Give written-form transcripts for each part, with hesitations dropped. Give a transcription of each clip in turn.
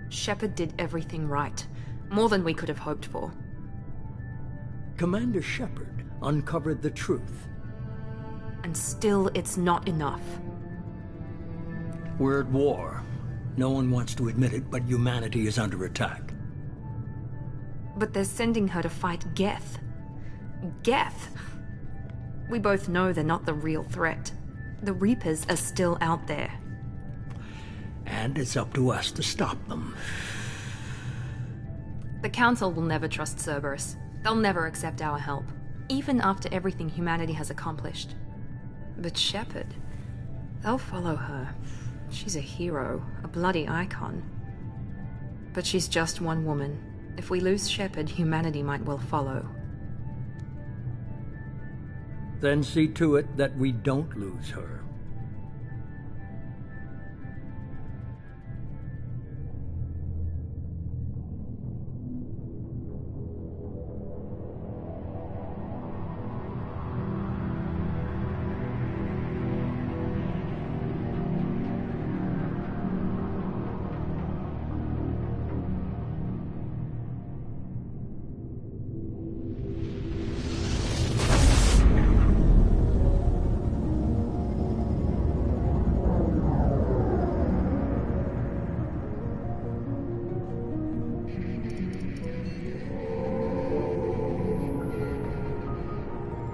Shepard did everything right. More than we could have hoped for. Commander Shepard uncovered the truth. And still, it's not enough. We're at war. No one wants to admit it, but humanity is under attack. But they're sending her to fight Geth. Geth! We both know they're not the real threat. The Reapers are still out there. And it's up to us to stop them. The Council will never trust Cerberus. They'll never accept our help, even after everything humanity has accomplished. But Shepard, they'll follow her. She's a hero, a bloody icon. But she's just one woman. If we lose Shepard, humanity might well follow. Then see to it that we don't lose her.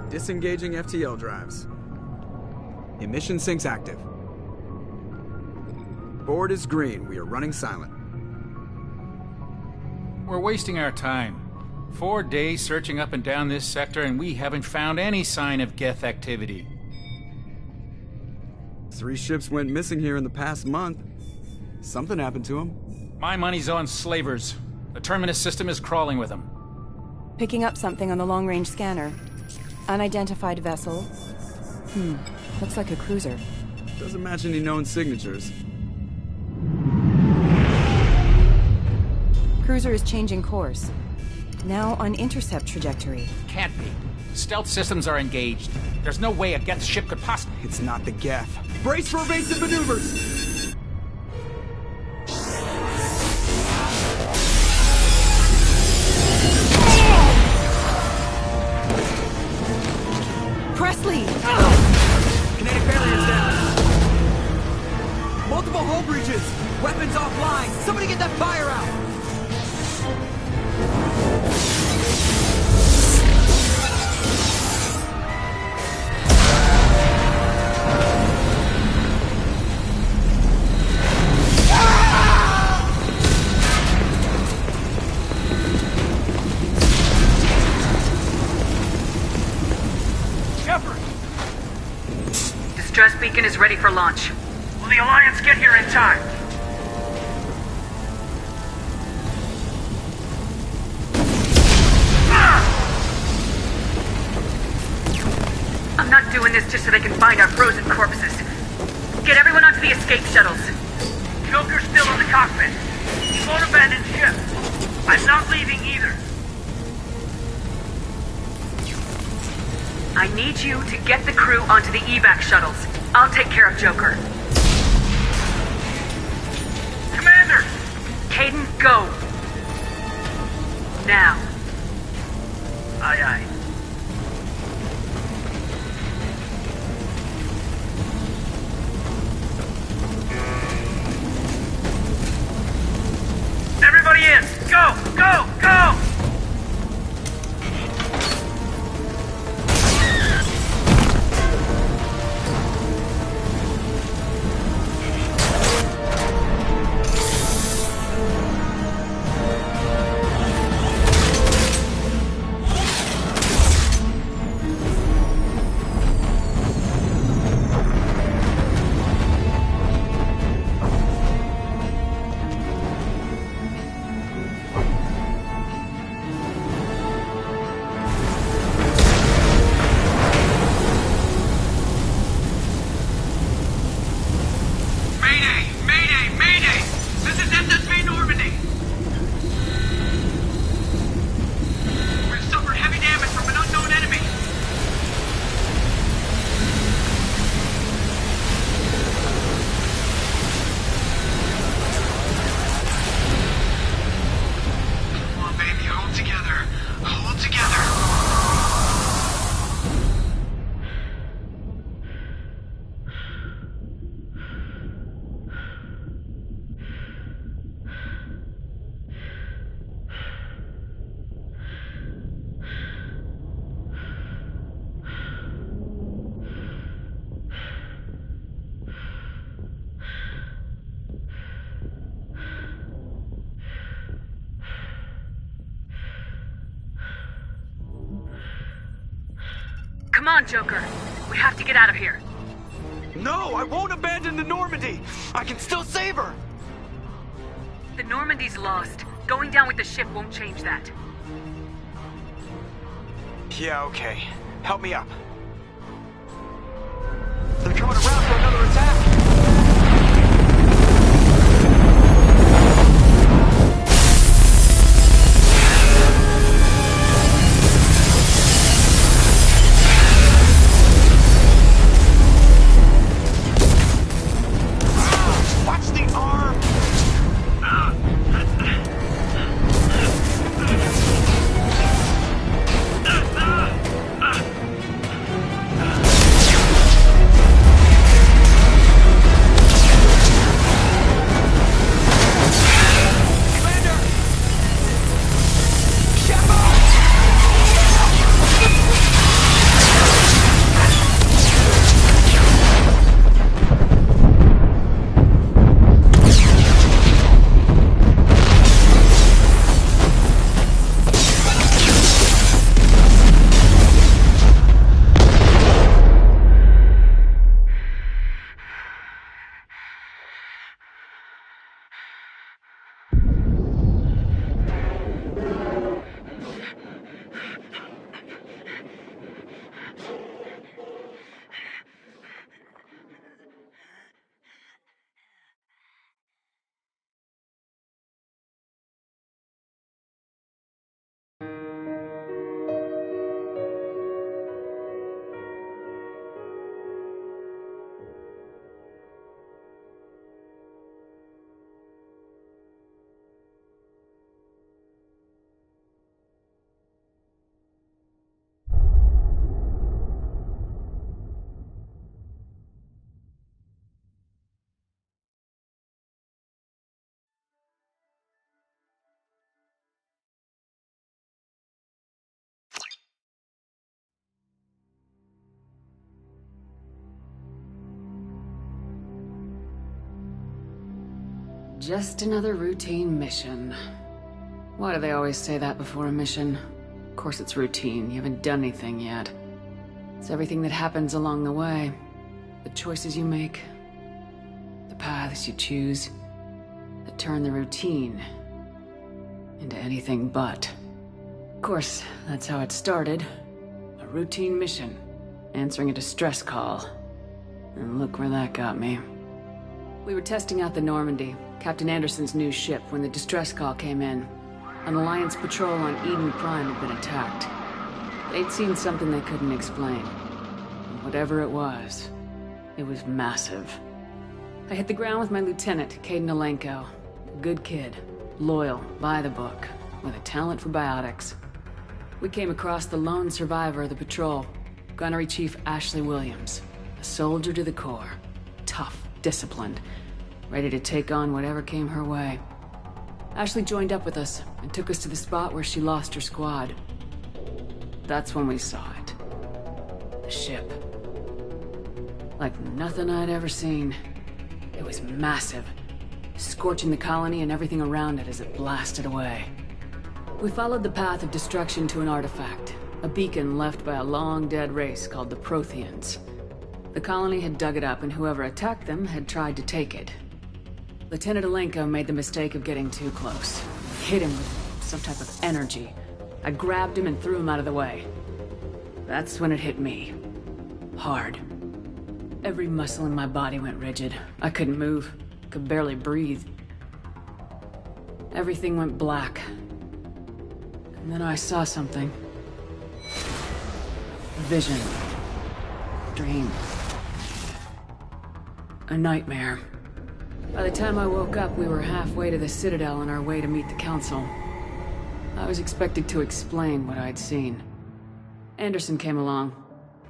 Disengaging FTL drives. Emission sinks active. Board is green. We are running silent. We're wasting our time. 4 days searching up and down this sector, and we haven't found any sign of Geth activity. 3 ships went missing here in the past month. Something happened to them. My money's on slavers. The Terminus system is crawling with them. Picking up something on the long-range scanner. Unidentified vessel. Looks like a cruiser. Doesn't match any known signatures. Cruiser is changing course. Now on intercept trajectory. Can't be. Stealth systems are engaged. There's no way a Geth ship could possibly... It's not the Geth. Brace for evasive maneuvers! Presley! Kinetic barriers down. Multiple hull breaches. Weapons offline. Somebody get that fire out. Distress beacon is ready for launch. Will the Alliance get here in time? I'm not doing this just so they can find our frozen corpses. Get everyone onto the escape shuttles. Joker's still in the cockpit. He won't abandon ship. I'm not leaving either. I need you to get the crew onto the evac shuttles. I'll take care of Joker. Commander! Kaiden, go! Now. Aye, aye. on, Joker. We have to get out of here. No, I won't abandon the Normandy! I can still save her! The Normandy's lost. Going down with the ship won't change that. Yeah, okay. Help me up. They're coming around for another attack! Watch the arm! Just another routine mission. Why do they always say that before a mission? Of course it's routine, you haven't done anything yet. It's everything that happens along the way. The choices you make, the paths you choose, that turn the routine into anything but. Of course, that's how it started. A routine mission, answering a distress call. And look where that got me. We were testing out the Normandy, Captain Anderson's new ship, when the distress call came in. An Alliance patrol on Eden Prime had been attacked. They'd seen something they couldn't explain. And whatever it was massive. I hit the ground with my lieutenant, Kaiden. A good kid, loyal, by the book, with a talent for biotics. We came across the lone survivor of the patrol, Gunnery Chief Ashley Williams. A soldier to the core. Tough, disciplined, ready to take on whatever came her way. Ashley joined up with us and took us to the spot where she lost her squad. That's when we saw it. The ship. Like nothing I'd ever seen. It was massive, scorching the colony and everything around it as it blasted away. We followed the path of destruction to an artifact, a beacon left by a long-dead race called the Protheans. The colony had dug it up, and whoever attacked them had tried to take it. Lieutenant Alenko made the mistake of getting too close. Hit him with some type of energy. I grabbed him and threw him out of the way. That's when it hit me. Hard. Every muscle in my body went rigid. I couldn't move. Could barely breathe. Everything went black. And then I saw something. A vision. Dream. A nightmare. By the time I woke up, we were halfway to the Citadel on our way to meet the Council. I was expected to explain what I'd seen. Anderson came along.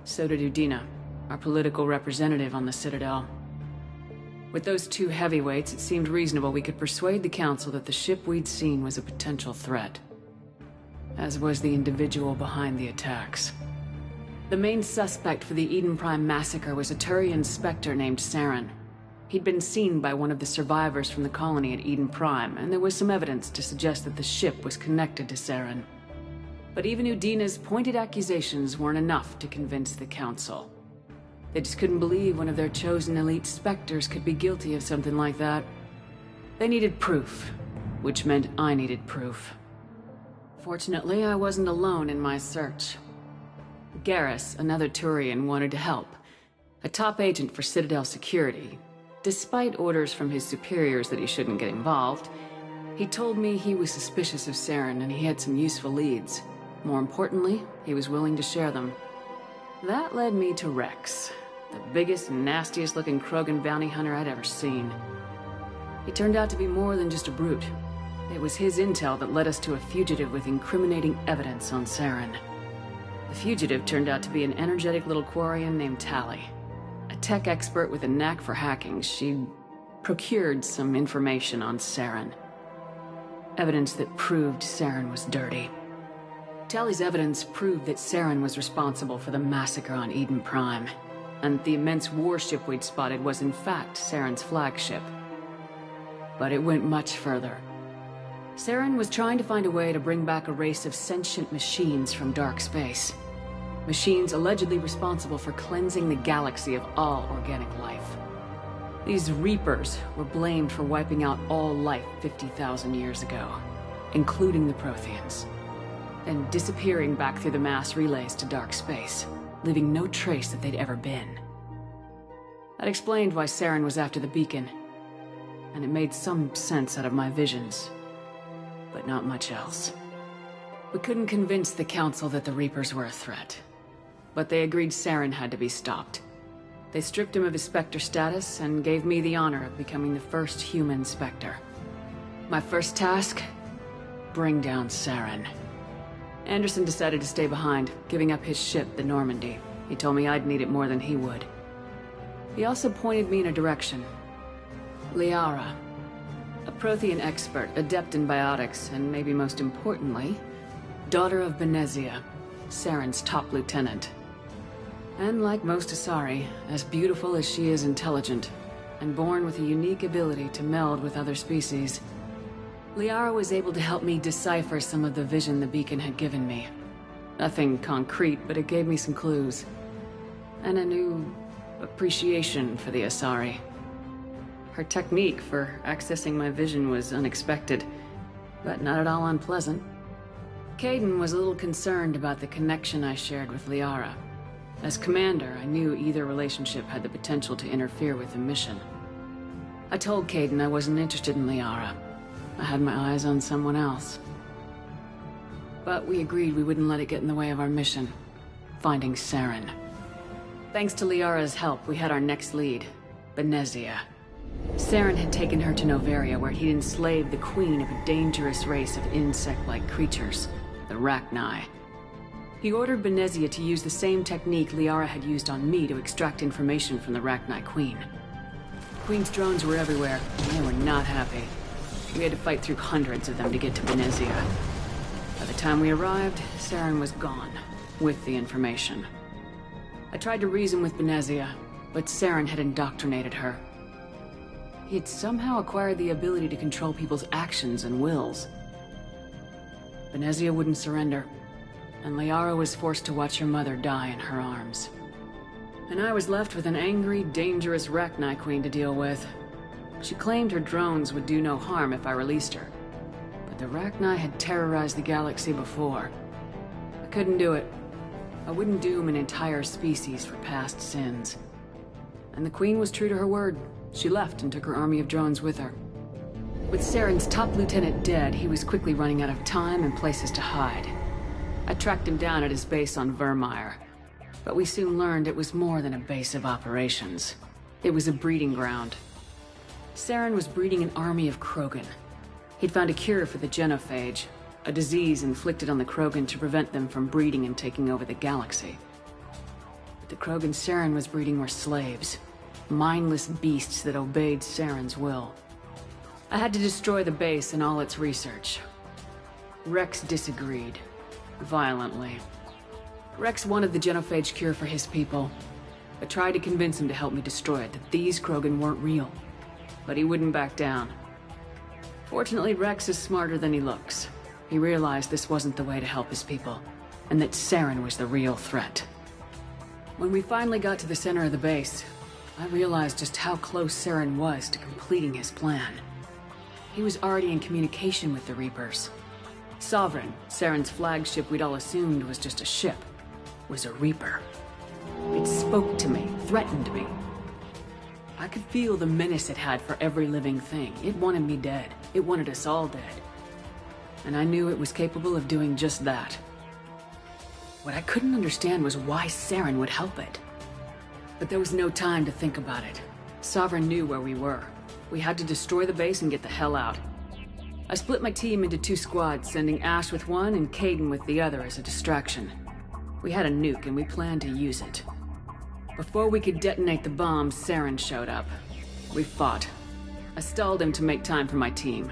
So did Udina, our political representative on the Citadel. With those two heavyweights, it seemed reasonable we could persuade the Council that the ship we'd seen was a potential threat. As was the individual behind the attacks. The main suspect for the Eden Prime massacre was a Turian Spectre named Saren. He'd been seen by one of the survivors from the colony at Eden Prime, and there was some evidence to suggest that the ship was connected to Saren. But even Udina's pointed accusations weren't enough to convince the Council. They just couldn't believe one of their chosen elite Spectres could be guilty of something like that. They needed proof, which meant I needed proof. Fortunately, I wasn't alone in my search. Garrus, another Turian, wanted to help. A top agent for Citadel Security. Despite orders from his superiors that he shouldn't get involved, he told me he was suspicious of Saren and he had some useful leads. More importantly, he was willing to share them. That led me to Rex, the biggest, nastiest looking Krogan bounty hunter I'd ever seen. He turned out to be more than just a brute. It was his intel that led us to a fugitive with incriminating evidence on Saren. The fugitive turned out to be an energetic little Quarian named Tali. A tech expert with a knack for hacking, she'd procured some information on Saren. Evidence that proved Saren was dirty. Tali's evidence proved that Saren was responsible for the massacre on Eden Prime, and the immense warship we'd spotted was in fact Saren's flagship. But it went much further. Saren was trying to find a way to bring back a race of sentient machines from dark space. Machines allegedly responsible for cleansing the galaxy of all organic life. These Reapers were blamed for wiping out all life 50,000 years ago, including the Protheans, and disappearing back through the mass relays to dark space, leaving no trace that they'd ever been. That explained why Saren was after the beacon, and it made some sense out of my visions, but not much else. We couldn't convince the Council that the Reapers were a threat, but they agreed Saren had to be stopped. They stripped him of his Spectre status and gave me the honor of becoming the first human Spectre. My first task? Bring down Saren. Anderson decided to stay behind, giving up his ship, the Normandy. He told me I'd need it more than he would. He also pointed me in a direction. Liara. A Prothean expert, adept in biotics, and maybe most importantly, daughter of Benezia, Saren's top lieutenant. And like most Asari, as beautiful as she is intelligent, and born with a unique ability to meld with other species, Liara was able to help me decipher some of the vision the beacon had given me. Nothing concrete, but it gave me some clues. And a new appreciation for the Asari. Her technique for accessing my vision was unexpected, but not at all unpleasant. Kaiden was a little concerned about the connection I shared with Liara. As commander, I knew either relationship had the potential to interfere with the mission. I told Kaiden I wasn't interested in Liara. I had my eyes on someone else. But we agreed we wouldn't let it get in the way of our mission, finding Saren. Thanks to Liara's help, we had our next lead, Benezia. Saren had taken her to Noveria, where he'd enslaved the queen of a dangerous race of insect-like creatures, the Rachni. He ordered Benezia to use the same technique Liara had used on me to extract information from the Rachni queen. The queen's drones were everywhere, and they were not happy. We had to fight through hundreds of them to get to Benezia. By the time we arrived, Saren was gone, with the information. I tried to reason with Benezia, but Saren had indoctrinated her. He had somehow acquired the ability to control people's actions and wills. Benezia wouldn't surrender, and Liara was forced to watch her mother die in her arms. And I was left with an angry, dangerous Rachni queen to deal with. She claimed her drones would do no harm if I released her. But the Rachni had terrorized the galaxy before. I couldn't do it. I wouldn't doom an entire species for past sins. And the queen was true to her word. She left and took her army of drones with her. With Saren's top lieutenant dead, he was quickly running out of time and places to hide. I tracked him down at his base on Vermeer, but we soon learned it was more than a base of operations. It was a breeding ground. Saren was breeding an army of Krogan. He'd found a cure for the genophage, a disease inflicted on the Krogan to prevent them from breeding and taking over the galaxy. But the Krogan Saren was breeding were slaves, mindless beasts that obeyed Saren's will. I had to destroy the base and all its research. Rex disagreed. Violently. Rex wanted the genophage cure for his people. I tried to convince him to help me destroy it, that these Krogan weren't real. But he wouldn't back down. Fortunately, Rex is smarter than he looks. He realized this wasn't the way to help his people, and that Saren was the real threat. When we finally got to the center of the base, I realized just how close Saren was to completing his plan. He was already in communication with the Reapers. Sovereign, Saren's flagship we'd all assumed was just a ship, was a Reaper. It spoke to me, threatened me. I could feel the menace it had for every living thing. It wanted me dead. It wanted us all dead. And I knew it was capable of doing just that. What I couldn't understand was why Saren would help it. But there was no time to think about it. Sovereign knew where we were. We had to destroy the base and get the hell out. I split my team into 2 squads, sending Ash with one and Kaiden with the other as a distraction. We had a nuke and we planned to use it. Before we could detonate the bomb, Saren showed up. We fought. I stalled him to make time for my team.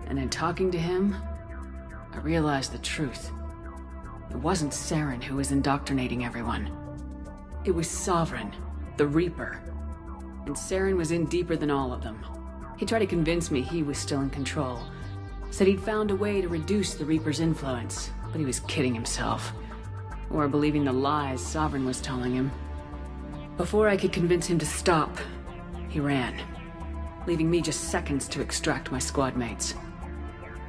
And in talking to him, I realized the truth. It wasn't Saren who was indoctrinating everyone. It was Sovereign, the Reaper. And Saren was in deeper than all of them. He tried to convince me he was still in control. Said he'd found a way to reduce the Reaper's influence, but he was kidding himself. Or believing the lies Sovereign was telling him. Before I could convince him to stop, he ran, leaving me just seconds to extract my squad mates.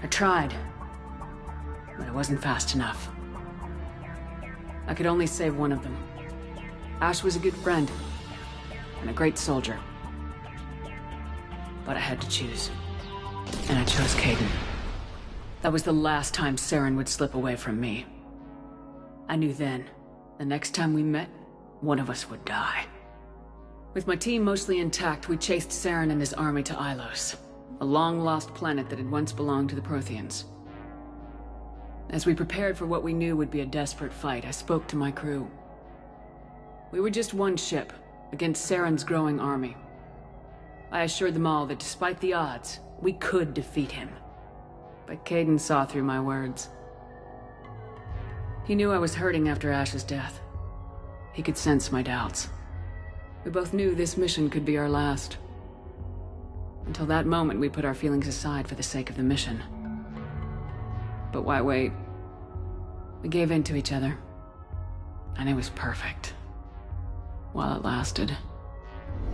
I tried, but it wasn't fast enough. I could only save one of them. Ash was a good friend, and a great soldier. But I had to choose. And I chose Kaiden. That was the last time Saren would slip away from me. I knew then, the next time we met, one of us would die. With my team mostly intact, we chased Saren and his army to Ilos, a long-lost planet that had once belonged to the Protheans. As we prepared for what we knew would be a desperate fight, I spoke to my crew. We were just one ship, against Saren's growing army. I assured them all that despite the odds, we could defeat him. But Kaiden saw through my words. He knew I was hurting after Ash's death. He could sense my doubts. We both knew this mission could be our last. Until that moment, we put our feelings aside for the sake of the mission. But why wait? We gave in to each other. And it was perfect. While it lasted.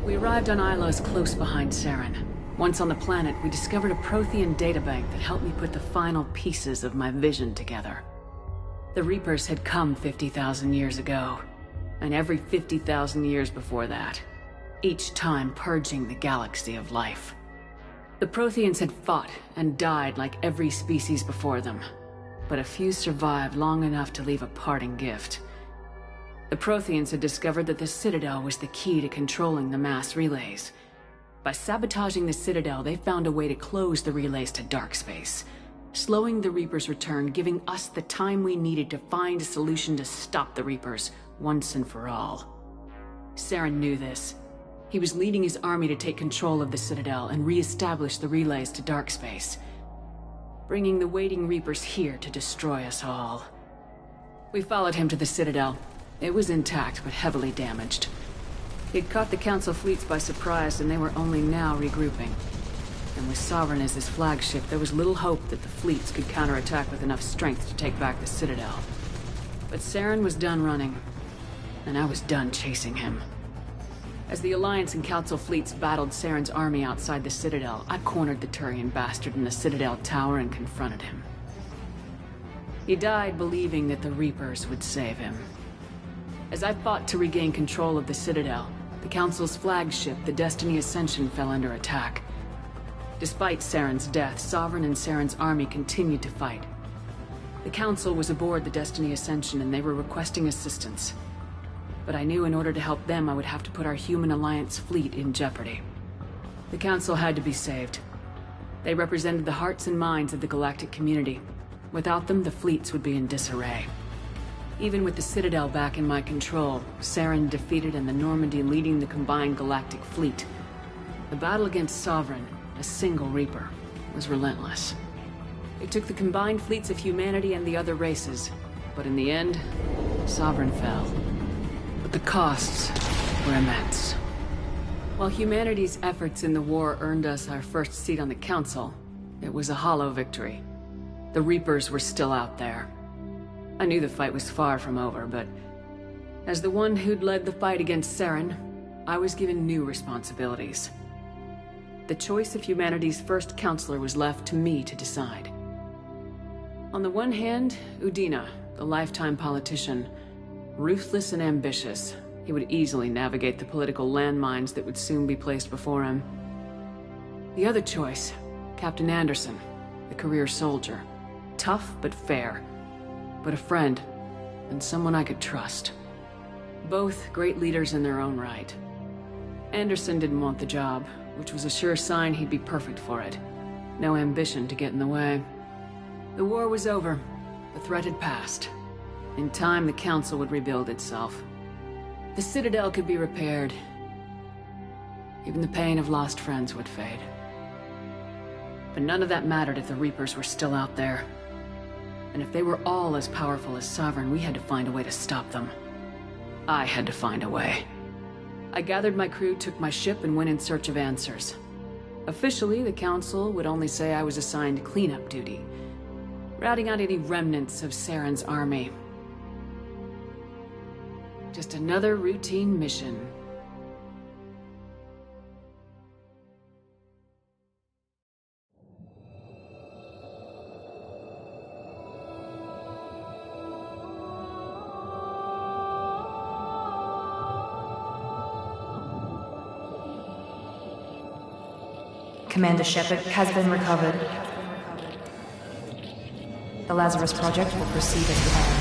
We arrived on Ilos close behind Saren. Once on the planet, we discovered a Prothean databank that helped me put the final pieces of my vision together. The Reapers had come 50,000 years ago, and every 50,000 years before that, each time purging the galaxy of life. The Protheans had fought and died like every species before them, but a few survived long enough to leave a parting gift. The Protheans had discovered that the Citadel was the key to controlling the mass relays. By sabotaging the Citadel, they found a way to close the relays to dark space, slowing the Reapers' return, giving us the time we needed to find a solution to stop the Reapers once and for all. Saren knew this. He was leading his army to take control of the Citadel and re-establish the relays to dark space, bringing the waiting Reapers here to destroy us all. We followed him to the Citadel. It was intact, but heavily damaged. He'd caught the Council fleets by surprise, and they were only now regrouping. And with Sovereign as his flagship, there was little hope that the fleets could counterattack with enough strength to take back the Citadel. But Saren was done running, and I was done chasing him. As the Alliance and Council fleets battled Saren's army outside the Citadel, I cornered the Turian bastard in the Citadel tower and confronted him. He died believing that the Reapers would save him. As I fought to regain control of the Citadel, the Council's flagship, the Destiny Ascension, fell under attack. Despite Saren's death, Sovereign and Saren's army continued to fight. The Council was aboard the Destiny Ascension and they were requesting assistance. But I knew in order to help them, I would have to put our human Alliance fleet in jeopardy. The Council had to be saved. They represented the hearts and minds of the galactic community. Without them, the fleets would be in disarray. Even with the Citadel back in my control, Saren defeated and the Normandy leading the combined galactic fleet. The battle against Sovereign, a single Reaper, was relentless. It took the combined fleets of humanity and the other races, but in the end, Sovereign fell. But the costs were immense. While humanity's efforts in the war earned us our first seat on the Council, it was a hollow victory. The Reapers were still out there. I knew the fight was far from over, but as the one who'd led the fight against Saren, I was given new responsibilities. The choice of humanity's first counselor was left to me to decide. On the one hand, Udina, the lifetime politician. Ruthless and ambitious, he would easily navigate the political landmines that would soon be placed before him. The other choice, Captain Anderson, the career soldier. Tough but fair. But a friend, and someone I could trust. Both great leaders in their own right. Anderson didn't want the job, which was a sure sign he'd be perfect for it. No ambition to get in the way. The war was over. The threat had passed. In time, the Council would rebuild itself. The Citadel could be repaired. Even the pain of lost friends would fade. But none of that mattered if the Reapers were still out there. And if they were all as powerful as Sovereign, we had to find a way to stop them. I had to find a way. I gathered my crew, took my ship, and went in search of answers. Officially, the Council would only say I was assigned cleanup duty, routing out any remnants of Saren's army. Just another routine mission. Commander Shepard has been recovered. The Lazarus Project will proceed as planned.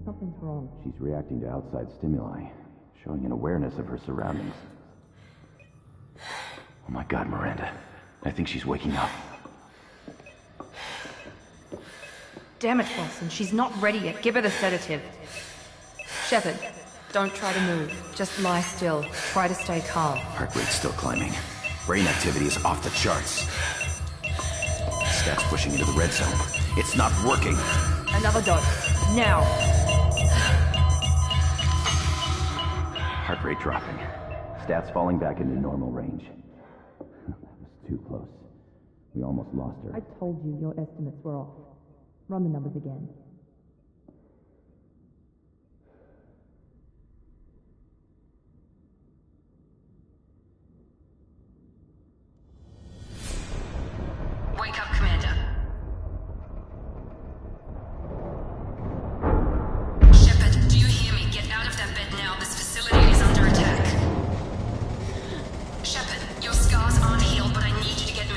Something's wrong. She's reacting to outside stimuli, showing an awareness of her surroundings. Oh my God, Miranda. I think she's waking up. Damn it, Wilson. She's not ready yet. Give her the sedative. Shepard, don't try to move. Just lie still. Try to stay calm. Heart rate's still climbing. Brain activity is off the charts. Stats pushing into the red zone. It's not working. Another dose. Now. Heart rate dropping. Stats falling back into normal range. That was too close. We almost lost her. I told you your estimates were off. Run the numbers again. Wake up, Commander. Shepard, do you hear me? Get out of that bed now. This facility is under attack. Shepard, your scars aren't healed, but I need you to get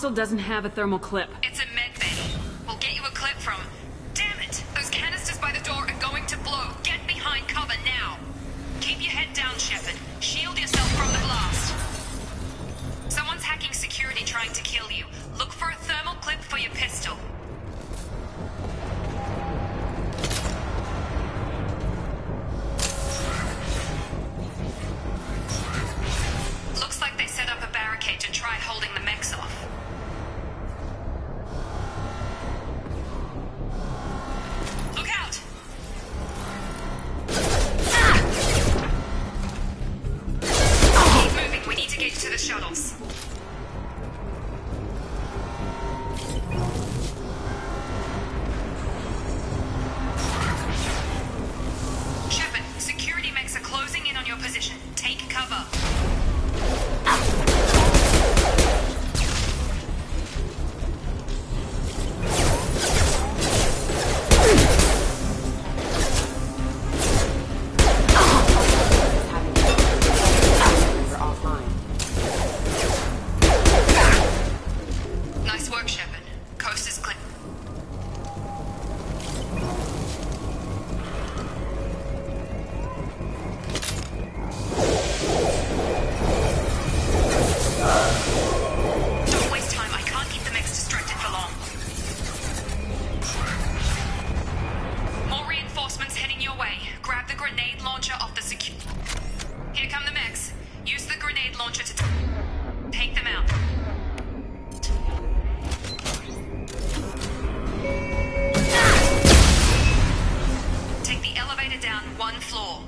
hostile doesn't have a thermal clip. It's a medbay. We'll get you a clip from... Damn it! Those canisters by the door are going to blow. Get behind cover now. Keep your head down, Shepard. Shield yourself from the blast. Someone's hacking security trying to kill you. Look for a thermal clip for your pistol. Looks like they set up a barricade to try holding the mechs off. Look out! Keep moving, we need to get to the shuttles. Shepard, security mechs are closing in on your position. Take cover. Nice work, Shepard. Coast is clear. Don't waste time. I can't keep the mechs distracted for long. More reinforcements heading your way. Grab the grenade launcher off the Here come the mechs. Use the grenade launcher to take them out. Take the elevator down 1 floor.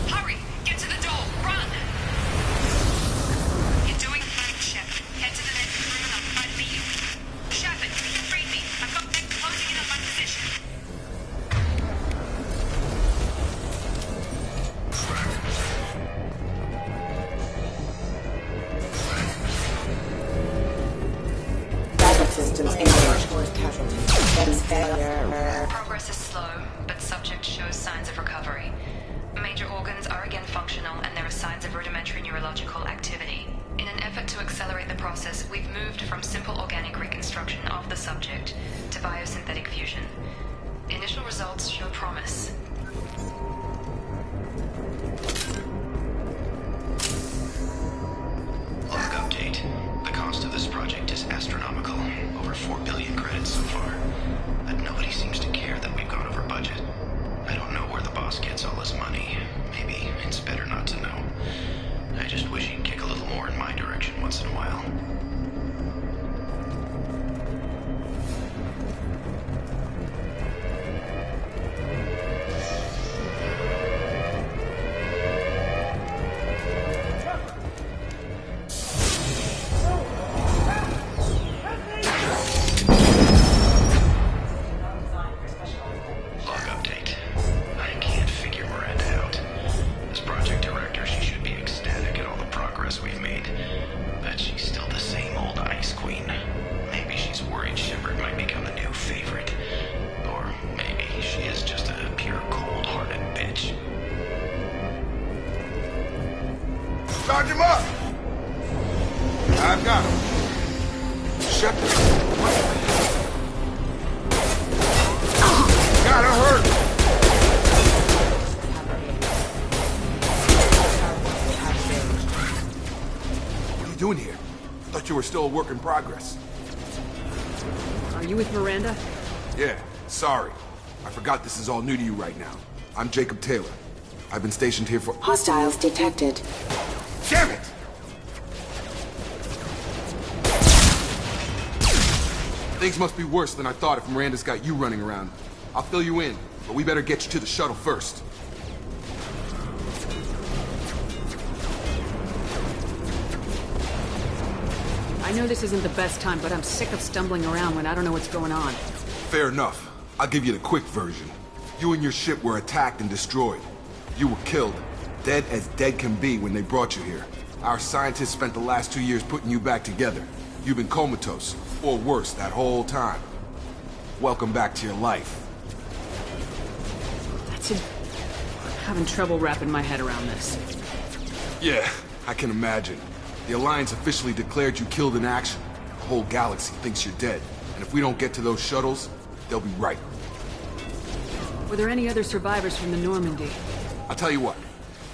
Hurry! Get to the door! Run! You're doing fine, Shepard. Head to the next room and I'll try to meet you. Shepard, read me. I've got them closing in on my position. Backup systems engaged. Casualties. Failure. Progress is slow, but subject shows signs of recovery. Major organs are again functional, and there are signs of rudimentary neurological activity. In an effort to accelerate the process, we've moved from simple organic reconstruction of the subject to biosynthetic fusion. The initial results show promise. Log update. The cost of this project is astronomical. Over 4 billion credits so far. But nobody seems to care that we've gone over budget. I don't know where the boss gets all his money. Maybe it's better not to know. I just wish he'd kick a little more in my direction once in a while. Charge him up! I've got him. Shut the... Gotta hurt! What are you doing here? Thought you were still a work in progress. Are you with Miranda? Yeah, sorry. I forgot this is all new to you right now. I'm Jacob Taylor. I've been stationed here for... Hostiles detected. Damn it! Things must be worse than I thought if Miranda's got you running around. I'll fill you in, but we better get you to the shuttle first. I know this isn't the best time, but I'm sick of stumbling around when I don't know what's going on. Fair enough. I'll give you the quick version. You and your ship were attacked and destroyed. You were killed. Dead as dead can be when they brought you here. Our scientists spent the last 2 years putting you back together. You've been comatose, or worse, that whole time. Welcome back to your life. Having trouble wrapping my head around this. Yeah, I can imagine. The Alliance officially declared you killed in action. The whole galaxy thinks you're dead. And if we don't get to those shuttles, they'll be right. Were there any other survivors from the Normandy? I'll tell you what.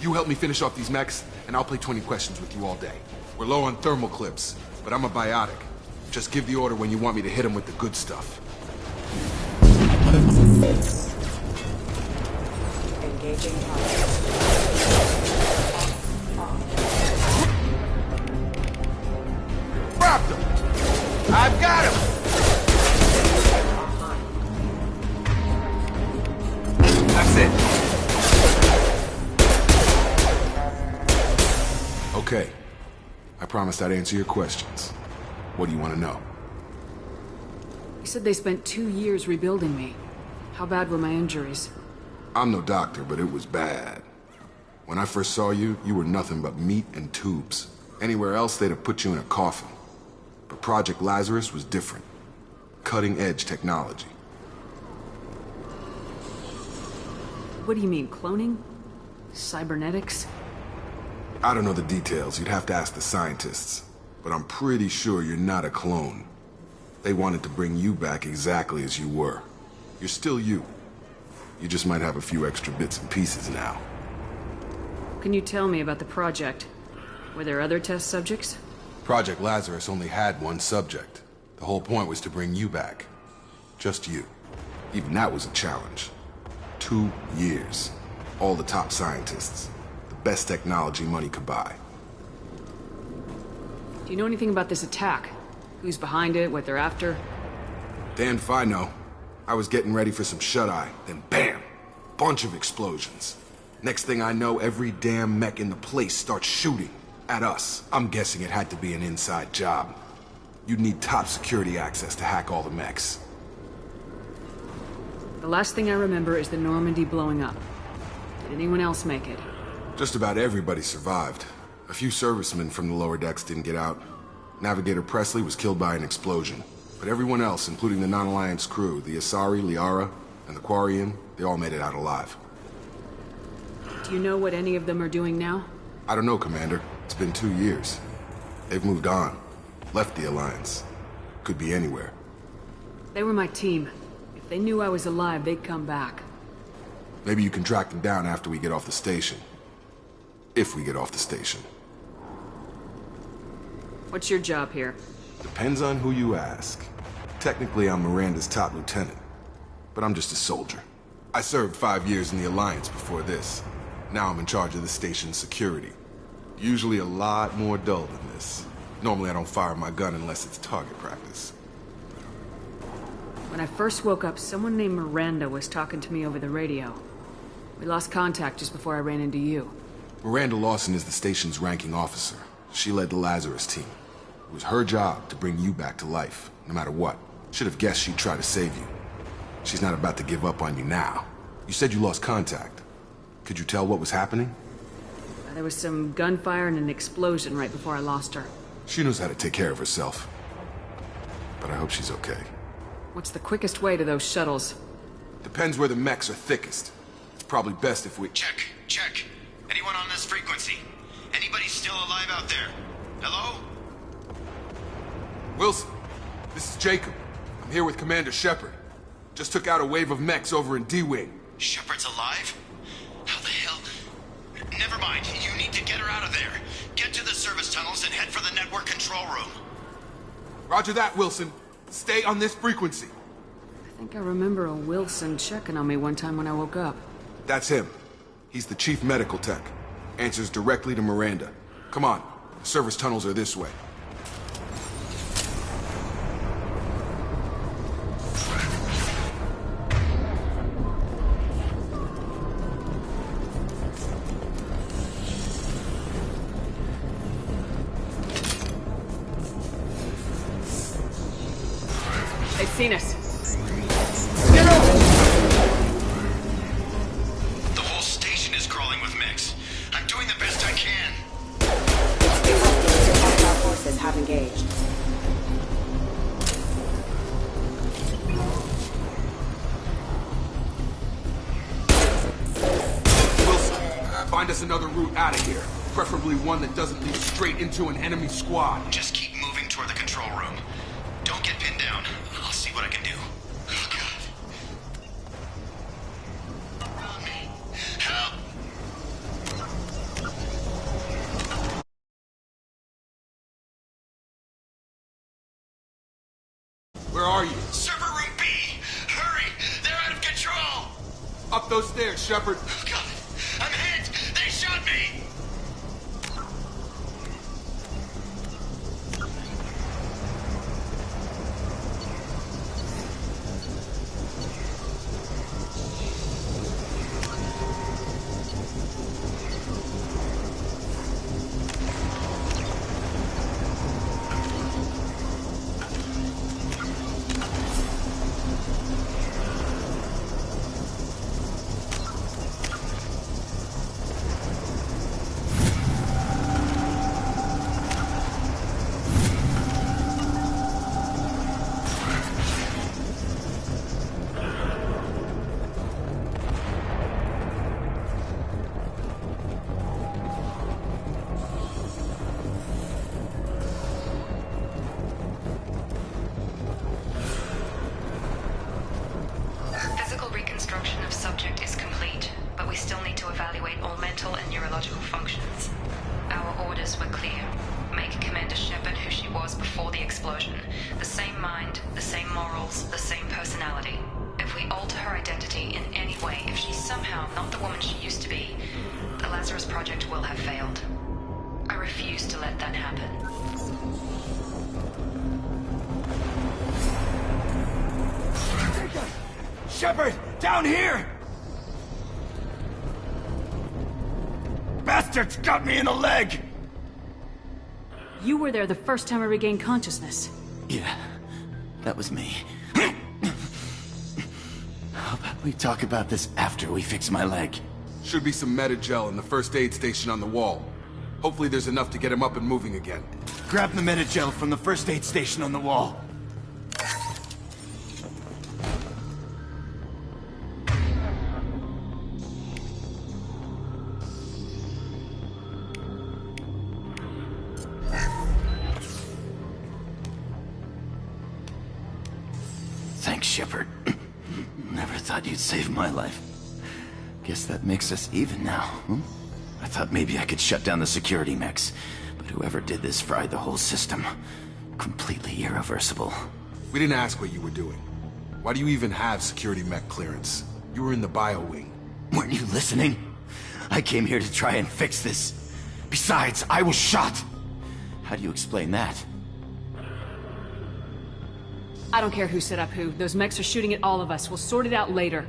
You help me finish off these mechs, and I'll play 20 questions with you all day. We're low on thermal clips, but I'm a biotic. Just give the order when you want me to hit them with the good stuff. Engaging target. Wrapped him! I've got him! That's it. Okay. I promised I'd answer your questions. What do you want to know? You said they spent 2 years rebuilding me. How bad were my injuries? I'm no doctor, but it was bad. When I first saw you, you were nothing but meat and tubes. Anywhere else, they'd have put you in a coffin. But Project Lazarus was different. Cutting-edge technology. What do you mean, cloning? Cybernetics? I don't know the details. You'd have to ask the scientists. But I'm pretty sure you're not a clone. They wanted to bring you back exactly as you were. You're still you. You just might have a few extra bits and pieces now. Can you tell me about the project? Were there other test subjects? Project Lazarus only had one subject. The whole point was to bring you back. Just you. Even that was a challenge. 2 years. All the top scientists. The best technology money could buy. Do you know anything about this attack? Who's behind it, what they're after? Damned if I know. I was getting ready for some shut-eye, then bam! Bunch of explosions. Next thing I know, every damn mech in the place starts shooting. At us. I'm guessing it had to be an inside job. You'd need top security access to hack all the mechs. The last thing I remember is the Normandy blowing up. Did anyone else make it? Just about everybody survived. A few servicemen from the lower decks didn't get out. Navigator Presley was killed by an explosion. But everyone else, including the non-Alliance crew, the Asari, Liara, and the Quarian, they all made it out alive. Do you know what any of them are doing now? I don't know, Commander. It's been 2 years. They've moved on. Left the Alliance. Could be anywhere. They were my team. If they knew I was alive, they'd come back. Maybe you can track them down after we get off the station. If we get off the station. What's your job here? Depends on who you ask. Technically, I'm Miranda's top lieutenant. But I'm just a soldier. I served 5 years in the Alliance before this. Now I'm in charge of the station's security. Usually a lot more dull than this. Normally I don't fire my gun unless it's target practice. When I first woke up, someone named Miranda was talking to me over the radio. We lost contact just before I ran into you. Miranda Lawson is the station's ranking officer. She led the Lazarus team. It was her job to bring you back to life, no matter what. Should have guessed she'd try to save you. She's not about to give up on you now. You said you lost contact. Could you tell what was happening? There was some gunfire and an explosion right before I lost her. She knows how to take care of herself. But I hope she's okay. What's the quickest way to those shuttles? Depends where the mechs are thickest. It's probably best if we... Check. Anyone on this frequency? Anybody still alive out there? Hello? Wilson, this is Jacob. I'm here with Commander Shepard. Just took out a wave of mechs over in D-Wing. Shepard's alive? How the hell? Never mind. You need to get her out of there. Get to the service tunnels and head for the network control room. Roger that, Wilson. Stay on this frequency. I think I remember a Wilson checking on me one time when I woke up. That's him. He's the chief medical tech. Answers directly to Miranda. Come on. The service tunnels are this way. They've seen us. Get over! The whole station is crawling with mechs. I'm doing the best I can. Our forces have engaged. Wilson, us another route out of here. Preferably one that doesn't lead straight into an enemy squad. Just keep moving toward the control room. Don't get pinned down. I'll see what I can do. Oh, God. Help me. Help. Where are you? Server room B! Hurry! They're out of control! Up those stairs, Shepard. Oh, God. I'm hit! They shot me! Shepard! Down here! Bastards got me in the leg! You were there the first time I regained consciousness. Yeah, that was me. How about we talk about this after we fix my leg? Should be some metagel in the first aid station on the wall. Hopefully there's enough to get him up and moving again. Grab the metagel from the first aid station on the wall. Thanks, Shepard. Never thought you'd save my life. Guess that makes us even now, hmm? I thought maybe I could shut down the security mechs, but whoever did this fried the whole system. Completely irreversible. We didn't ask what you were doing. Why do you even have security mech clearance? You were in the bio wing. Weren't you listening? I came here to try and fix this. Besides, I was shot! How do you explain that? I don't care who set up who. Those mechs are shooting at all of us. We'll sort it out later.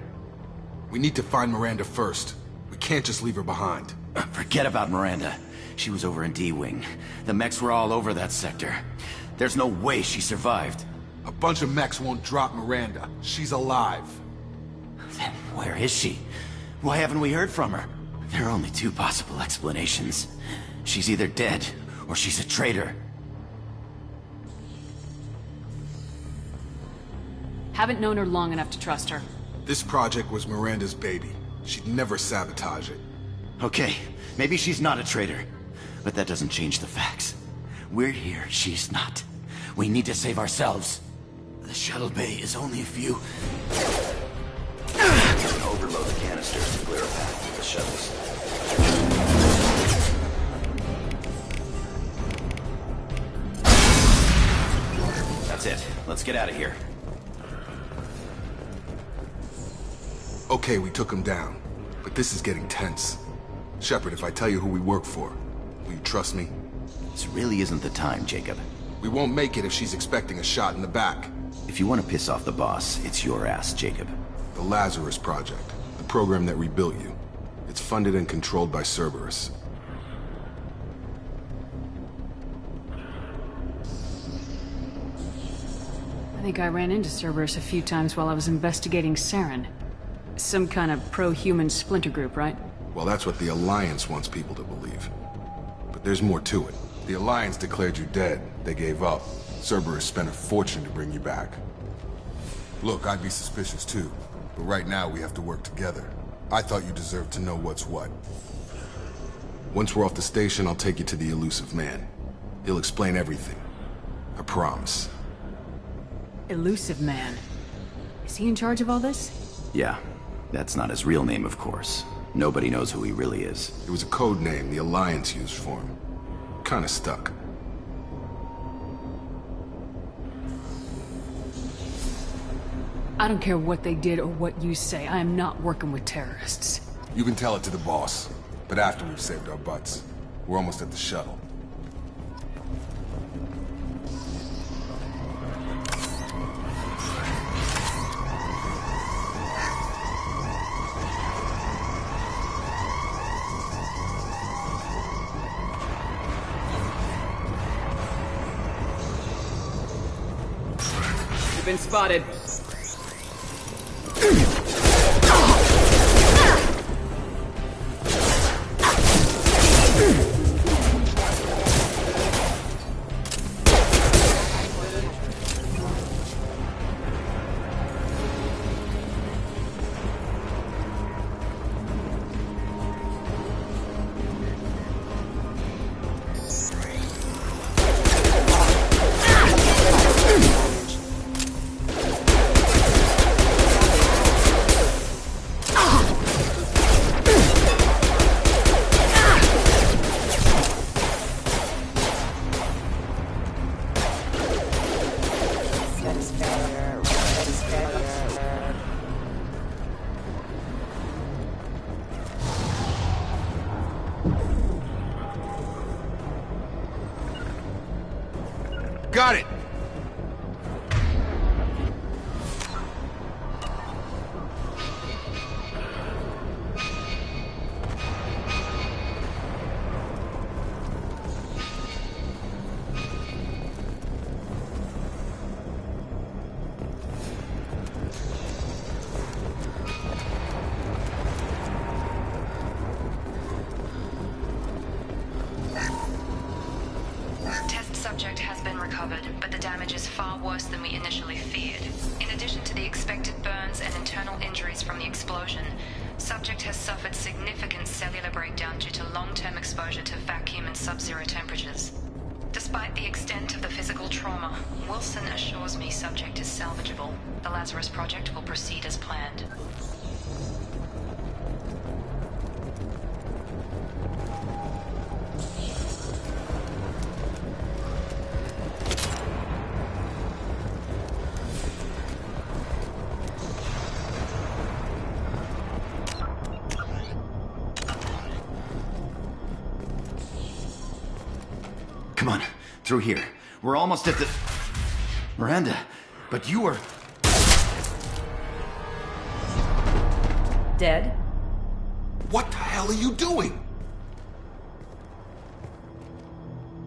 We need to find Miranda first. We can't just leave her behind. Forget about Miranda. She was over in D-Wing. The mechs were all over that sector. There's no way she survived. A bunch of mechs won't drop Miranda. She's alive. Then where is she? Why haven't we heard from her? There are only two possible explanations. She's either dead, or she's a traitor. Haven't known her long enough to trust her. This project was Miranda's baby. She'd never sabotage it. Okay, maybe she's not a traitor. But that doesn't change the facts. We're here, she's not. We need to save ourselves. The shuttle bay is only a few... Overload the canisters to clear a path to the shuttles. That's it. Let's get out of here. Okay, we took him down. But this is getting tense. Shepard, if I tell you who we work for, will you trust me? This really isn't the time, Jacob. We won't make it if she's expecting a shot in the back. If you want to piss off the boss, it's your ass, Jacob. The Lazarus Project, the program that rebuilt you. It's funded and controlled by Cerberus. I think I ran into Cerberus a few times while I was investigating Saren. Some kind of pro-human splinter group, right? Well, that's what the Alliance wants people to believe. But there's more to it. The Alliance declared you dead. They gave up. Cerberus spent a fortune to bring you back. Look, I'd be suspicious too. But right now we have to work together. I thought you deserved to know what's what. Once we're off the station, I'll take you to the elusive man. He'll explain everything. I promise. Elusive man. Is he in charge of all this? Yeah. That's not his real name, of course. Nobody knows who he really is. It was a code name the Alliance used for him. Kinda stuck. I don't care what they did or what you say. I am not working with terrorists. You can tell it to the boss, but after we've saved our butts. We're almost at the shuttle. You've been spotted. Got it! Subject has been recovered, but the damage is far worse than we initially feared. In addition to the expected burns and internal injuries from the explosion, subject has suffered significant cellular breakdown due to long-term exposure to vacuum and sub-zero temperatures. Despite the extent of the physical trauma, Wilson assures me subject is salvageable. The Lazarus Project will proceed as planned. Come on, through here. We're almost at the... Miranda, but you were... Dead? What the hell are you doing?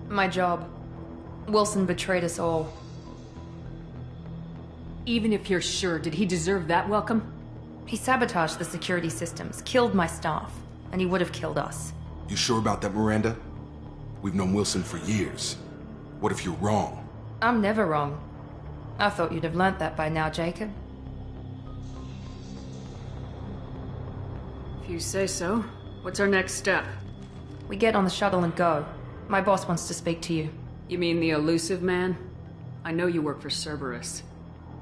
My job. Wilson betrayed us all. Even if you're sure, did he deserve that welcome? He sabotaged the security systems, killed my staff, and he would have killed us. You sure about that, Miranda? We've known Wilson for years. What if you're wrong? I'm never wrong. I thought you'd have learnt that by now, Jacob. If you say so. What's our next step? We get on the shuttle and go. My boss wants to speak to you. You mean the elusive man? I know you work for Cerberus.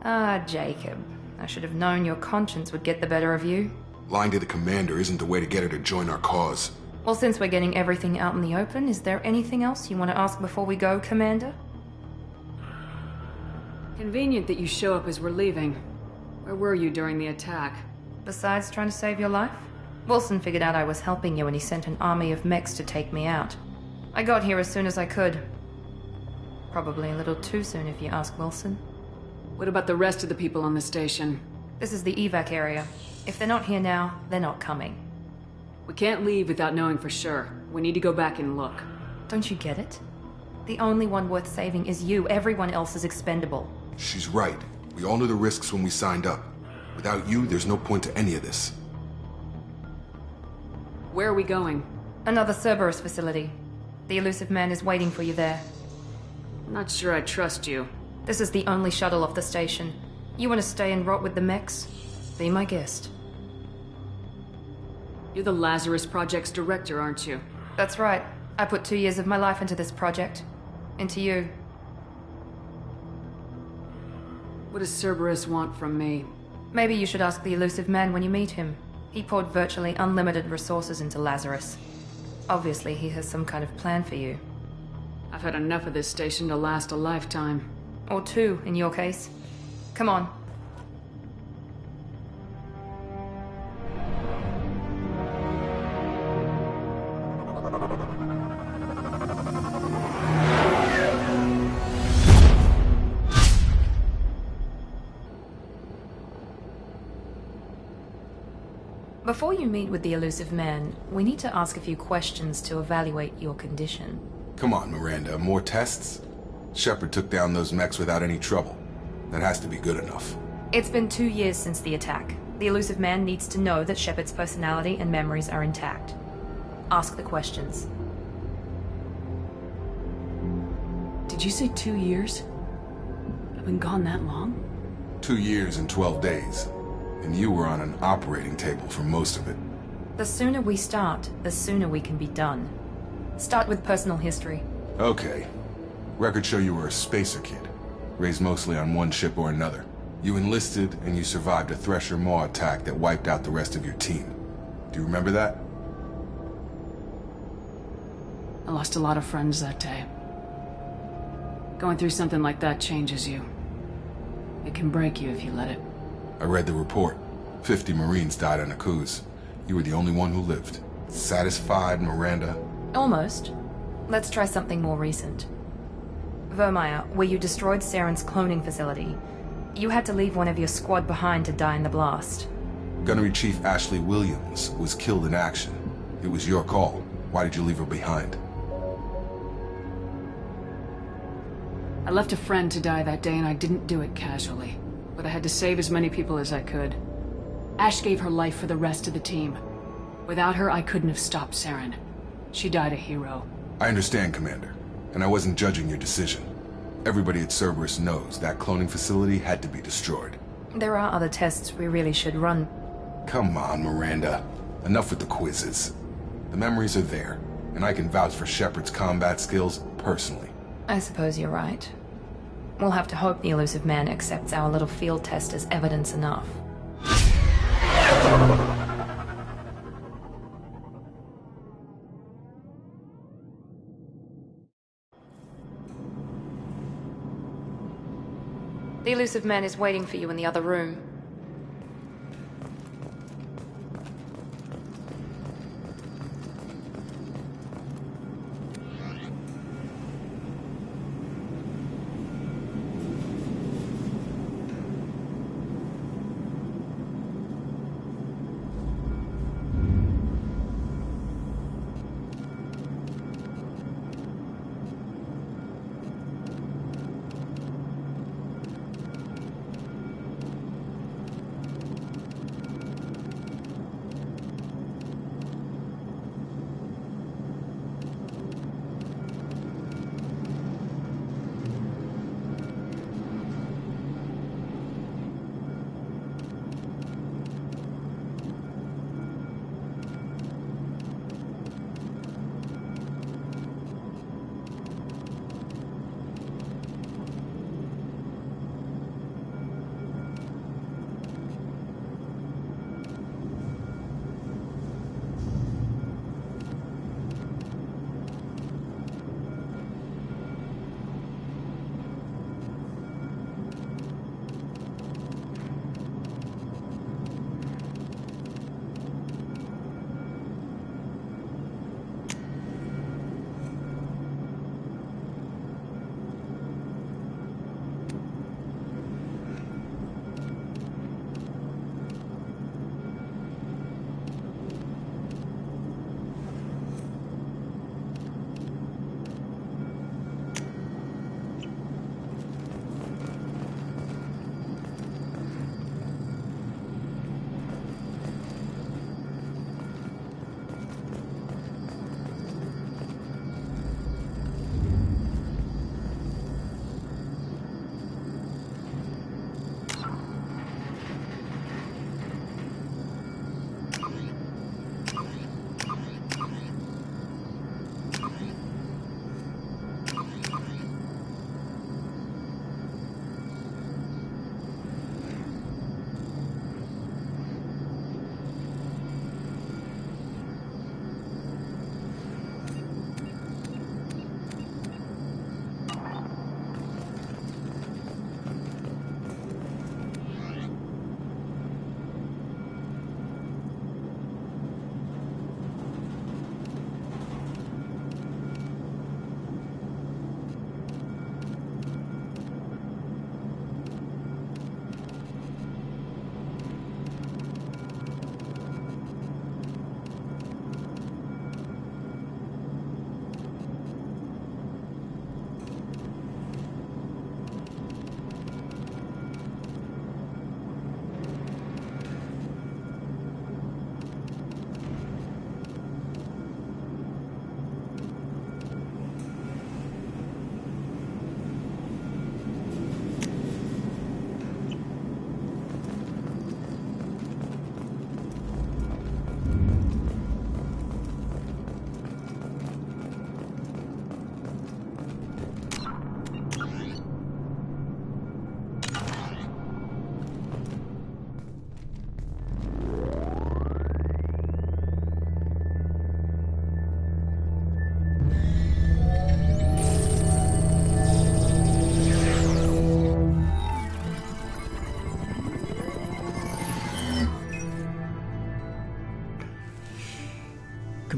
Ah, Jacob. I should have known your conscience would get the better of you. Lying to the commander isn't the way to get her to join our cause. Well, since we're getting everything out in the open, is there anything else you want to ask before we go, Commander? Convenient that you show up as we're leaving. Where were you during the attack? Besides trying to save your life? Wilson figured out I was helping you when he sent an army of mechs to take me out. I got here as soon as I could. Probably a little too soon if you ask Wilson. What about the rest of the people on the station? This is the evac area. If they're not here now, they're not coming. We can't leave without knowing for sure. We need to go back and look. Don't you get it? The only one worth saving is you. Everyone else is expendable. She's right. We all knew the risks when we signed up. Without you, there's no point to any of this. Where are we going? Another Cerberus facility. The elusive man is waiting for you there. I'm not sure I trust you. This is the only shuttle off the station. You want to stay and rot with the mechs? Be my guest. You're the Lazarus Project's director, aren't you? That's right. I put 2 years of my life into this project. Into you. What does Cerberus want from me? Maybe you should ask the elusive man when you meet him. He poured virtually unlimited resources into Lazarus. Obviously, he has some kind of plan for you. I've had enough of this station to last a lifetime. Or 2, in your case. Come on. Before you meet with the elusive man, we need to ask a few questions to evaluate your condition. Come on, Miranda, more tests? Shepard took down those mechs without any trouble. That has to be good enough. It's been 2 years since the attack. The elusive man needs to know that Shepard's personality and memories are intact. Ask the questions. Did you say 2 years? I've been gone that long? 2 years and 12 days. And you were on an operating table for most of it. The sooner we start, the sooner we can be done. Start with personal history. Okay. Records show you were a spacer kid, raised mostly on one ship or another. You enlisted and you survived a Thresher Maw attack that wiped out the rest of your team. Do you remember that? I lost a lot of friends that day. Going through something like that changes you. It can break you if you let it. I read the report. 50 Marines died on a cruise. You were the only one who lived. Satisfied, Miranda? Almost. Let's try something more recent. Vermeer, where you destroyed Saren's cloning facility. You had to leave one of your squad behind to die in the blast. Gunnery Chief Ashley Williams was killed in action. It was your call. Why did you leave her behind? I left a friend to die that day and I didn't do it casually. But I had to save as many people as I could. Ash gave her life for the rest of the team. Without her, I couldn't have stopped Saren. She died a hero. I understand, Commander. And I wasn't judging your decision. Everybody at Cerberus knows that cloning facility had to be destroyed. There are other tests we really should run. Come on, Miranda. Enough with the quizzes. The memories are there, and I can vouch for Shepard's combat skills personally. I suppose you're right. We'll have to hope the elusive man accepts our little field test as evidence enough. The elusive man is waiting for you in the other room.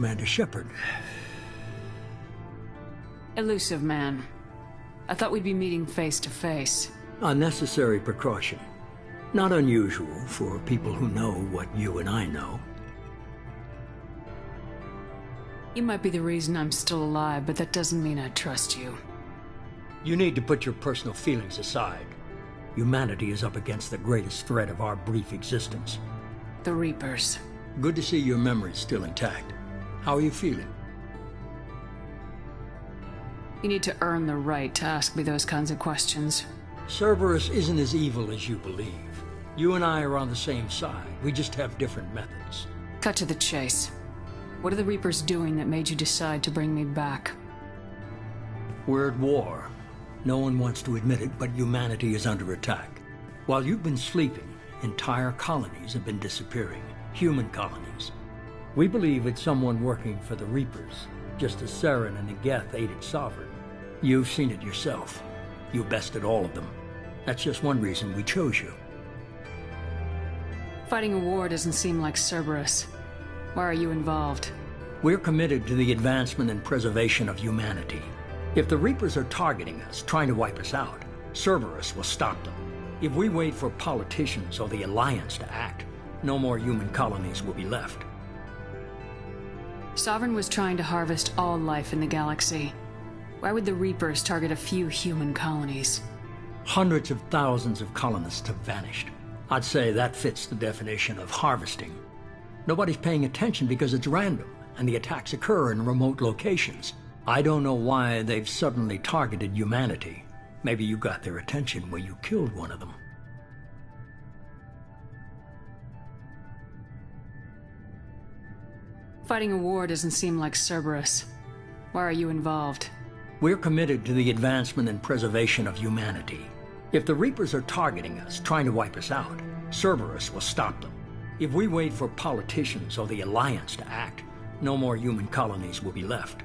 Commander Shepard. Elusive man. I thought we'd be meeting face to face. A necessary precaution. Not unusual for people who know what you and I know. You might be the reason I'm still alive, but that doesn't mean I trust you. You need to put your personal feelings aside. Humanity is up against the greatest threat of our brief existence. The Reapers. Good to see your memory's still intact. How are you feeling? You need to earn the right to ask me those kinds of questions. Cerberus isn't as evil as you believe. You and I are on the same side. We just have different methods. Cut to the chase. What are the Reapers doing that made you decide to bring me back? We're at war. No one wants to admit it, but humanity is under attack. While you've been sleeping, entire colonies have been disappearing. Human colonies. We believe it's someone working for the Reapers, just as Saren and Negeth aided Sovereign. You've seen it yourself. You bested all of them. That's just one reason we chose you. Fighting a war doesn't seem like Cerberus. Why are you involved? We're committed to the advancement and preservation of humanity. If the Reapers are targeting us, trying to wipe us out, Cerberus will stop them. If we wait for politicians or the Alliance to act, no more human colonies will be left. Sovereign was trying to harvest all life in the galaxy. Why would the Reapers target a few human colonies? Hundreds of thousands of colonists have vanished. I'd say that fits the definition of harvesting. Nobody's paying attention because it's random, and the attacks occur in remote locations. I don't know why they've suddenly targeted humanity. Maybe you got their attention when you killed one of them. Fighting a war doesn't seem like Cerberus. Why are you involved? We're committed to the advancement and preservation of humanity. If the Reapers are targeting us, trying to wipe us out, Cerberus will stop them. If we wait for politicians or the Alliance to act, no more human colonies will be left.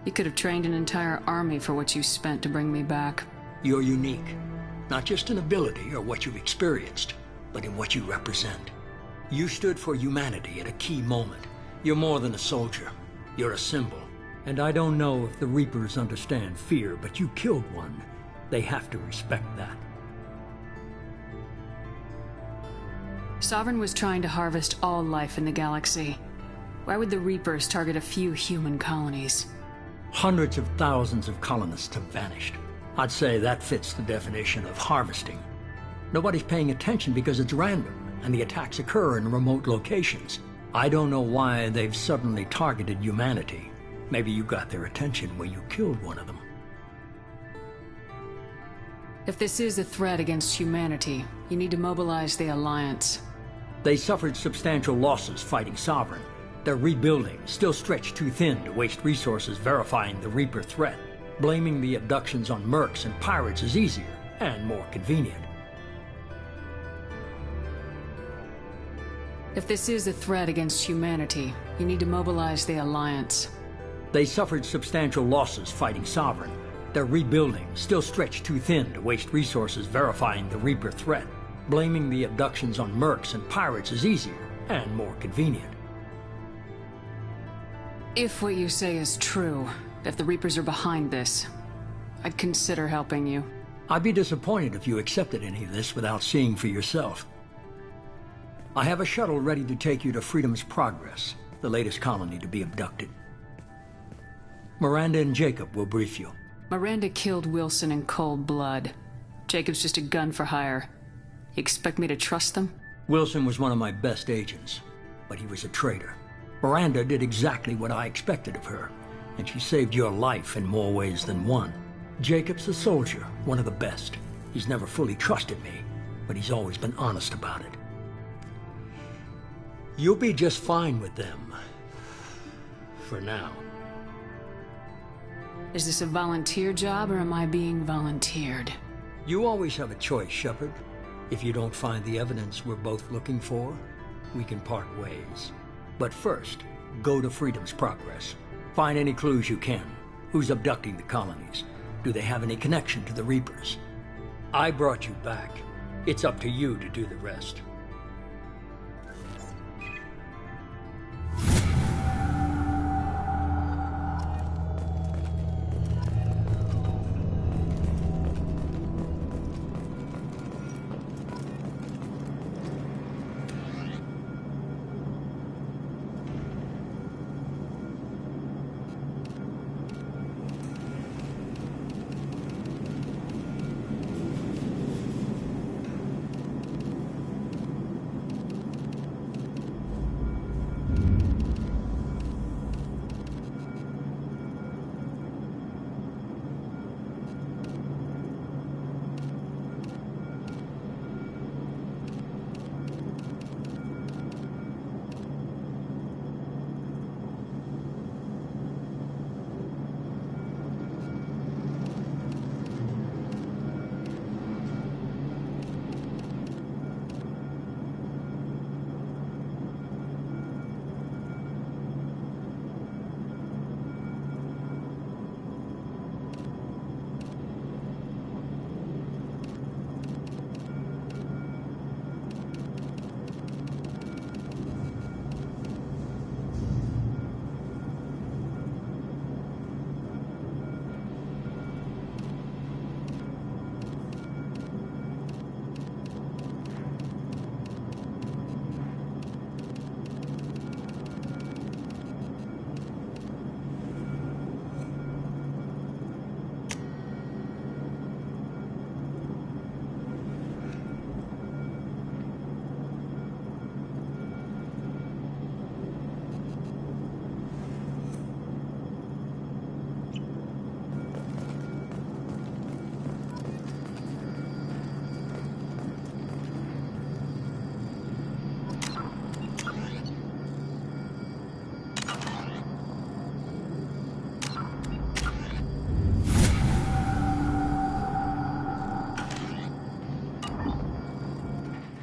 You could have trained an entire army for what you spent to bring me back. You're unique. Not just in ability or what you've experienced, but in what you represent. You stood for humanity at a key moment. You're more than a soldier. You're a symbol. And I don't know if the Reapers understand fear, but you killed one. They have to respect that. Sovereign was trying to harvest all life in the galaxy. Why would the Reapers target a few human colonies? Hundreds of thousands of colonists have vanished. I'd say that fits the definition of harvesting. Nobody's paying attention because it's random, and the attacks occur in remote locations. I don't know why they've suddenly targeted humanity. Maybe you got their attention when you killed one of them. If this is a threat against humanity, you need to mobilize the Alliance. They suffered substantial losses fighting Sovereign. They're rebuilding, still stretched too thin to waste resources verifying the Reaper threat. Blaming the abductions on mercs and pirates is easier and more convenient. If this is a threat against humanity, you need to mobilize the Alliance. They suffered substantial losses fighting Sovereign. They're rebuilding, still stretched too thin to waste resources verifying the Reaper threat. Blaming the abductions on mercs and pirates is easier and more convenient. If what you say is true, if the Reapers are behind this, I'd consider helping you. I'd be disappointed if you accepted any of this without seeing for yourself. I have a shuttle ready to take you to Freedom's Progress, the latest colony to be abducted. Miranda and Jacob will brief you. Miranda killed Wilson in cold blood. Jacob's just a gun for hire. You expect me to trust them? Wilson was one of my best agents, but he was a traitor. Miranda did exactly what I expected of her, and she saved your life in more ways than one. Jacob's a soldier, one of the best. He's never fully trusted me, but he's always been honest about it. You'll be just fine with them. For now. Is this a volunteer job, or am I being volunteered? You always have a choice, Shepard. If you don't find the evidence we're both looking for, we can part ways. But first, go to Freedom's Progress. Find any clues you can. Who's abducting the colonies? Do they have any connection to the Reapers? I brought you back. It's up to you to do the rest.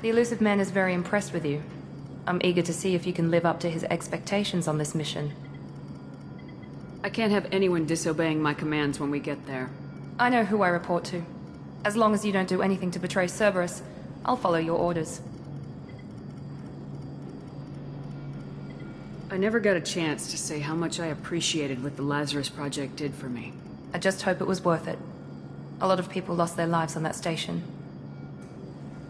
The elusive man is very impressed with you. I'm eager to see if you can live up to his expectations on this mission. I can't have anyone disobeying my commands when we get there. I know who I report to. As long as you don't do anything to betray Cerberus, I'll follow your orders. I never got a chance to say how much I appreciated what the Lazarus Project did for me. I just hope it was worth it. A lot of people lost their lives on that station.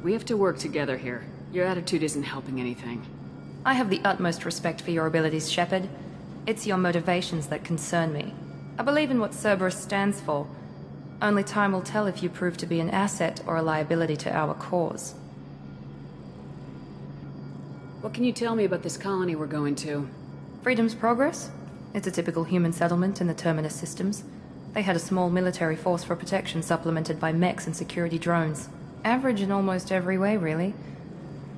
We have to work together here. Your attitude isn't helping anything. I have the utmost respect for your abilities, Shepard. It's your motivations that concern me. I believe in what Cerberus stands for. Only time will tell if you prove to be an asset or a liability to our cause. What can you tell me about this colony we're going to? Freedom's Progress? It's a typical human settlement in the Terminus systems. They had a small military force for protection supplemented by mechs and security drones. Average in almost every way, really.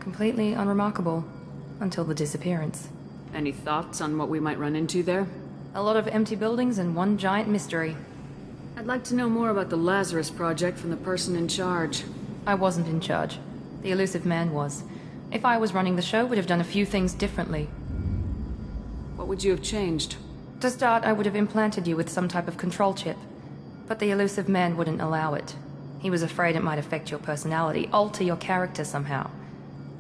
Completely unremarkable. Until the disappearance. Any thoughts on what we might run into there? A lot of empty buildings and one giant mystery. I'd like to know more about the Lazarus Project from the person in charge. I wasn't in charge. The elusive man was. If I was running the show, would have done a few things differently. What would you have changed? To start, I would have implanted you with some type of control chip. But the elusive man wouldn't allow it. He was afraid it might affect your personality, alter your character somehow.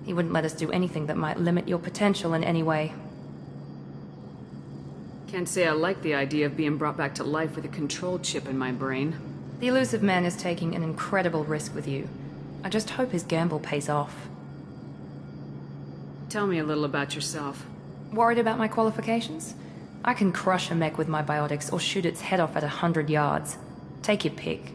He wouldn't let us do anything that might limit your potential in any way. Can't say I like the idea of being brought back to life with a control chip in my brain. The elusive man is taking an incredible risk with you. I just hope his gamble pays off. Tell me a little about yourself. Worried about my qualifications? I can crush a mech with my biotics or shoot its head off at 100 yards. Take your pick.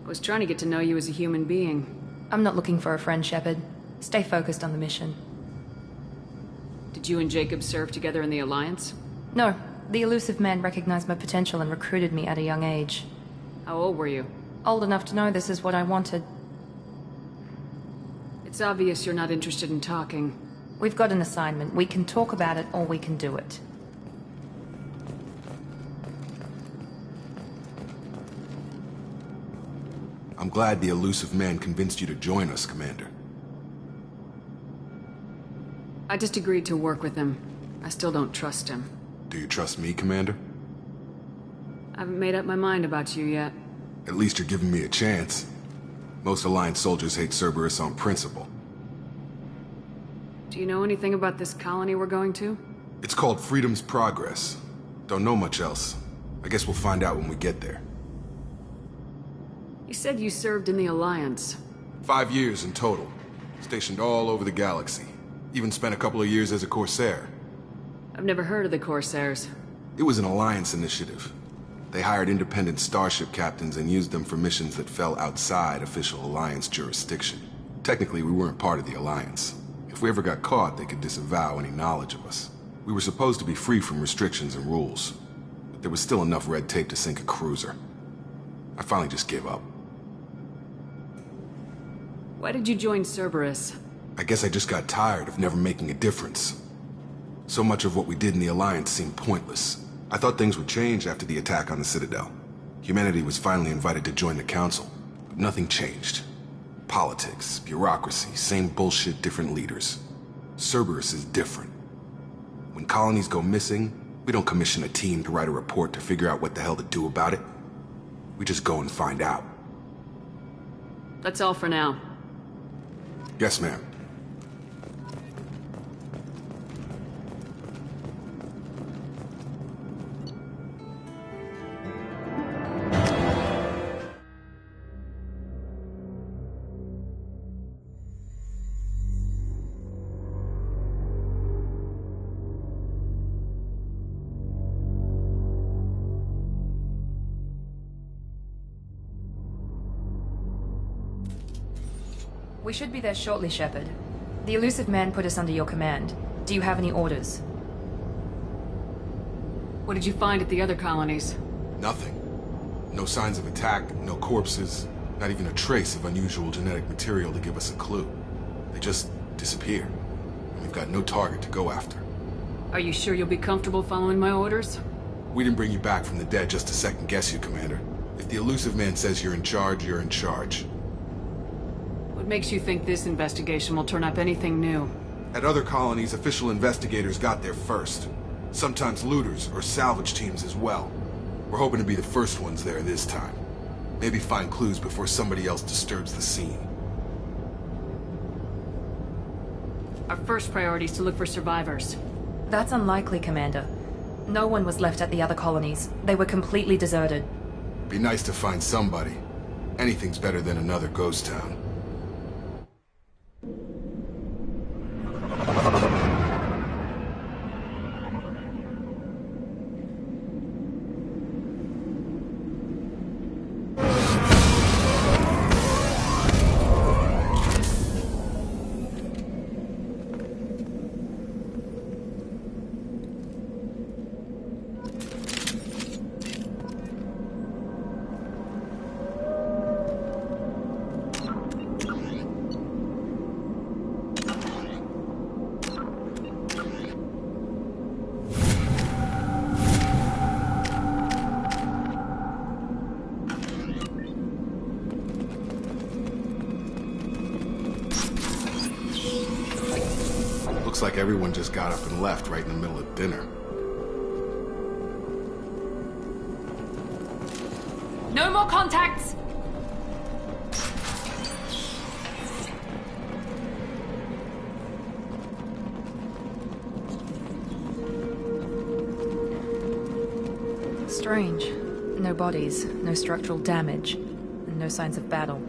I was trying to get to know you as a human being. I'm not looking for a friend, Shepard. Stay focused on the mission. Did you and Jacob serve together in the Alliance? No. The elusive man recognized my potential and recruited me at a young age. How old were you? Old enough to know this is what I wanted. It's obvious you're not interested in talking. We've got an assignment. We can talk about it or we can do it. I'm glad the elusive man convinced you to join us, Commander. I just agreed to work with him. I still don't trust him. Do you trust me, Commander? I haven't made up my mind about you yet. At least you're giving me a chance. Most Alliance soldiers hate Cerberus on principle. Do you know anything about this colony we're going to? It's called Freedom's Progress. Don't know much else. I guess we'll find out when we get there. You said you served in the Alliance. 5 years in total. Stationed all over the galaxy. Even spent a couple of years as a Corsair. I've never heard of the Corsairs. It was an Alliance initiative. They hired independent starship captains and used them for missions that fell outside official Alliance jurisdiction. Technically, we weren't part of the Alliance. If we ever got caught, they could disavow any knowledge of us. We were supposed to be free from restrictions and rules. But there was still enough red tape to sink a cruiser. I finally just gave up. Why did you join Cerberus? I guess I just got tired of never making a difference. So much of what we did in the Alliance seemed pointless. I thought things would change after the attack on the Citadel. Humanity was finally invited to join the Council, but nothing changed. Politics, bureaucracy, same bullshit, different leaders. Cerberus is different. When colonies go missing, we don't commission a team to write a report to figure out what the hell to do about it. We just go and find out. That's all for now. Yes, ma'am. We should be there shortly, Shepard. The elusive man put us under your command. Do you have any orders? What did you find at the other colonies? Nothing. No signs of attack, no corpses, not even a trace of unusual genetic material to give us a clue. They just disappear. We've got no target to go after. Are you sure you'll be comfortable following my orders? We didn't bring you back from the dead just to second-guess you, Commander. If the elusive man says you're in charge, you're in charge. What What makes you think this investigation will turn up anything new? At other colonies, official investigators got there first. Sometimes looters or salvage teams as well. We're hoping to be the first ones there this time. Maybe find clues before somebody else disturbs the scene. Our first priority is to look for survivors. That's unlikely, Commander. No one was left at the other colonies. They were completely deserted. Be nice to find somebody. Anything's better than another ghost town. Looks like everyone just got up and left right in the middle of dinner. No more contacts! Strange. No bodies, no structural damage, and no signs of battle.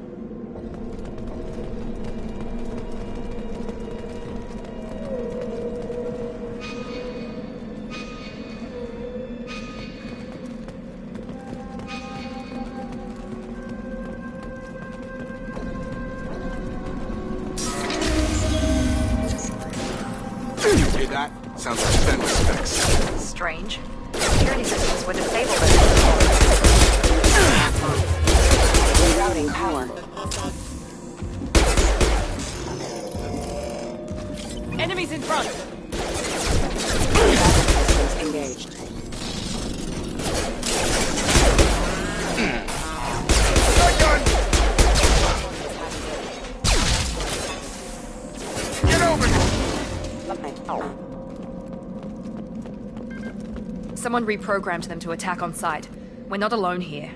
Sounds like fence specs. Strange. Security systems were disabled at Rerouting power. Enemies in front! Systems engaged. Get over here! Someone reprogrammed them to attack on sight. We're not alone here.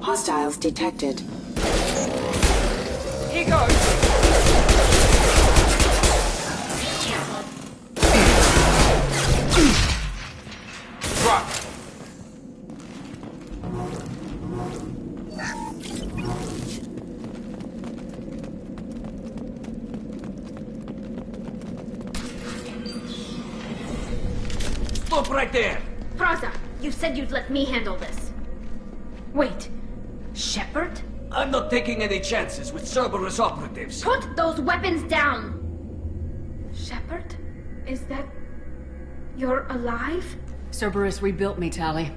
Hostiles detected. Here goes! Drop! Stop right there! Praza, you said you'd let me handle this. Wait. Shepard? I'm not taking any chances with Cerberus operatives. Put those weapons down! Shepard? Is that... you're alive? Cerberus rebuilt me, Tali.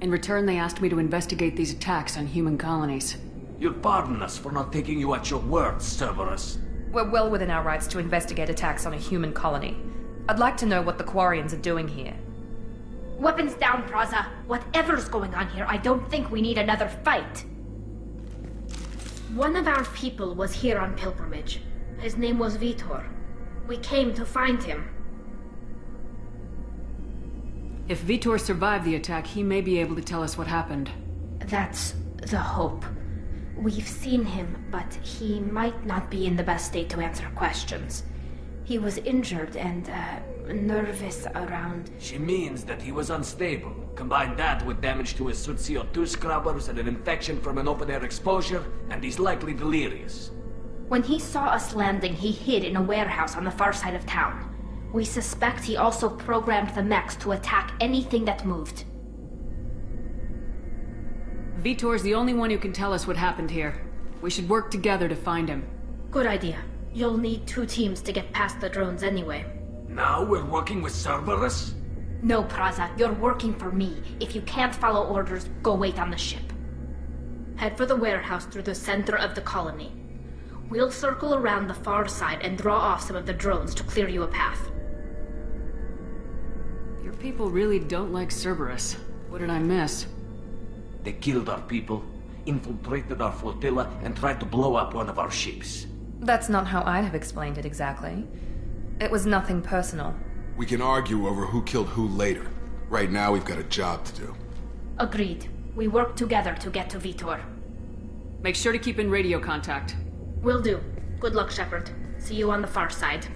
In return, they asked me to investigate these attacks on human colonies. You'll pardon us for not taking you at your word, Cerberus. We're well within our rights to investigate attacks on a human colony. I'd like to know what the Quarians are doing here. Weapons down, Praza. Whatever's going on here, I don't think we need another fight. One of our people was here on pilgrimage. His name was Vitor. We came to find him. If Vitor survived the attack, he may be able to tell us what happened. That's the hope. We've seen him, but he might not be in the best state to answer questions. He was injured and, nervous around... She means that he was unstable. Combine that with damage to his suit CO2 scrubbers and an infection from an open-air exposure, and he's likely delirious. When he saw us landing, he hid in a warehouse on the far side of town. We suspect he also programmed the mechs to attack anything that moved. Vitor's the only one who can tell us what happened here. We should work together to find him. Good idea. You'll need 2 teams to get past the drones anyway. Now we're working with Cerberus? No, Praza, you're working for me. If you can't follow orders, go wait on the ship. Head for the warehouse through the center of the colony. We'll circle around the far side and draw off some of the drones to clear you a path. Your people really don't like Cerberus. What did I miss? They killed our people, infiltrated our flotilla, and tried to blow up one of our ships. That's not how I'd have explained it exactly. It was nothing personal. We can argue over who killed who later. Right now, we've got a job to do. Agreed. We work together to get to Vitor. Make sure to keep in radio contact. Will do. Good luck, Shepard. See you on the far side.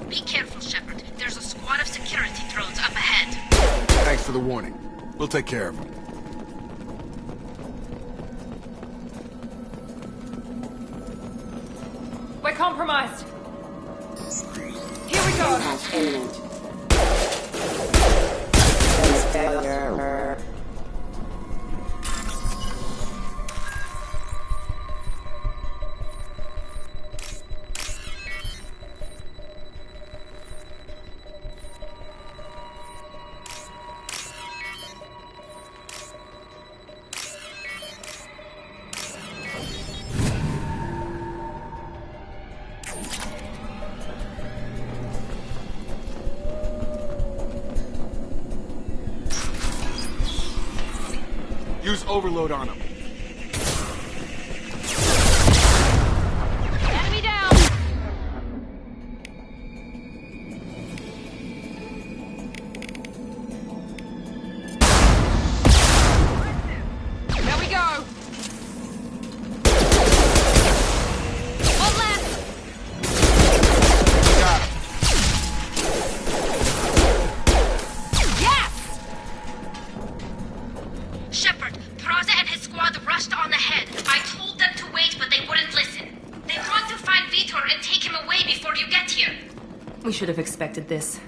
Be careful, Shepard. There's a squad of security drones up ahead. Thanks for the warning. We'll take care of them. We're compromised. Here we go. Impact imminent. Failure. Use overload on them. Enemy down. There we go. One left. Got him. Yes. Shepard, Praza and his squad rushed on ahead. I told them to wait, but they wouldn't listen. They want to find Vitor and take him away before you get here. We should have expected this.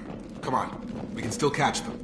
Come on. We can still catch them.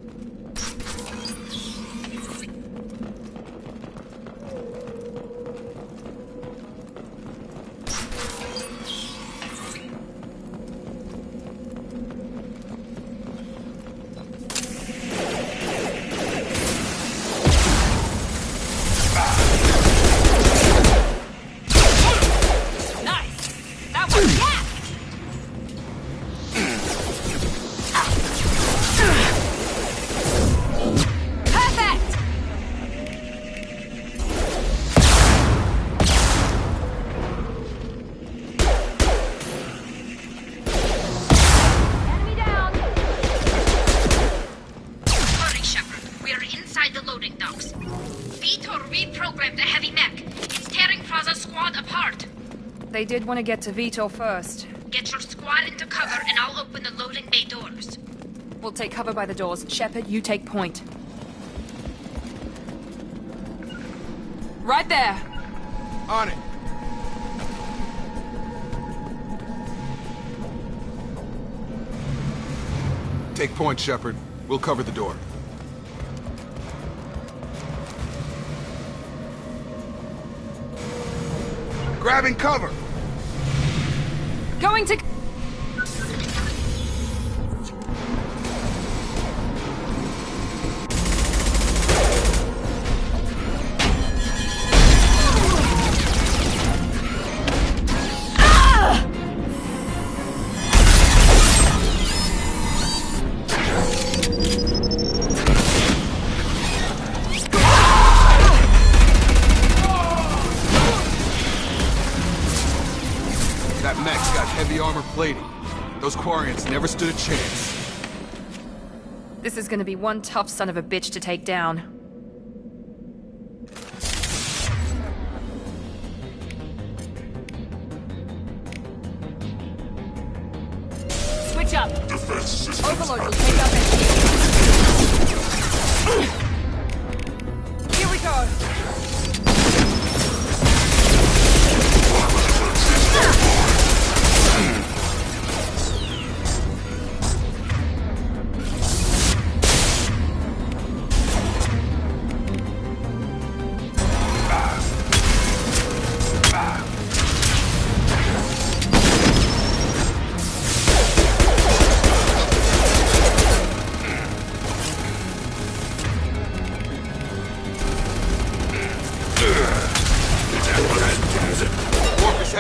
They did want to get to Vitor first. Get your squad into cover and I'll open the loading bay doors. We'll take cover by the doors. Shepard, you take point. Right there. On it. Take point, Shepard. We'll cover the door. Grabbing cover! Going to... That mech's got heavy armor plating. Those Quarians never stood a chance. This is gonna be one tough son of a bitch to take down. Switch up. Defense system. Overlord will take out that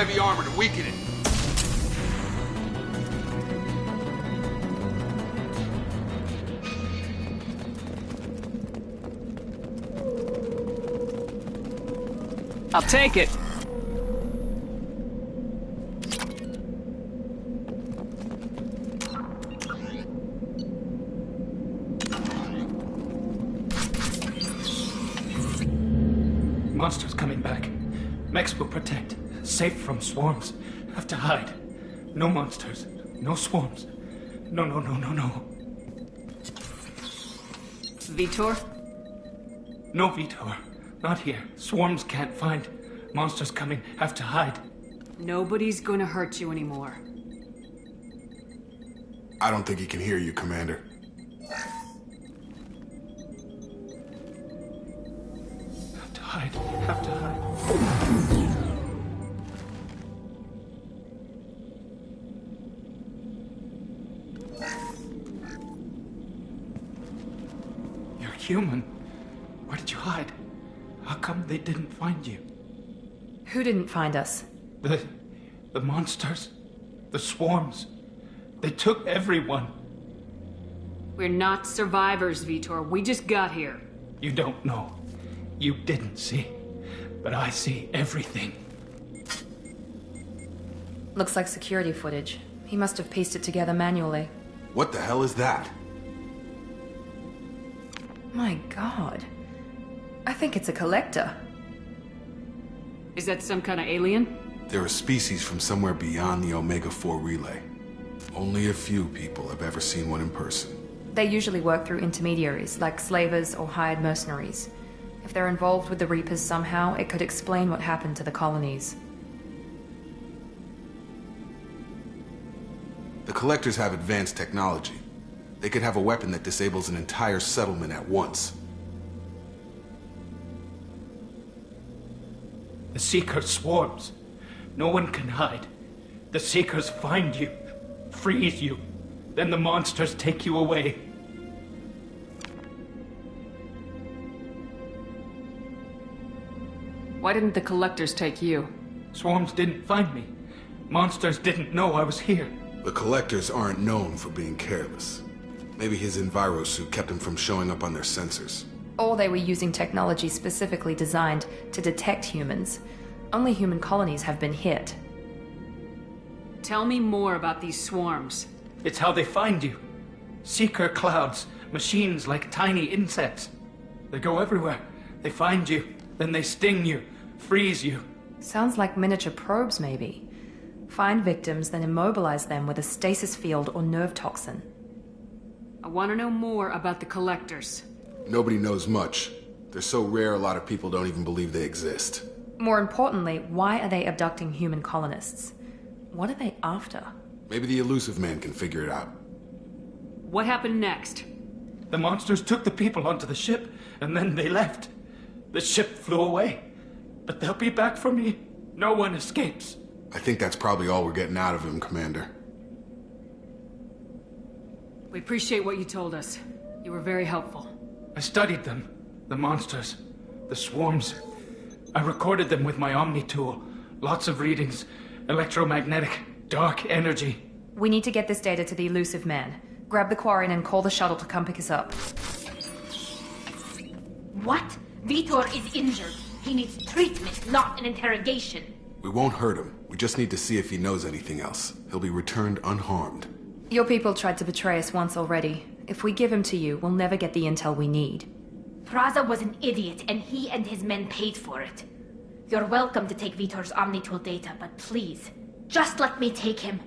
heavy armor to weaken it. I'll take it. Monsters coming back. Mechs will protect. Safe from swarms. Have to hide. No monsters. No swarms. No. Vitor? No Vitor. Not here. Swarms can't find. Monsters coming. Have to hide. Nobody's gonna hurt you anymore. I don't think he can hear you, Commander. Have to hide. Have to hide. You're human. Where did you hide? How come they didn't find you? Who didn't find us? The monsters. The swarms. They took everyone. We're not survivors, Vitor. We just got here. You don't know. You didn't see. But I see everything. Looks like security footage. He must have pieced it together manually. What the hell is that? My god. I think it's a collector. Is that some kind of alien? They're a species from somewhere beyond the Omega-4 relay. Only a few people have ever seen one in person. They usually work through intermediaries, like slavers or hired mercenaries. If they're involved with the Reapers somehow, it could explain what happened to the colonies. The Collectors have advanced technology. They could have a weapon that disables an entire settlement at once. The Seeker swarms. No one can hide. The Seekers find you, freeze you, then the monsters take you away. Why didn't the Collectors take you? Swarms didn't find me. Monsters didn't know I was here. The Collectors aren't known for being careless. Maybe his enviro suit kept him from showing up on their sensors. Or they were using technology specifically designed to detect humans. Only human colonies have been hit. Tell me more about these swarms. It's how they find you. Seeker clouds, machines like tiny insects. They go everywhere. They find you, then they sting you, freeze you. Sounds like miniature probes, maybe. Find victims, then immobilize them with a stasis field or nerve toxin. I want to know more about the Collectors. Nobody knows much. They're so rare a lot of people don't even believe they exist. More importantly, why are they abducting human colonists? What are they after? Maybe the Elusive Man can figure it out. What happened next? The monsters took the people onto the ship, and then they left. The ship flew away. But they'll be back for me. No one escapes. I think that's probably all we're getting out of him, Commander. We appreciate what you told us. You were very helpful. I studied them. The monsters. The swarms. I recorded them with my Omni tool. Lots of readings. Electromagnetic. Dark energy. We need to get this data to the Elusive Man. Grab the Quarian and call the shuttle to come pick us up. What? Vitor is injured. He needs treatment, not an interrogation. We won't hurt him. We just need to see if he knows anything else. He'll be returned unharmed. Your people tried to betray us once already. If we give him to you, we'll never get the intel we need. Praza was an idiot, and he and his men paid for it. You're welcome to take Vitor's Omnitool data, but please, just let me take him.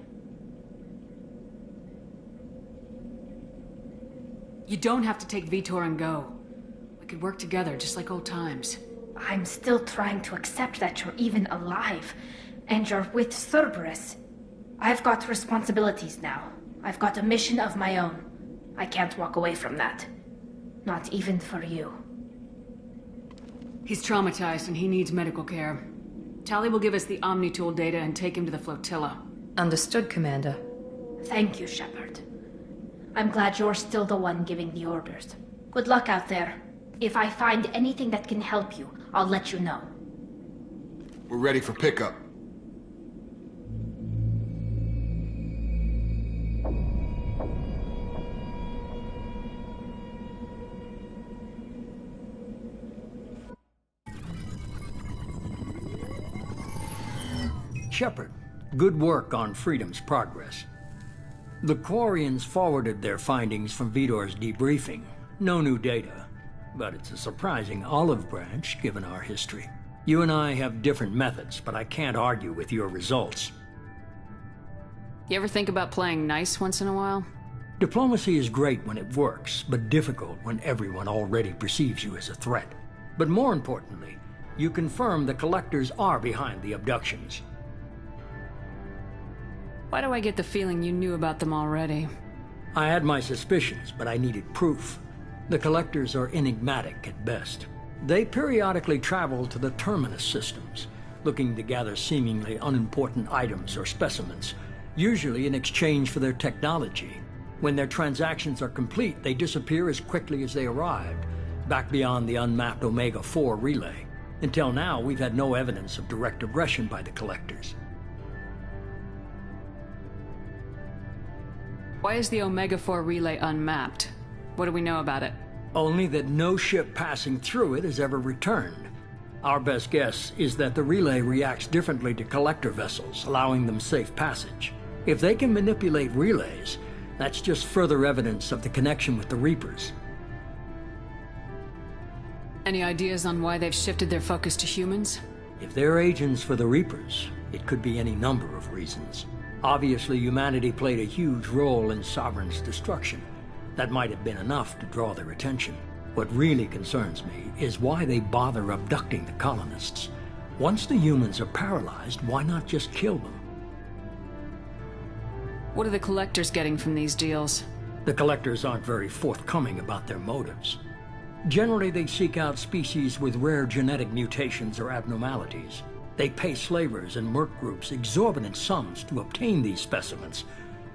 You don't have to take Vitor and go. We could work together, just like old times. I'm still trying to accept that you're even alive, and you're with Cerberus. I've got responsibilities now. I've got a mission of my own. I can't walk away from that. Not even for you. He's traumatized and he needs medical care. Tali will give us the Omnitool data and take him to the flotilla. Understood, Commander. Thank you, Shepard. I'm glad you're still the one giving the orders. Good luck out there. If I find anything that can help you, I'll let you know. We're ready for pickup. Shepard, good work on Freedom's progress. The Quarians forwarded their findings from Vidor's debriefing. No new data, but it's a surprising olive branch given our history. You and I have different methods, but I can't argue with your results. You ever think about playing nice once in a while? Diplomacy is great when it works, but difficult when everyone already perceives you as a threat. But more importantly, you confirm the Collectors are behind the abductions. Why do I get the feeling you knew about them already? I had my suspicions, but I needed proof. The Collectors are enigmatic at best. They periodically travel to the Terminus systems, looking to gather seemingly unimportant items or specimens, usually in exchange for their technology. When their transactions are complete, they disappear as quickly as they arrived, back beyond the unmapped Omega-4 relay. Until now, we've had no evidence of direct aggression by the Collectors. Why is the Omega-4 relay unmapped? What do we know about it? Only that no ship passing through it has ever returned. Our best guess is that the relay reacts differently to Collector vessels, allowing them safe passage. If they can manipulate relays, that's just further evidence of the connection with the Reapers. Any ideas on why they've shifted their focus to humans? If they're agents for the Reapers, it could be any number of reasons. Obviously, humanity played a huge role in Sovereign's destruction. That might have been enough to draw their attention. What really concerns me is why they bother abducting the colonists. Once the humans are paralyzed, why not just kill them? What are the Collectors getting from these deals? The Collectors aren't very forthcoming about their motives. Generally, they seek out species with rare genetic mutations or abnormalities. They pay slavers and merc groups exorbitant sums to obtain these specimens,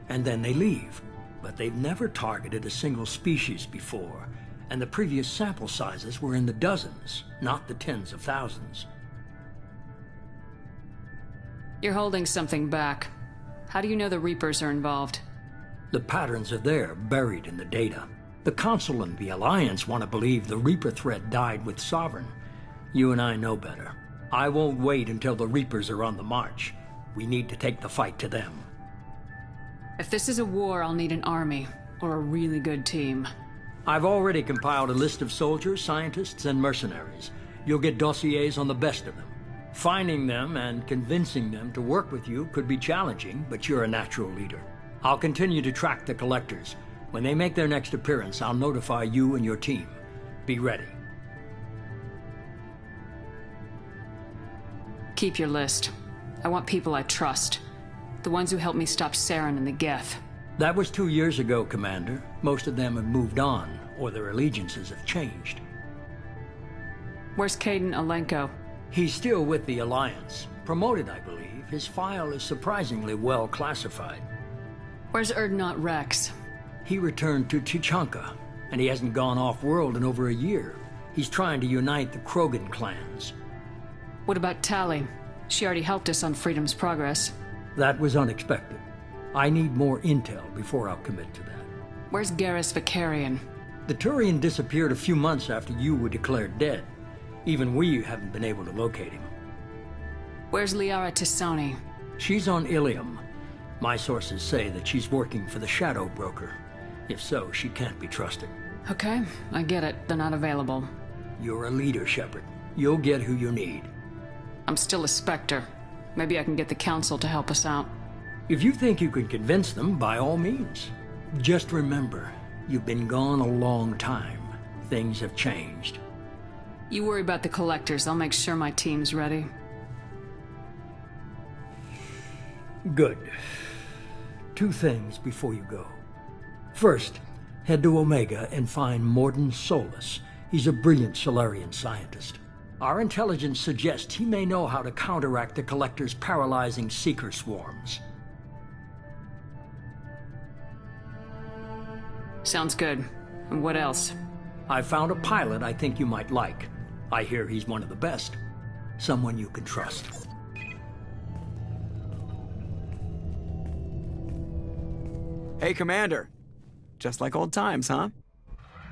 and then they leave. But they've never targeted a single species before, and the previous sample sizes were in the dozens, not the tens of thousands. You're holding something back. How do you know the Reapers are involved? The patterns are there, buried in the data. The Council and the Alliance want to believe the Reaper threat died with Sovereign. You and I know better. I won't wait until the Reapers are on the march. We need to take the fight to them. If this is a war, I'll need an army, or a really good team. I've already compiled a list of soldiers, scientists, and mercenaries. You'll get dossiers on the best of them. Finding them and convincing them to work with you could be challenging, but you're a natural leader. I'll continue to track the Collectors. When they make their next appearance, I'll notify you and your team. Be ready. Keep your list. I want people I trust. The ones who helped me stop Saren and the Geth. That was 2 years ago, Commander. Most of them have moved on, or their allegiances have changed. Where's Kaiden Alenko? He's still with the Alliance. Promoted, I believe. His file is surprisingly well classified. Where's Erdnot Rex? He returned to Chichanka, and he hasn't gone off-world in over a year. He's trying to unite the Krogan clans. What about Tali? She already helped us on Freedom's progress. That was unexpected. I need more intel before I'll commit to that. Where's Garrus Vicarian? The Turian disappeared a few months after you were declared dead. Even we haven't been able to locate him. Where's Liara Tisoni? She's on Ilium. My sources say that she's working for the Shadow Broker. If so, she can't be trusted. Okay, I get it. They're not available. You're a leader, Shepard. You'll get who you need. I'm still a Spectre. Maybe I can get the Council to help us out. If you think you can convince them, by all means. Just remember, you've been gone a long time. Things have changed. You worry about the Collectors. I'll make sure my team's ready. Good. 2 things before you go. First, head to Omega and find Mordin Solus. He's a brilliant Solarian scientist. Our intelligence suggests he may know how to counteract the Collector's paralyzing Seeker swarms. Sounds good. And what else? I found a pilot I think you might like. I hear he's one of the best. Someone you can trust. Hey, Commander. Just like old times, huh?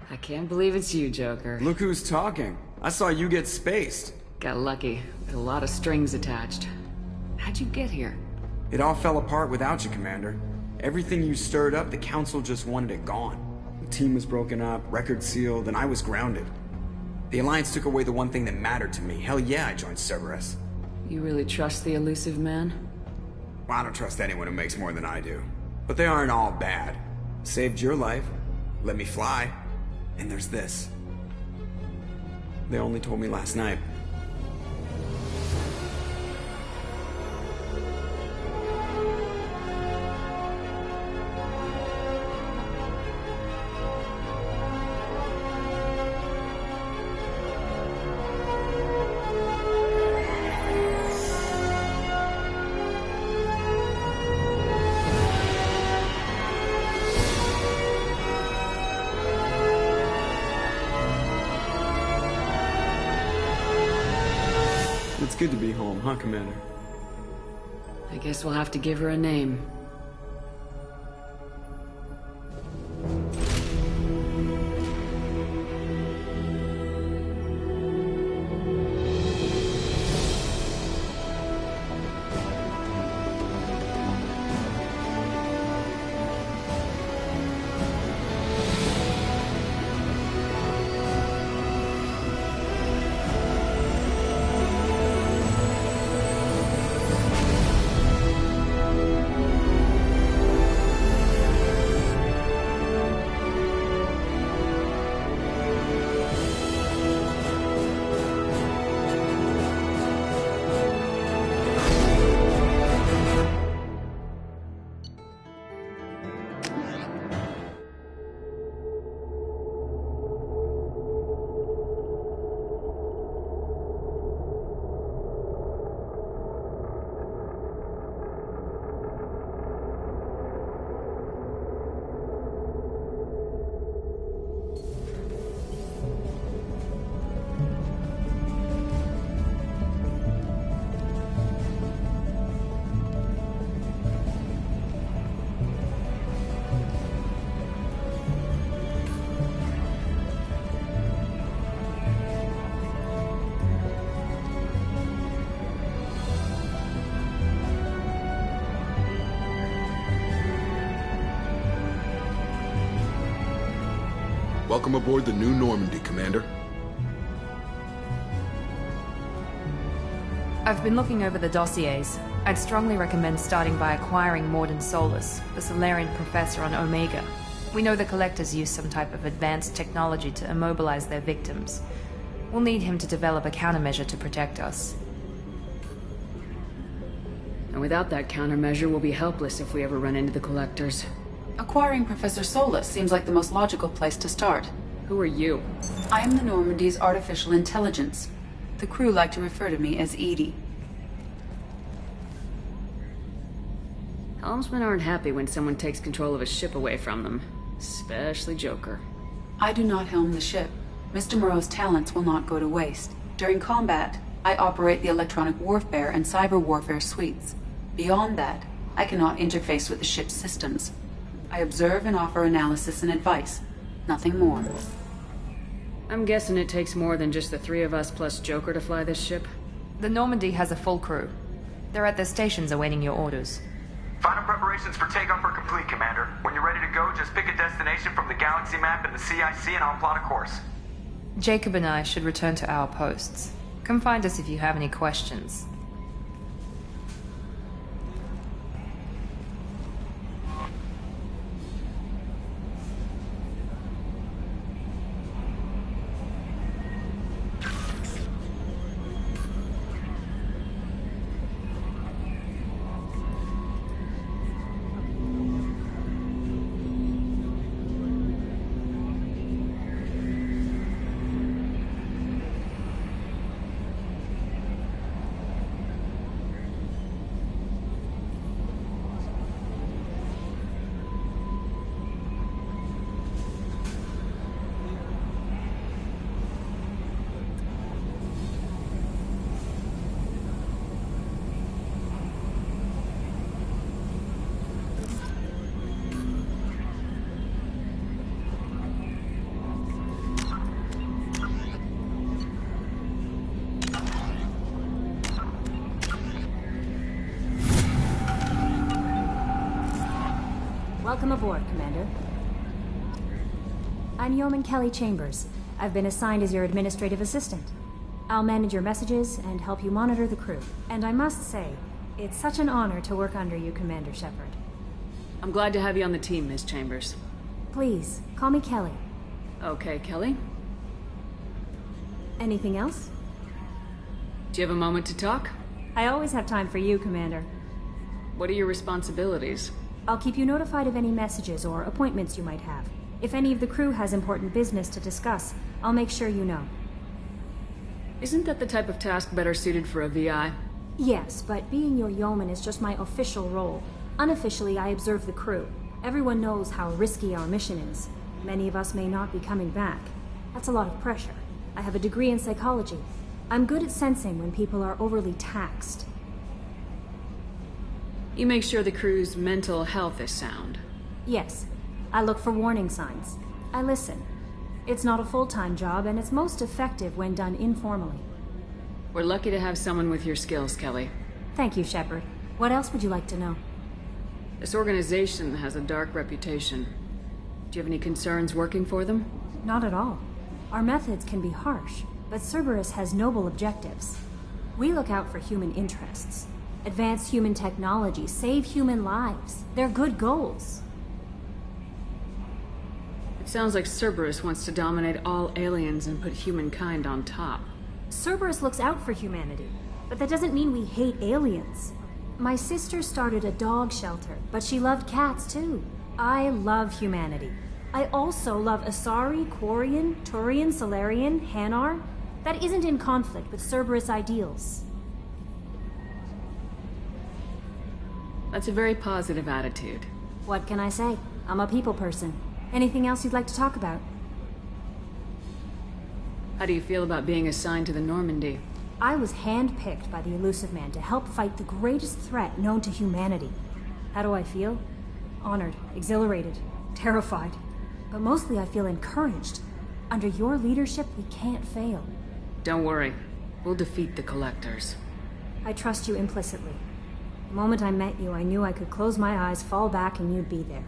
I can't believe it's you, Joker. Look who's talking. I saw you get spaced. Got lucky. With a lot of strings attached. How'd you get here? It all fell apart without you, Commander. Everything you stirred up, the Council just wanted it gone. The team was broken up, record sealed, and I was grounded. The Alliance took away the one thing that mattered to me. Hell yeah, I joined Cerberus. You really trust the elusive man? Well, I don't trust anyone who makes more than I do. But they aren't all bad. Saved your life, let me fly, and there's this. They only told me last night. It's good to be home, huh, Commander? I guess we'll have to give her a name. Welcome aboard the New Normandy, Commander. I've been looking over the dossiers. I'd strongly recommend starting by acquiring Morden Solus, the Solarian professor on Omega. We know the Collectors use some type of advanced technology to immobilize their victims. We'll need him to develop a countermeasure to protect us. And without that countermeasure, we'll be helpless if we ever run into the Collectors. Acquiring Professor Solus seems like the most logical place to start. Who are you? I am the Normandy's artificial intelligence. The crew like to refer to me as Edie. Helmsmen aren't happy when someone takes control of a ship away from them. Especially Joker. I do not helm the ship. Mr. Moreau's talents will not go to waste. During combat, I operate the electronic warfare and cyber warfare suites. Beyond that, I cannot interface with the ship's systems. I observe and offer analysis and advice. Nothing more. I'm guessing it takes more than just the three of us plus Joker to fly this ship? The Normandy has a full crew. They're at their stations awaiting your orders. Final preparations for takeoff are complete, Commander. When you're ready to go, just pick a destination from the galaxy map in the CIC and I'll plot a course. Jacob and I should return to our posts. Come find us if you have any questions. Welcome aboard, Commander. I'm Yeoman Kelly Chambers. I've been assigned as your administrative assistant. I'll manage your messages and help you monitor the crew. And I must say, it's such an honor to work under you, Commander Shepard. I'm glad to have you on the team, Miss Chambers. Please, call me Kelly. Okay, Kelly. Anything else? Do you have a moment to talk? I always have time for you, Commander. What are your responsibilities? I'll keep you notified of any messages or appointments you might have. If any of the crew has important business to discuss, I'll make sure you know. Isn't that the type of task better suited for a VI? Yes, but being your yeoman is just my official role. Unofficially, I observe the crew. Everyone knows how risky our mission is. Many of us may not be coming back. That's a lot of pressure. I have a degree in psychology. I'm good at sensing when people are overly taxed. You make sure the crew's mental health is sound. Yes. I look for warning signs. I listen. It's not a full-time job, and it's most effective when done informally. We're lucky to have someone with your skills, Kelly. Thank you, Shepard. What else would you like to know? This organization has a dark reputation. Do you have any concerns working for them? Not at all. Our methods can be harsh, but Cerberus has noble objectives. We look out for human interests. Advance human technology, save human lives. They're good goals. It sounds like Cerberus wants to dominate all aliens and put humankind on top. Cerberus looks out for humanity, but that doesn't mean we hate aliens. My sister started a dog shelter, but she loved cats too. I love humanity. I also love Asari, Quarian, Turian, Solarian, Hanar. That isn't in conflict with Cerberus ideals. That's a very positive attitude. What can I say? I'm a people person. Anything else you'd like to talk about? How do you feel about being assigned to the Normandy? I was handpicked by the Elusive Man to help fight the greatest threat known to humanity. How do I feel? Honored, exhilarated, terrified. But mostly I feel encouraged. Under your leadership, we can't fail. Don't worry. We'll defeat the Collectors. I trust you implicitly. The moment I met you, I knew I could close my eyes, fall back, and you'd be there.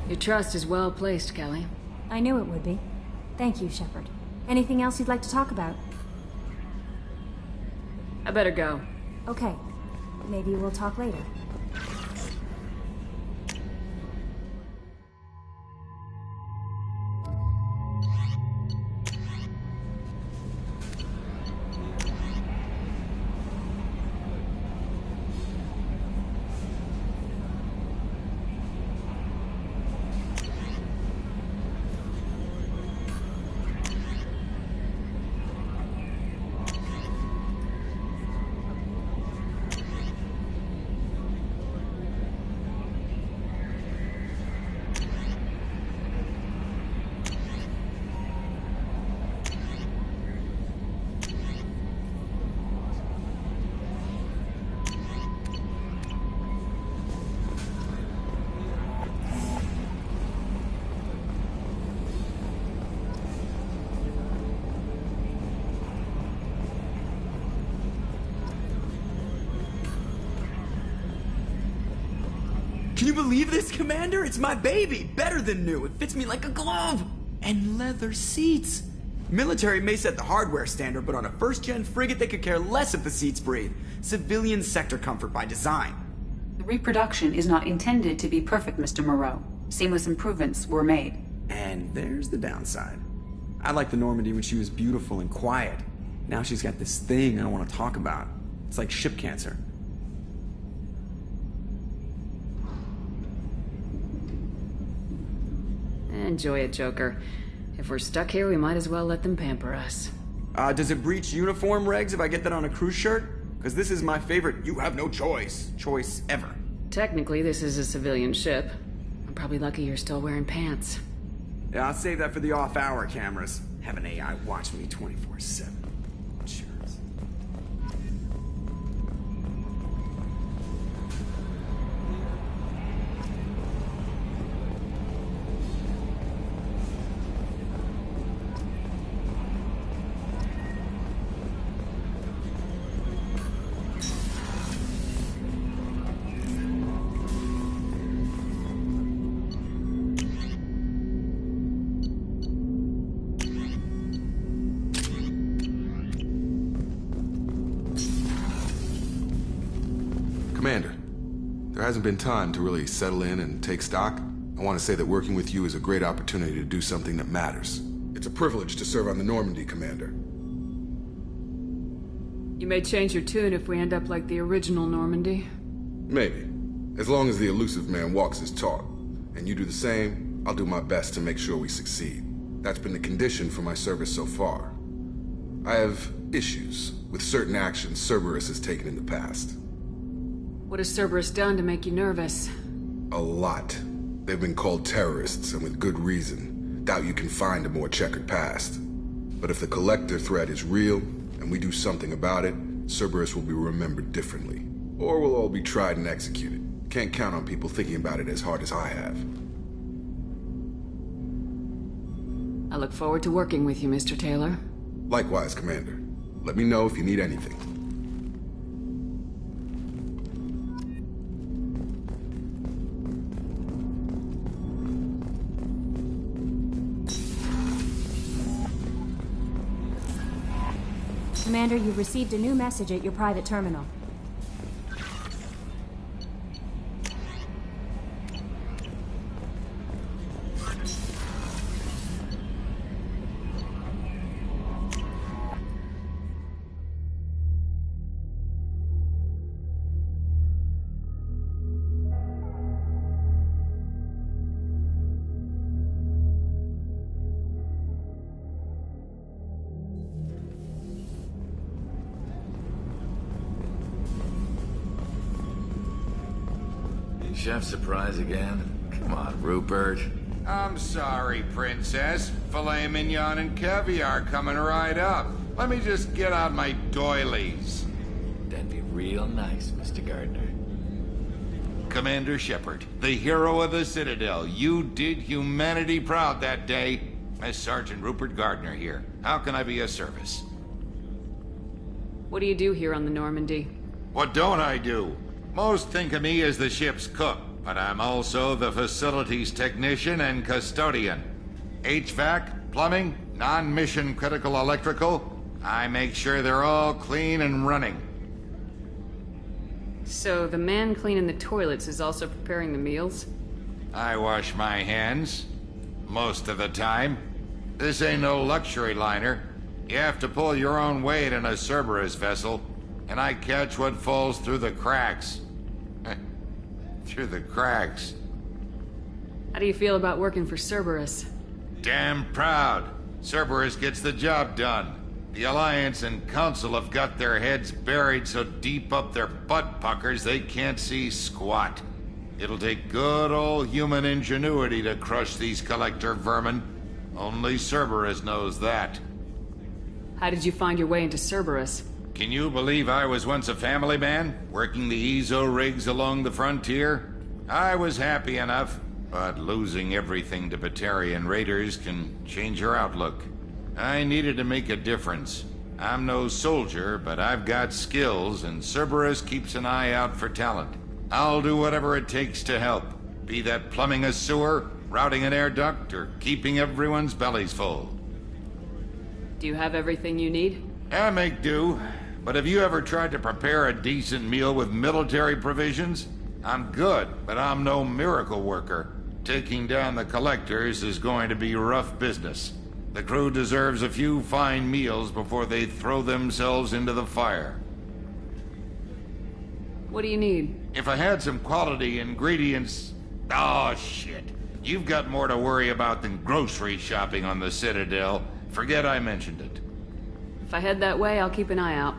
Your trust is well placed, Kelly. I knew it would be. Thank you, Shepard. Anything else you'd like to talk about? I better go. Okay. Maybe we'll talk later. Can you believe this, Commander? It's my baby! Better than new. It fits me like a glove! And leather seats! Military may set the hardware standard, but on a first-gen frigate, they could care less if the seats breathe. Civilian sector comfort by design. The reproduction is not intended to be perfect, Mr. Moreau. Seamless improvements were made. And there's the downside. I liked the Normandy when she was beautiful and quiet. Now she's got this thing I don't want to talk about. It's like ship cancer. Enjoy it, Joker. If we're stuck here, we might as well let them pamper us. Does it breach uniform regs if I get that on a cruise shirt? Because this is my favorite you have no choice ever. Technically, this is a civilian ship. I'm probably lucky you're still wearing pants. Yeah, I'll save that for the off-hour cameras. Have an AI watch me 24/7. Cheers. Commander, there hasn't been time to really settle in and take stock. I want to say that working with you is a great opportunity to do something that matters. It's a privilege to serve on the Normandy, Commander. You may change your tune if we end up like the original Normandy. Maybe. As long as the elusive man walks his talk, and you do the same, I'll do my best to make sure we succeed. That's been the condition for my service so far. I have issues with certain actions Cerberus has taken in the past. What has Cerberus done to make you nervous? A lot. They've been called terrorists, and with good reason. Doubt you can find a more checkered past. But if the Collector threat is real, and we do something about it, Cerberus will be remembered differently. Or we'll all be tried and executed. Can't count on people thinking about it as hard as I have. I look forward to working with you, Mr. Taylor. Likewise, Commander. Let me know if you need anything. Commander, you received a new message at your private terminal. Chef surprise again? Come on, Rupert. I'm sorry, Princess. Filet mignon and caviar coming right up. Let me just get out my doilies. That'd be real nice, Mr. Gardner. Commander Shepard, the hero of the Citadel. You did humanity proud that day. As Sergeant Rupert Gardner here. How can I be of service? What do you do here on the Normandy? What don't I do? Most think of me as the ship's cook, but I'm also the facilities technician and custodian. HVAC, plumbing, non-mission critical electrical. I make sure they're all clean and running. So the man cleaning the toilets is also preparing the meals? I wash my hands. Most of the time. This ain't no luxury liner. You have to pull your own weight in a Cerberus vessel, and I catch what falls through the cracks. Through the cracks. How do you feel about working for Cerberus? Damn proud. Cerberus gets the job done. The Alliance and Council have got their heads buried so deep up their butt puckers they can't see squat. It'll take good old human ingenuity to crush these Collector vermin. Only Cerberus knows that. How did you find your way into Cerberus? Can you believe I was once a family man, working the EZO rigs along the frontier? I was happy enough, but losing everything to Batarian raiders can change your outlook. I needed to make a difference. I'm no soldier, but I've got skills, and Cerberus keeps an eye out for talent. I'll do whatever it takes to help, be that plumbing a sewer, routing an air duct, or keeping everyone's bellies full. Do you have everything you need? I make do. But have you ever tried to prepare a decent meal with military provisions? I'm good, but I'm no miracle worker. Taking down the Collectors is going to be rough business. The crew deserves a few fine meals before they throw themselves into the fire. What do you need? If I had some quality ingredients... Oh, shit. You've got more to worry about than grocery shopping on the Citadel. Forget I mentioned it. If I head that way, I'll keep an eye out.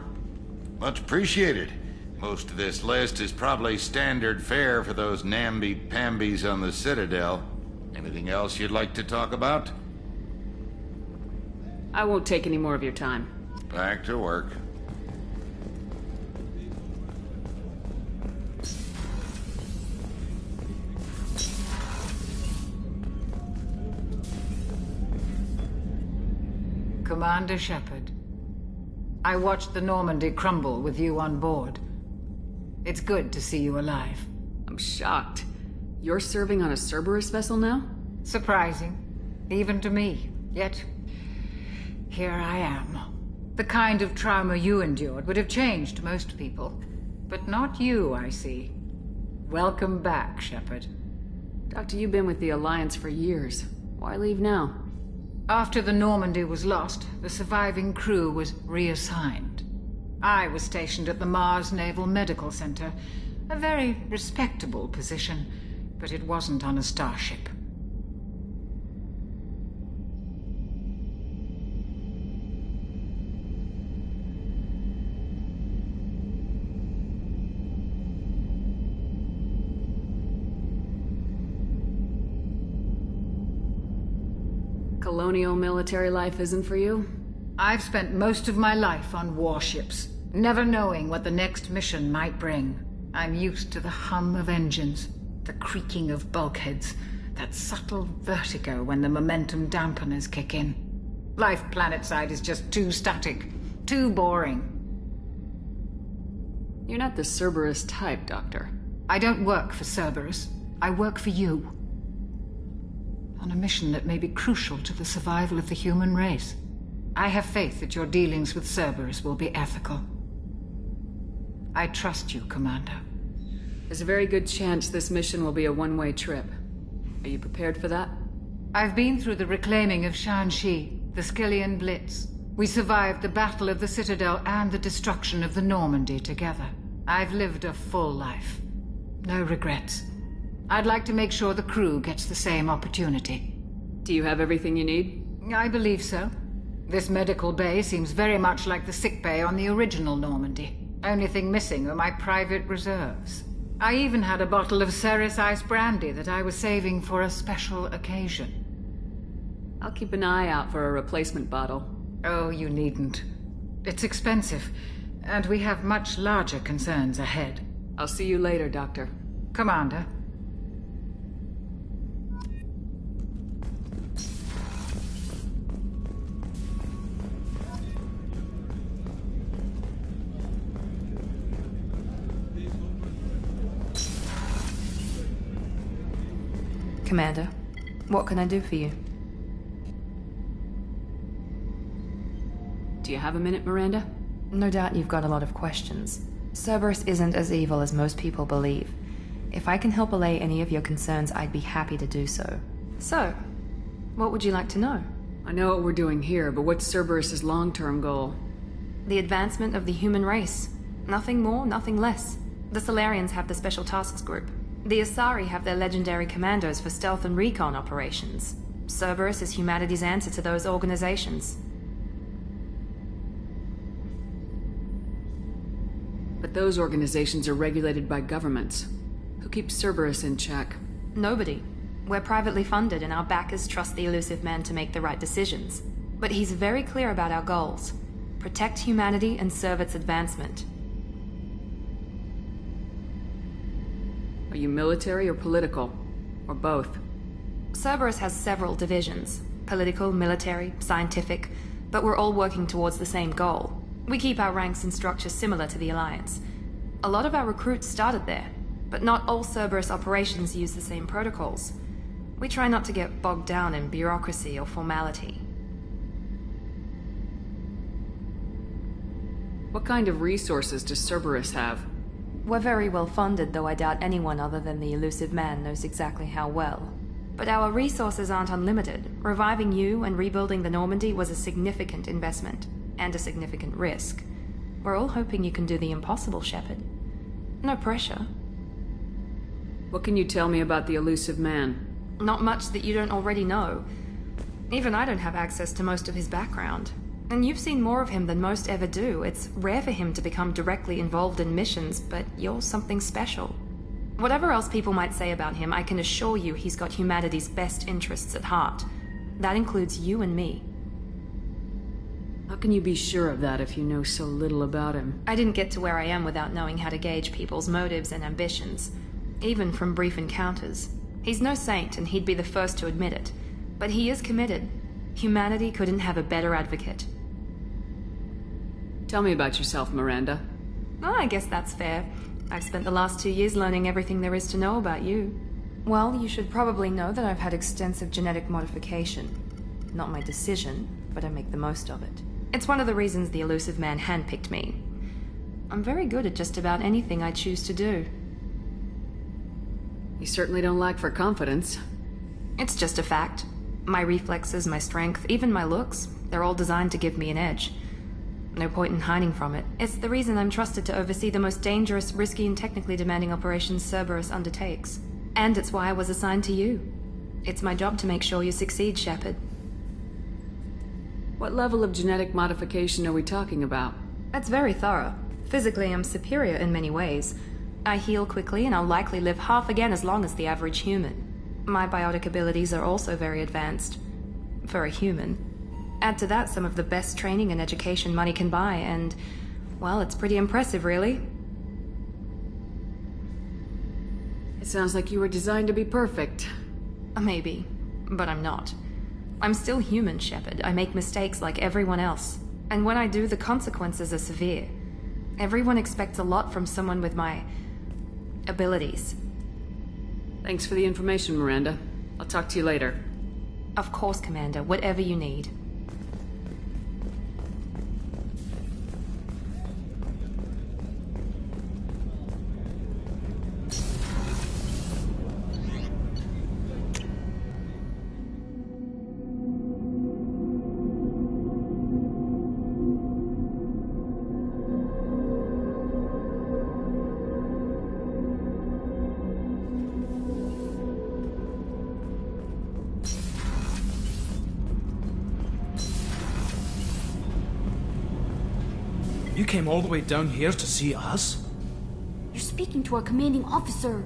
Much appreciated. Most of this list is probably standard fare for those namby-pambies on the Citadel. Anything else you'd like to talk about? I won't take any more of your time. Back to work. Commander Shepard, I watched the Normandy crumble with you on board. It's good to see you alive. I'm shocked. You're serving on a Cerberus vessel now? Surprising, even to me. Yet, here I am. The kind of trauma you endured would have changed most people. But not you, I see. Welcome back, Shepard. Doctor, you've been with the Alliance for years. Why leave now? After the Normandy was lost, the surviving crew was reassigned. I was stationed at the Mars Naval Medical Center, a very respectable position, but it wasn't on a starship. Colonial military life isn't for you? I've spent most of my life on warships, never knowing what the next mission might bring. I'm used to the hum of engines, the creaking of bulkheads, that subtle vertigo when the momentum dampeners kick in. Life planetside is just too static, too boring. You're not the Cerberus type, Doctor. I don't work for Cerberus. I work for you. On a mission that may be crucial to the survival of the human race. I have faith that your dealings with Cerberus will be ethical. I trust you, Commander. There's a very good chance this mission will be a one-way trip. Are you prepared for that? I've been through the reclaiming of Shanxi, the Skillian Blitz. We survived the Battle of the Citadel and the destruction of the Normandy together. I've lived a full life. No regrets. I'd like to make sure the crew gets the same opportunity. Do you have everything you need? I believe so. This medical bay seems very much like the sick bay on the original Normandy. Only thing missing are my private reserves. I even had a bottle of Ceres Ice Brandy that I was saving for a special occasion. I'll keep an eye out for a replacement bottle. Oh, you needn't. It's expensive, and we have much larger concerns ahead. I'll see you later, Doctor. Commander. Commander, what can I do for you? Do you have a minute, Miranda? No doubt you've got a lot of questions. Cerberus isn't as evil as most people believe. If I can help allay any of your concerns, I'd be happy to do so. So, what would you like to know? I know what we're doing here, but what's Cerberus's long-term goal? The advancement of the human race. Nothing more, nothing less. The Solarians have the Special Tasks Group. The Asari have their legendary commandos for stealth and recon operations. Cerberus is humanity's answer to those organizations. But those organizations are regulated by governments. Who keeps Cerberus in check? Nobody. We're privately funded and our backers trust the elusive man to make the right decisions. But he's very clear about our goals. Protect humanity and serve its advancement. Are you military or political? Or both? Cerberus has several divisions. Political, military, scientific. But we're all working towards the same goal. We keep our ranks and structure similar to the Alliance. A lot of our recruits started there. But not all Cerberus operations use the same protocols. We try not to get bogged down in bureaucracy or formality. What kind of resources does Cerberus have? We're very well funded, though I doubt anyone other than the elusive man knows exactly how well. But our resources aren't unlimited. Reviving you and rebuilding the Normandy was a significant investment, and a significant risk. We're all hoping you can do the impossible, Shepard. No pressure. What can you tell me about the elusive man? Not much that you don't already know. Even I don't have access to most of his background. And you've seen more of him than most ever do. It's rare for him to become directly involved in missions, but you're something special. Whatever else people might say about him, I can assure you he's got humanity's best interests at heart. That includes you and me. How can you be sure of that if you know so little about him? I didn't get to where I am without knowing how to gauge people's motives and ambitions. Even from brief encounters. He's no saint, and he'd be the first to admit it. But he is committed. Humanity couldn't have a better advocate. Tell me about yourself, Miranda. Oh, I guess that's fair. I've spent the last 2 years learning everything there is to know about you. Well, you should probably know that I've had extensive genetic modification. Not my decision, but I make the most of it. It's one of the reasons the elusive man handpicked me. I'm very good at just about anything I choose to do. You certainly don't lack for confidence. It's just a fact. My reflexes, my strength, even my looks, they're all designed to give me an edge. No point in hiding from it. It's the reason I'm trusted to oversee the most dangerous, risky, and technically demanding operations Cerberus undertakes. And it's why I was assigned to you. It's my job to make sure you succeed, Shepard. What level of genetic modification are we talking about? That's very thorough. Physically, I'm superior in many ways. I heal quickly, and I'll likely live half again as long as the average human. My biotic abilities are also very advanced. For a human. Add to that some of the best training and education money can buy, and, well, it's pretty impressive, really. It sounds like you were designed to be perfect. Maybe, but I'm not. I'm still human, Shepard. I make mistakes like everyone else. And when I do, the consequences are severe. Everyone expects a lot from someone with my abilities. Thanks for the information, Miranda. I'll talk to you later. Of course, Commander. Whatever you need. You came all the way down here to see us? You're speaking to our commanding officer.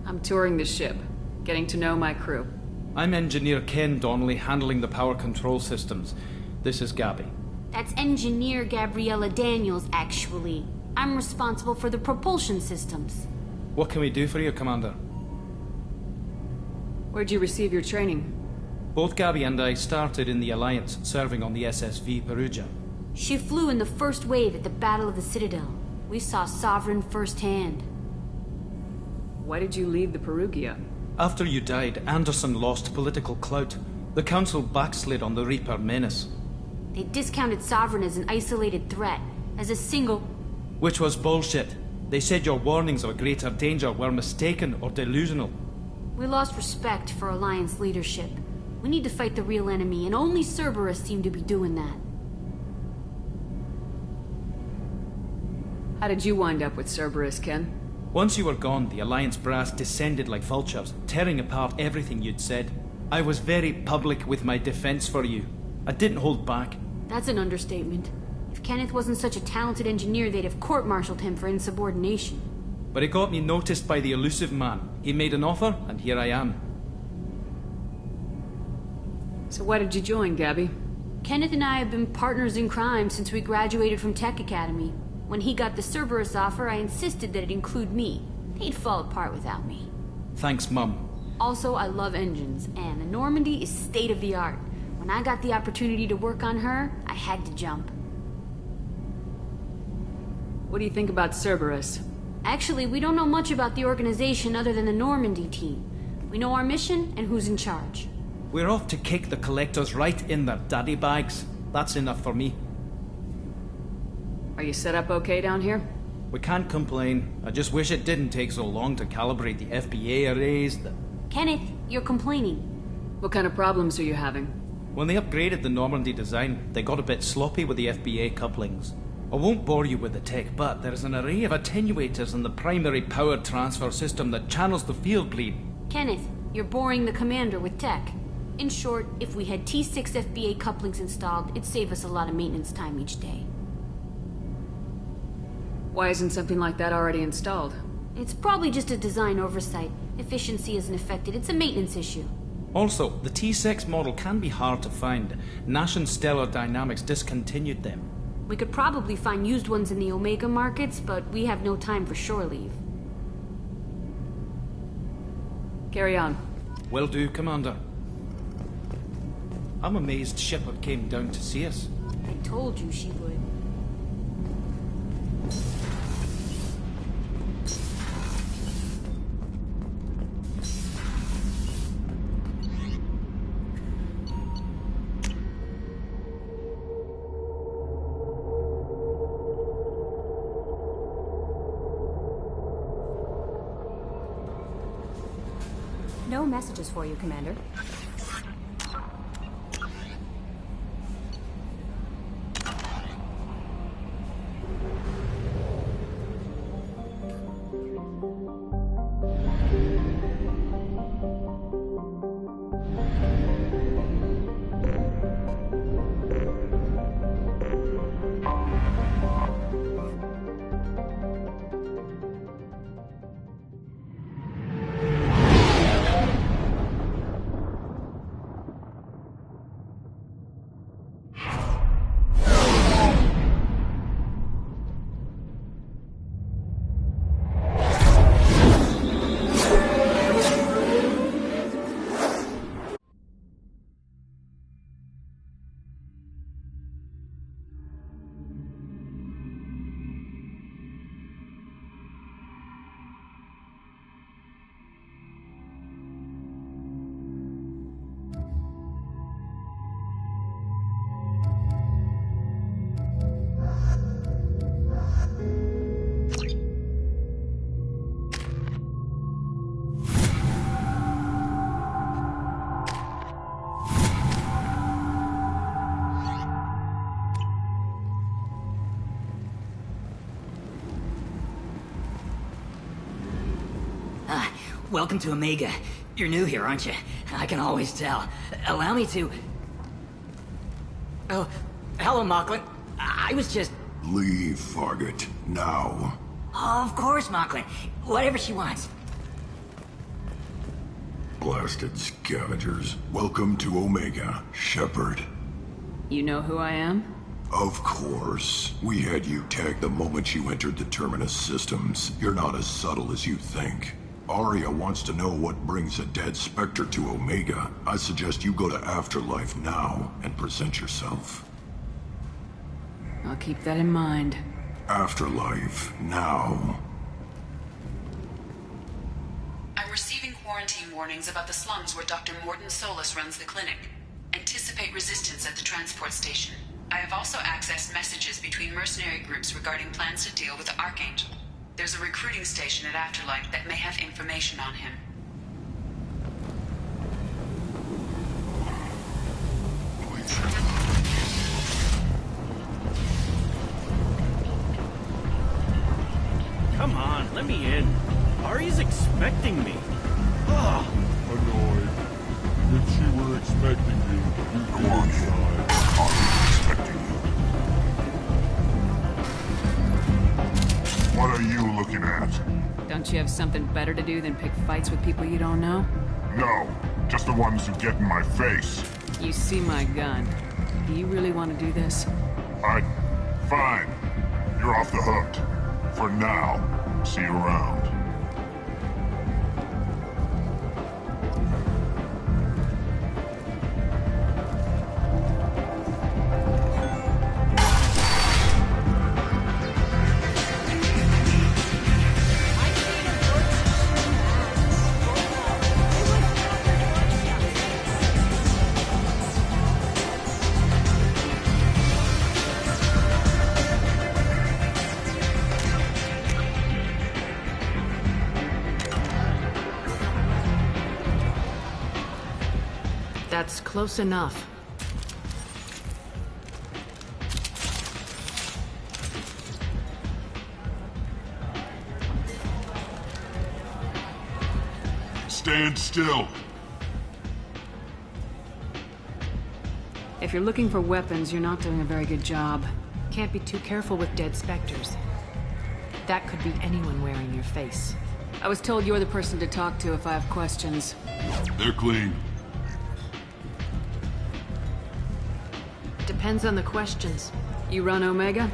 I'm touring the ship, getting to know my crew. I'm Engineer Ken Donnelly, handling the power control systems. This is Gabby. That's Engineer Gabriella Daniels, actually. I'm responsible for the propulsion systems. What can we do for you, Commander? Where'd you receive your training? Both Gabby and I started in the Alliance, serving on the SSV Perugia. She flew in the first wave at the Battle of the Citadel. We saw Sovereign firsthand. Why did you leave the Perugia? After you died, Anderson lost political clout. The Council backslid on the Reaper menace. They discounted Sovereign as an isolated threat, as a single... Which was bullshit. They said your warnings of a greater danger were mistaken or delusional. We lost respect for Alliance leadership. We need to fight the real enemy, and only Cerberus seem to be doing that. How did you wind up with Cerberus, Ken? Once you were gone, the Alliance brass descended like vultures, tearing apart everything you'd said. I was very public with my defense for you. I didn't hold back. That's an understatement. If Kenneth wasn't such a talented engineer, they'd have court-martialed him for insubordination. But it got me noticed by the elusive man. He made an offer, and here I am. So why did you join, Gabby? Kenneth and I have been partners in crime since we graduated from Tech Academy. When he got the Cerberus offer, I insisted that it include me. He'd fall apart without me. Thanks, Mum. Also, I love engines, and the Normandy is state-of-the-art. When I got the opportunity to work on her, I had to jump. What do you think about Cerberus? Actually, we don't know much about the organization other than the Normandy team. We know our mission and who's in charge. We're off to kick the Collectors right in their daddy bags. That's enough for me. Are you set up okay down here? We can't complain. I just wish it didn't take so long to calibrate the FBA arrays. Kenneth, you're complaining. What kind of problems are you having? When they upgraded the Normandy design, they got a bit sloppy with the FBA couplings. I won't bore you with the tech, but there is an array of attenuators in the primary power transfer system that channels the field bleed. Kenneth, you're boring the commander with tech. In short, if we had T6 FBA couplings installed, it'd save us a lot of maintenance time each day. Why isn't something like that already installed? It's probably just a design oversight. Efficiency isn't affected. It's a maintenance issue. Also, the T6 model can be hard to find. Nash and Stellar Dynamics discontinued them. We could probably find used ones in the Omega markets, but we have no time for shore leave. Carry on. Will do, Commander. I'm amazed Shepard came down to see us. I told you she would. No messages for you, Commander. Welcome to Omega. You're new here, aren't you? I can always tell. Allow me to... Oh, hello, Mocklin. I was just... Leave, Fargate. Now. Of course, Mocklin. Whatever she wants. Blasted scavengers. Welcome to Omega, Shepard. You know who I am? Of course. We had you tagged the moment you entered the Terminus systems. You're not as subtle as you think. Arya wants to know what brings a dead Spectre to Omega. I suggest you go to Afterlife now and present yourself. I'll keep that in mind. Afterlife now. I'm receiving quarantine warnings about the slums where Dr. Mordin Solus runs the clinic. Anticipate resistance at the transport station. I have also accessed messages between mercenary groups regarding plans to deal with the Archangel. There's a recruiting station at Afterlife that may have information on him. Come on, let me in. Ari's expecting me. Ugh. Annoyed. If she were expecting you, you'd go inside. Ari's expecting you. What are you looking at? Don't you have something better to do than pick fights with people you don't know? No, just the ones who get in my face. You see my gun. Do you really want to do this? Fine. You're off the hook. For now. See you around. That's close enough. Stand still. If you're looking for weapons, you're not doing a very good job. Can't be too careful with dead specters. That could be anyone wearing your face. I was told you're the person to talk to if I have questions. They're clean. Depends on the questions. You run Omega?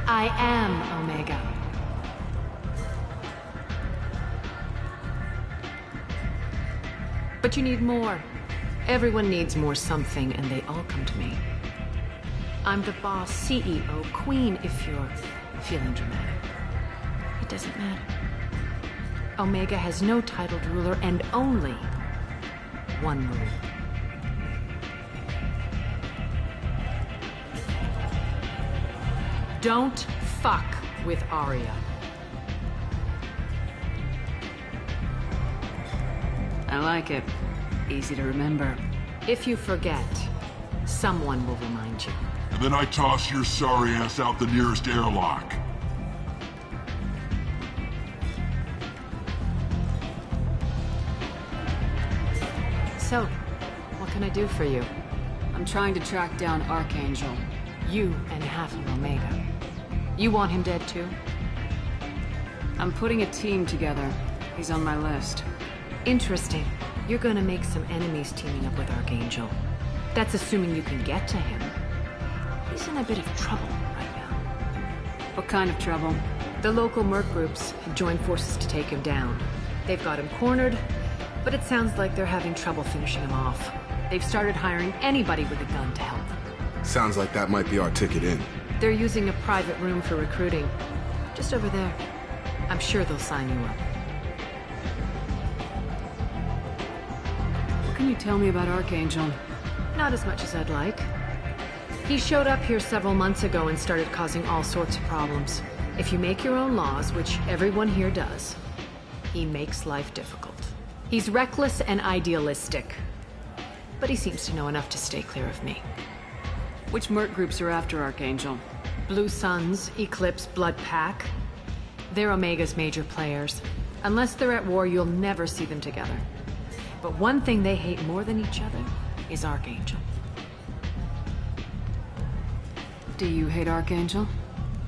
I am Omega. But you need more. Everyone needs more something, and they all come to me. I'm the boss, CEO, queen, if you're feeling dramatic. It doesn't matter. Omega has no titled ruler and only one rule. Don't fuck with Arya. I like it. Easy to remember. If you forget, someone will remind you. And then I toss your sorry ass out the nearest airlock. So, what can I do for you? I'm trying to track down Archangel. You and half of Omega. You want him dead too? I'm putting a team together. He's on my list. Interesting. You're gonna make some enemies teaming up with Archangel. That's assuming you can get to him. He's in a bit of trouble right now. What kind of trouble? The local merc groups have joined forces to take him down. They've got him cornered, but it sounds like they're having trouble finishing him off. They've started hiring anybody with a gun to help. Sounds like that might be our ticket in. They're using a private room for recruiting. Just over there. I'm sure they'll sign you up. What can you tell me about Archangel? Not as much as I'd like. He showed up here several months ago and started causing all sorts of problems. If you make your own laws, which everyone here does, he makes life difficult. He's reckless and idealistic. But he seems to know enough to stay clear of me. Which merc groups are after Archangel? Blue Suns, Eclipse, Blood Pack. They're Omega's major players. Unless they're at war, you'll never see them together. But one thing they hate more than each other is Archangel. Do you hate Archangel?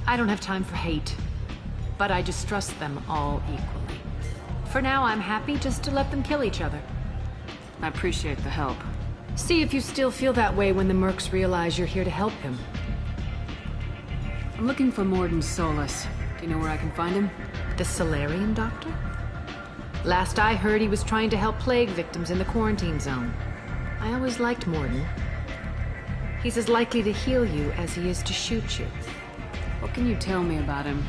I don't have time for hate. But I distrust them all equally. For now, I'm happy just to let them kill each other. I appreciate the help. See if you still feel that way when the mercs realize you're here to help him. I'm looking for Morden Solus. Do you know where I can find him? The Solarian doctor? Last I heard, he was trying to help plague victims in the quarantine zone. I always liked Morden. He's as likely to heal you as he is to shoot you. What can you tell me about him?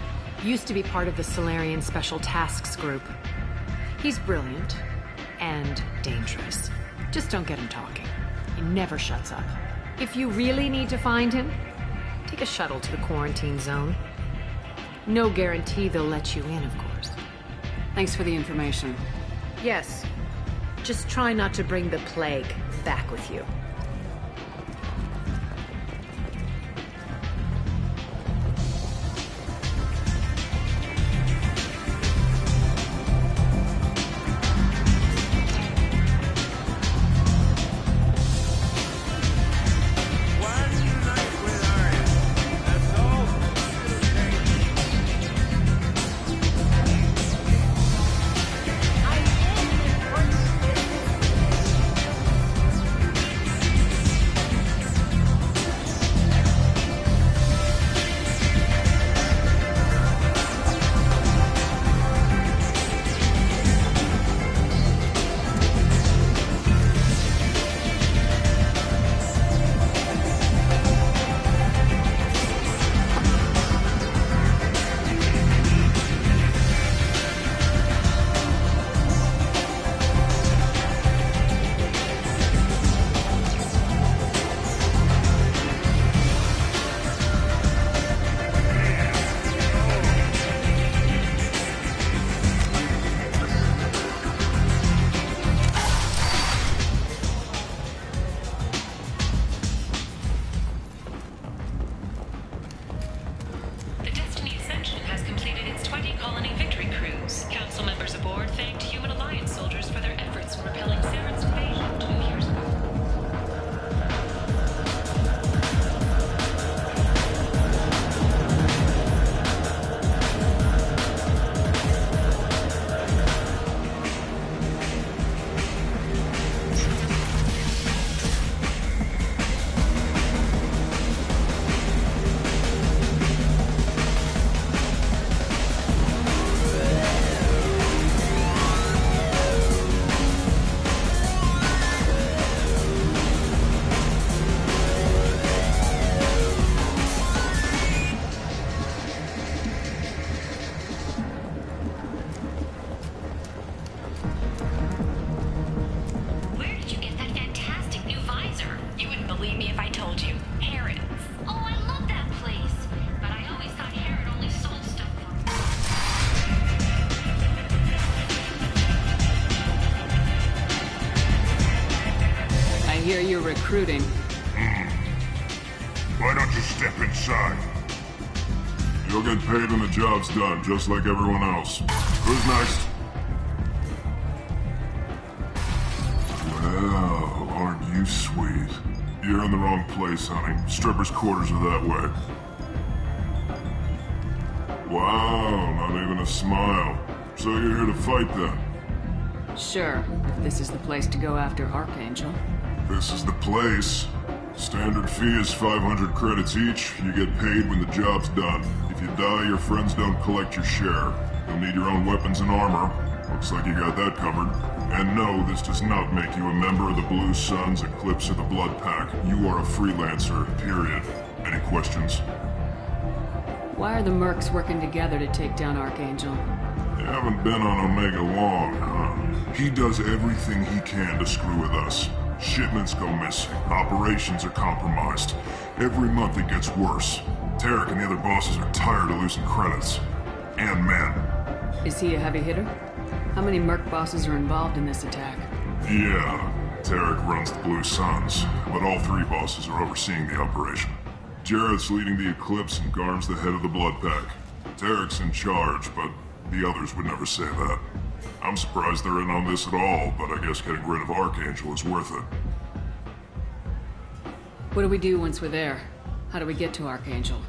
Used to be part of the Solarian Special Tasks Group. He's brilliant. And dangerous. Just don't get him talking. He never shuts up. If you really need to find him, take a shuttle to the quarantine zone. No guarantee they'll let you in, of course. Thanks for the information. Yes. Just try not to bring the plague back with you. you're recruiting. Why don't you step inside? You'll get paid when the job's done, just like everyone else. Who's next? Well, aren't you sweet? You're in the wrong place, honey. Strippers' quarters are that way. Wow, not even a smile. So you're here to fight then? Sure, if this is the place to go after Archangel. This is the place. Standard fee is 500 credits each. You get paid when the job's done. If you die, your friends don't collect your share. You'll need your own weapons and armor. Looks like you got that covered. And no, this does not make you a member of the Blue Suns, Eclipse, or the Blood Pack. You are a freelancer, period. Any questions? Why are the mercs working together to take down Archangel? You haven't been on Omega long, huh? He does everything he can to screw with us. Shipments go missing. Operations are compromised. Every month it gets worse. Tarek and the other bosses are tired of losing credits. And men. Is he a heavy hitter? How many merc bosses are involved in this attack? Yeah, Tarek runs the Blue Suns, but all three bosses are overseeing the operation. Jarrett's leading the Eclipse and Garm's the head of the Blood Pack. Tarek's in charge, but the others would never say that. I'm surprised they're in on this at all, but I guess getting rid of Archangel is worth it. What do we do once we're there? How do we get to Archangel?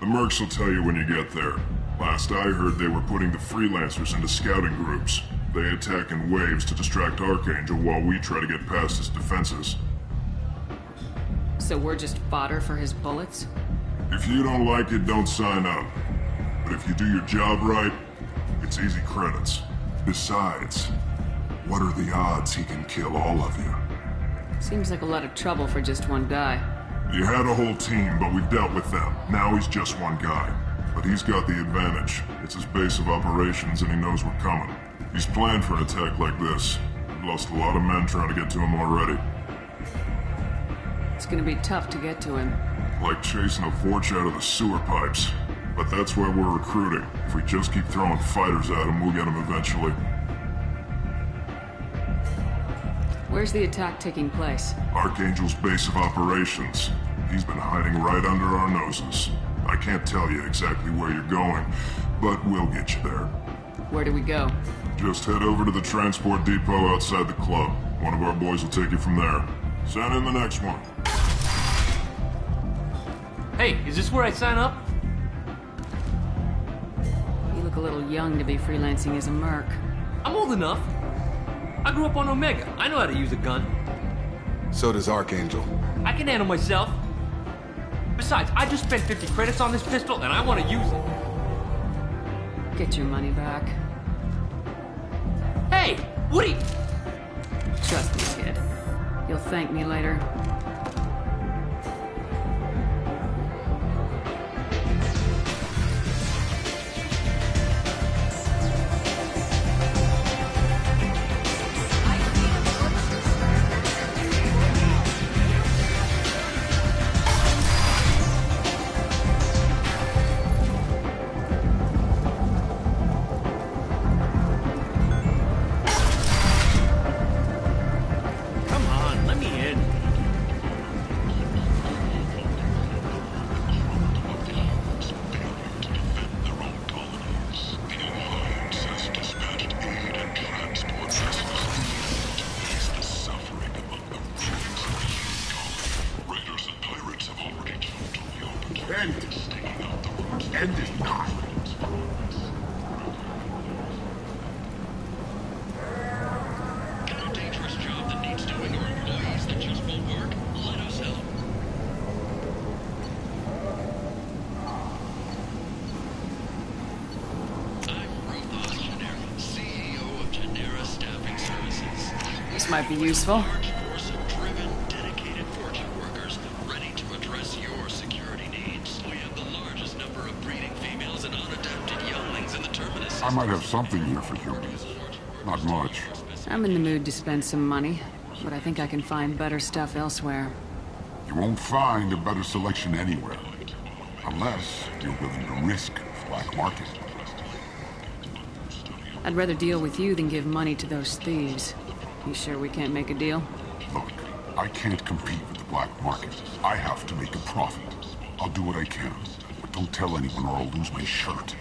The mercs will tell you when you get there. Last I heard, they were putting the freelancers into scouting groups. They attack in waves to distract Archangel while we try to get past his defenses. So we're just fodder for his bullets? If you don't like it, don't sign up. But if you do your job right, it's easy credits. Besides, what are the odds he can kill all of you? Seems like a lot of trouble for just one guy. You had a whole team, but we've dealt with them. Now he's just one guy. But he's got the advantage. It's his base of operations and he knows we're coming. He's planned for an attack like this. We've lost a lot of men trying to get to him already. It's gonna be tough to get to him. Like chasing a Vorch out of the sewer pipes. But that's why we're recruiting. If we just keep throwing fighters at him, we'll get him eventually. Where's the attack taking place? Archangel's base of operations. He's been hiding right under our noses. I can't tell you exactly where you're going, but we'll get you there. Where do we go? Just head over to the transport depot outside the club. One of our boys will take you from there. Send in the next one. Hey, is this where I sign up? You look a little young to be freelancing as a merc. I'm old enough. I grew up on Omega. I know how to use a gun. So does Archangel. I can handle myself. Besides, I just spent 50 credits on this pistol and I want to use it. Get your money back. Hey, Woody! Trust me, kid. You'll thank me later. This might be useful. I might have something here for humans. Not much. I'm in the mood to spend some money, but I think I can find better stuff elsewhere. You won't find a better selection anywhere. Unless you're willing to risk the black market. I'd rather deal with you than give money to those thieves. You sure we can't make a deal? Look, I can't compete with the black market. I have to make a profit. I'll do what I can, but don't tell anyone or I'll lose my shirt.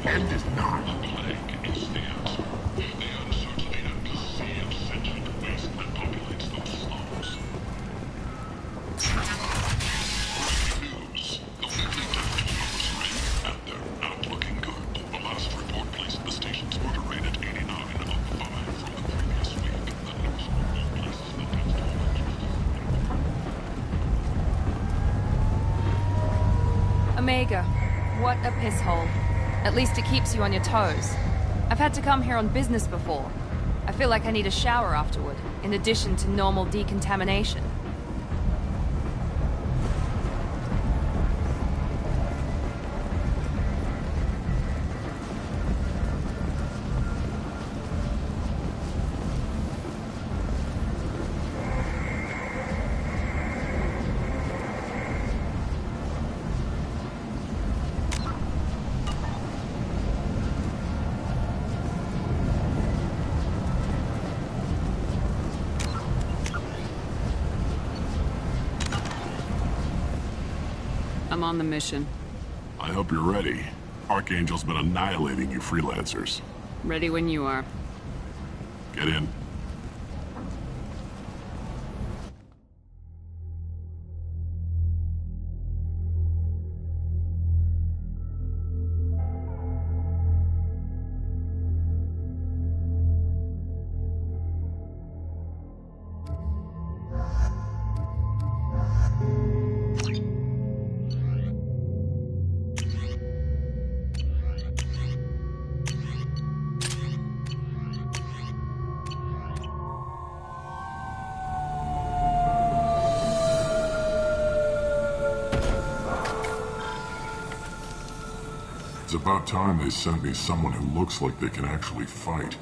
End is not. Omega, what a piss hole. At least it keeps you on your toes. I've had to come here on business before. I feel like I need a shower afterward, in addition to normal decontamination. I'm on the mission. I hope you're ready. Archangel's been annihilating you freelancers. Ready when you are. Get in. It's about time they sent me someone who looks like they can actually fight.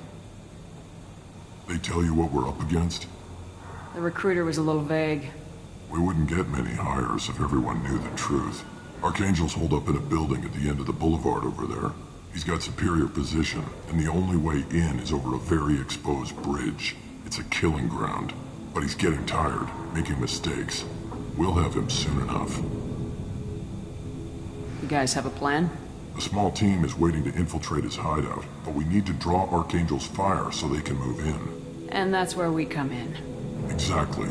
They tell you what we're up against? The recruiter was a little vague. We wouldn't get many hires if everyone knew the truth. Archangel's holed up in a building at the end of the boulevard over there. He's got superior position, and the only way in is over a very exposed bridge. It's a killing ground. But he's getting tired, making mistakes. We'll have him soon enough. You guys have a plan? A small team is waiting to infiltrate his hideout, but we need to draw Archangel's fire so they can move in. And that's where we come in. Exactly.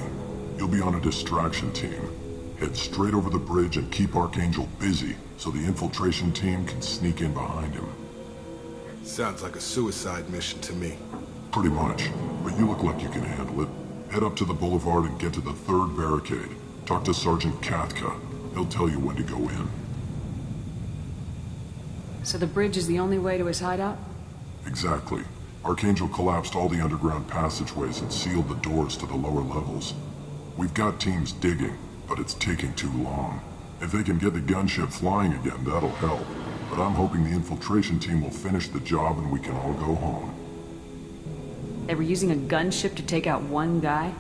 You'll be on a distraction team. Head straight over the bridge and keep Archangel busy, so the infiltration team can sneak in behind him. Sounds like a suicide mission to me. Pretty much, but you look like you can handle it. Head up to the boulevard and get to the 3rd barricade. Talk to Sergeant Kathka. He'll tell you when to go in. So the bridge is the only way to his hideout? Exactly. Archangel collapsed all the underground passageways and sealed the doors to the lower levels. We've got teams digging, but it's taking too long. If they can get the gunship flying again, that'll help. But I'm hoping the infiltration team will finish the job and we can all go home. They were using a gunship to take out one guy?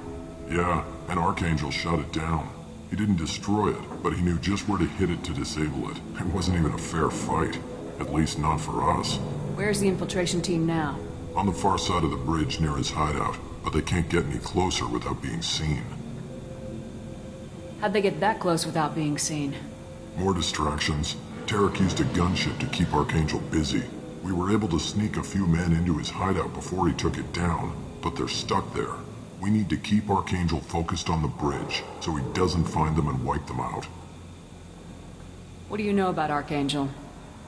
Yeah, and Archangel shut it down. He didn't destroy it, but he knew just where to hit it to disable it. It wasn't even a fair fight. At least not for us. Where's the infiltration team now? On the far side of the bridge near his hideout, but they can't get any closer without being seen. How'd they get that close without being seen? More distractions. Tarek used a gunship to keep Archangel busy. We were able to sneak a few men into his hideout before he took it down, but they're stuck there. We need to keep Archangel focused on the bridge, so he doesn't find them and wipe them out. What do you know about Archangel?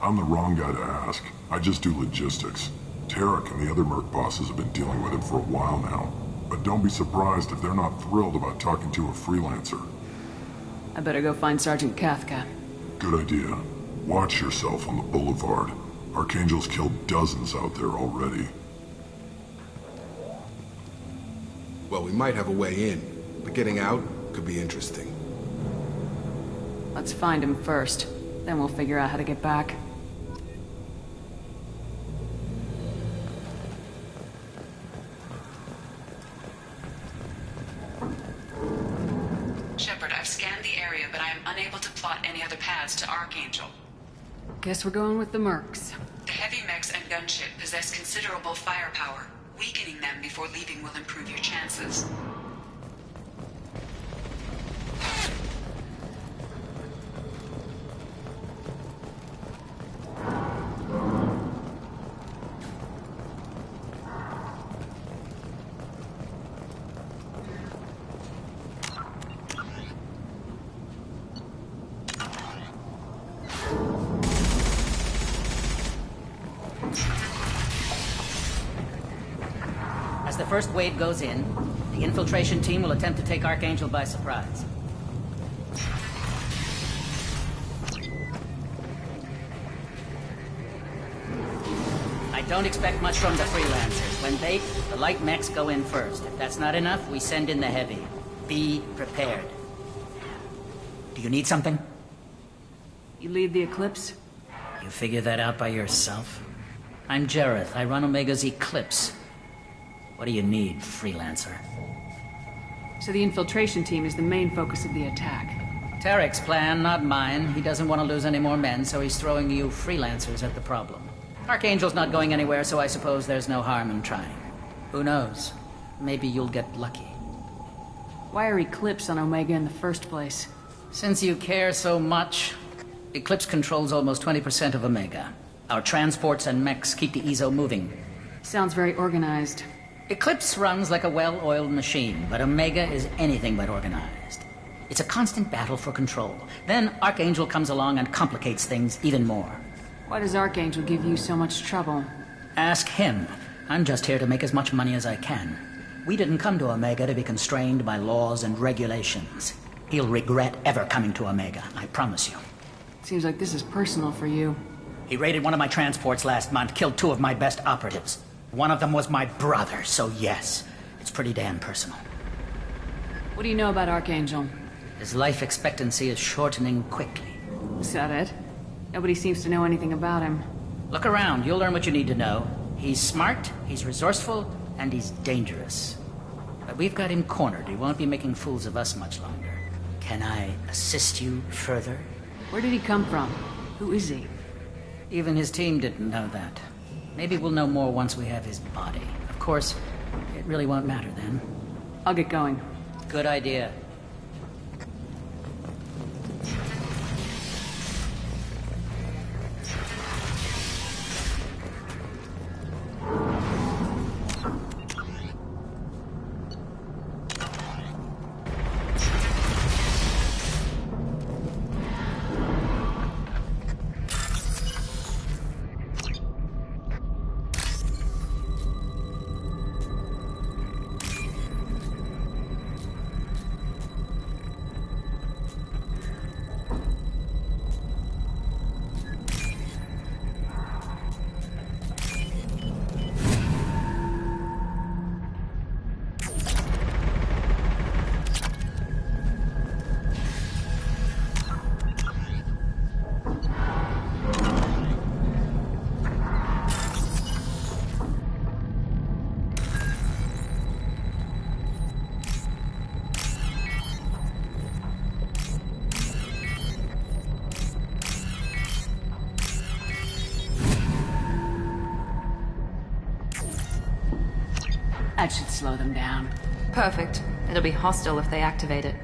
I'm the wrong guy to ask. I just do logistics. Tarek and the other merc bosses have been dealing with him for a while now. But don't be surprised if they're not thrilled about talking to a freelancer. I better go find Sergeant Kathka. Good idea. Watch yourself on the boulevard. Archangel's killed dozens out there already. Well, we might have a way in, but getting out could be interesting. Let's find him first. Then we'll figure out how to get back. Shepard, I've scanned the area, but I am unable to plot any other paths to Archangel. Guess we're going with the mercs. The heavy mechs and gunship possess considerable firepower. Weakening them before leaving will improve your chances. As the first wave goes in, the infiltration team will attempt to take Archangel by surprise. I don't expect much from the freelancers. When they, the light mechs go in first. If that's not enough, we send in the heavy. Be prepared. Do you need something? You lead the Eclipse? You figure that out by yourself? I'm Jareth. I run Omega's Eclipse. What do you need, freelancer? So the infiltration team is the main focus of the attack. Tarek's plan, not mine. He doesn't want to lose any more men, so he's throwing you freelancers at the problem. Archangel's not going anywhere, so I suppose there's no harm in trying. Who knows? Maybe you'll get lucky. Why are Eclipse on Omega in the first place? Since you care so much, Eclipse controls almost 20% of Omega. Our transports and mechs keep the EZO moving. Sounds very organized. Eclipse runs like a well-oiled machine, but Omega is anything but organized. It's a constant battle for control. Then Archangel comes along and complicates things even more. Why does Archangel give you so much trouble? Ask him. I'm just here to make as much money as I can. We didn't come to Omega to be constrained by laws and regulations. He'll regret ever coming to Omega, I promise you. Seems like this is personal for you. He raided one of my transports last month, killed 2 of my best operatives. One of them was my brother, so yes, it's pretty damn personal. What do you know about Archangel? His life expectancy is shortening quickly. Is that it? Nobody seems to know anything about him. Look around, you'll learn what you need to know. He's smart, he's resourceful, and he's dangerous. But we've got him cornered. He won't be making fools of us much longer. Can I assist you further? Where did he come from? Who is he? Even his team didn't know that. Maybe we'll know more once we have his body. Of course, it really won't matter then. I'll get going. Good idea. That should slow them down. Perfect. It'll be hostile if they activate it.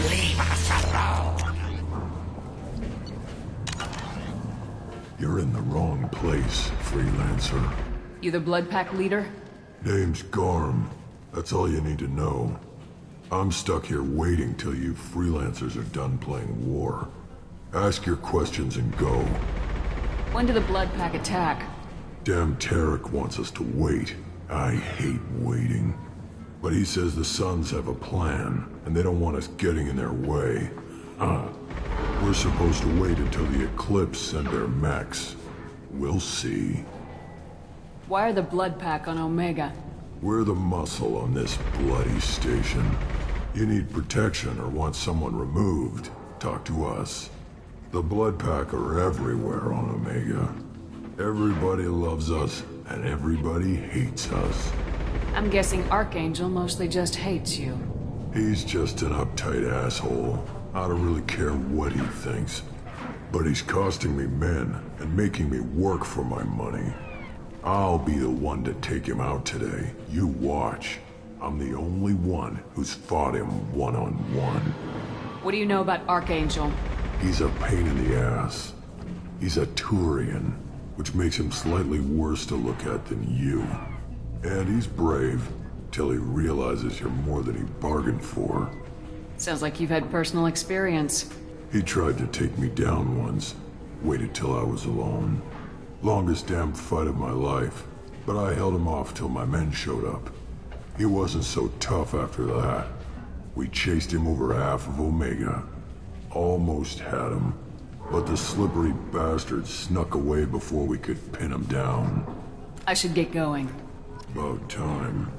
Leave us alone! You're in the wrong place, freelancer. You the Blood Pack leader? Name's Garm. That's all you need to know. I'm stuck here waiting till you freelancers are done playing war. Ask your questions and go. When do the Blood Pack attack? Damn Tarek wants us to wait. I hate waiting. But he says the Suns have a plan, and they don't want us getting in their way. We're supposed to wait until the Eclipse send their mechs. We'll see. Why are the Blood Pack on Omega? We're the muscle on this bloody station. You need protection or want someone removed, talk to us. The Blood Pack are everywhere on Omega. Everybody loves us, and everybody hates us. I'm guessing Archangel mostly just hates you. He's just an uptight asshole. I don't really care what he thinks. But he's costing me men and making me work for my money. I'll be the one to take him out today. You watch. I'm the only one who's fought him one-on-one. What do you know about Archangel? He's a pain in the ass. He's a Turian, which makes him slightly worse to look at than you. And he's brave, till he realizes you're more than he bargained for. Sounds like you've had personal experience. He tried to take me down once. Waited till I was alone. Longest damn fight of my life. But I held him off till my men showed up. He wasn't so tough after that. We chased him over half of Omega. Almost had him. But the slippery bastard snuck away before we could pin him down. I should get going. About time.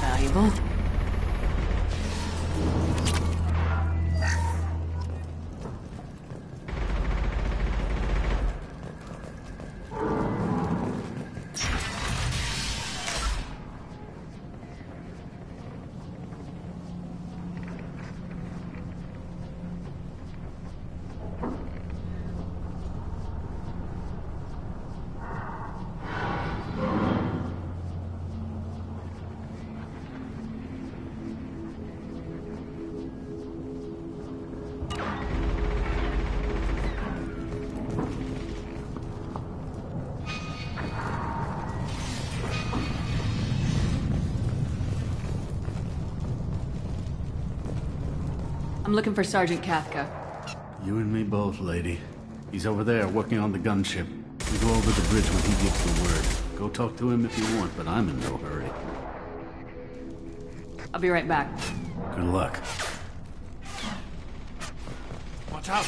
valuable. I'm looking for Sergeant Kafka. You and me both, lady. He's over there, working on the gunship. We go over the bridge when he gives the word. Go talk to him if you want, but I'm in no hurry. I'll be right back. Good luck. Watch out!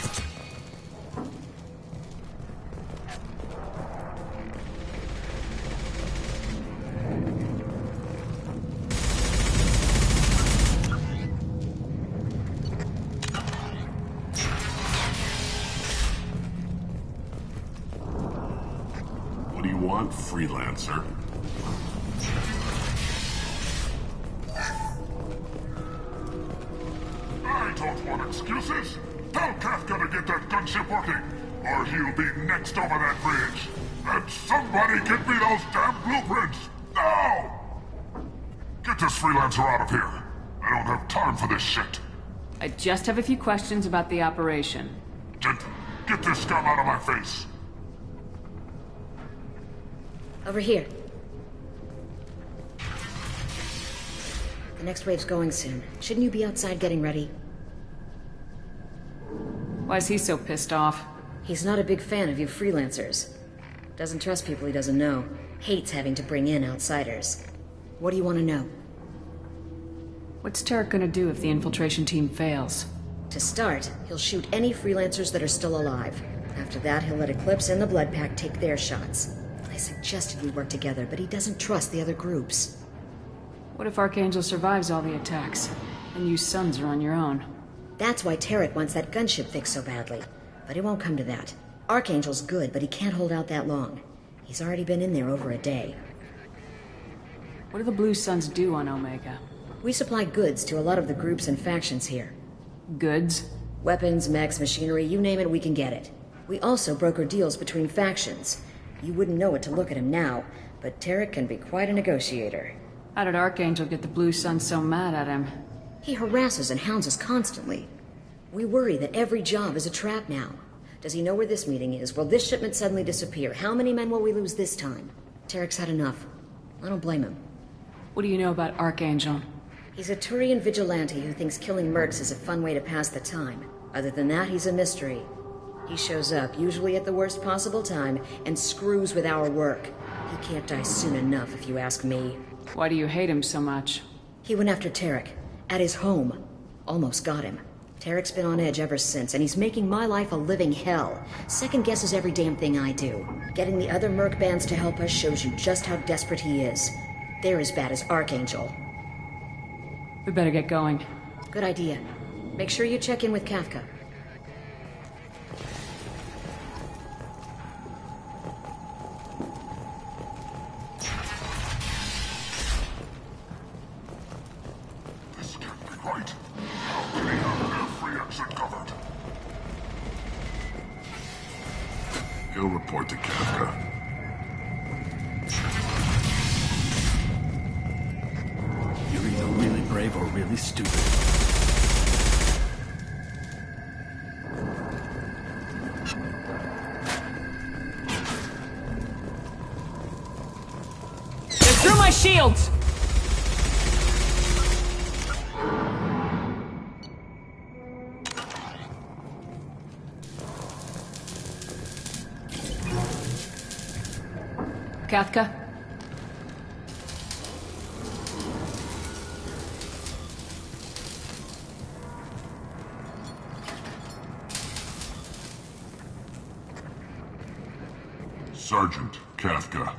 What do you want, freelancer? I don't want excuses. Tell Kafka to get that gunship working, or he'll be next over that bridge. And somebody get me those damn blueprints! Now! Get this freelancer out of here. I don't have time for this shit. I just have a few questions about the operation. Get this scum out of my face. Over here. The next wave's going soon. Shouldn't you be outside getting ready? Why is he so pissed off? He's not a big fan of you freelancers. Doesn't trust people he doesn't know. Hates having to bring in outsiders. What do you want to know? What's Tarek gonna do if the infiltration team fails? To start, he'll shoot any freelancers that are still alive. After that, he'll let Eclipse and the Blood Pack take their shots. I suggested we work together, but he doesn't trust the other groups. What if Archangel survives all the attacks, and you sons are on your own? That's why Tarek wants that gunship fixed so badly. But it won't come to that. Archangel's good, but he can't hold out that long. He's already been in there over a day. What do the Blue Suns do on Omega? We supply goods to a lot of the groups and factions here. Goods? Weapons, mechs, machinery, you name it, we can get it. We also broker deals between factions. You wouldn't know it to look at him now, but Tarek can be quite a negotiator. How did Archangel get the Blue Suns so mad at him? He harasses and hounds us constantly. We worry that every job is a trap now. Does he know where this meeting is? Will this shipment suddenly disappear? How many men will we lose this time? Tarek's had enough. I don't blame him. What do you know about Archangel? He's a Turian vigilante who thinks killing mercs is a fun way to pass the time. Other than that, he's a mystery. He shows up, usually at the worst possible time, and screws with our work. He can't die soon enough, if you ask me. Why do you hate him so much? He went after Tarek. At his home. Almost got him. Tarek's been on edge ever since, and he's making my life a living hell. Second guesses every damn thing I do. Getting the other merc bands to help us shows you just how desperate he is. They're as bad as Archangel. We better get going. Good idea. Make sure you check in with Kafka. This can't be right. How can he have every exit covered? He'll report to Kafka. You're either really brave or really stupid. They're through my shields! Kafka? Sergeant Kafka.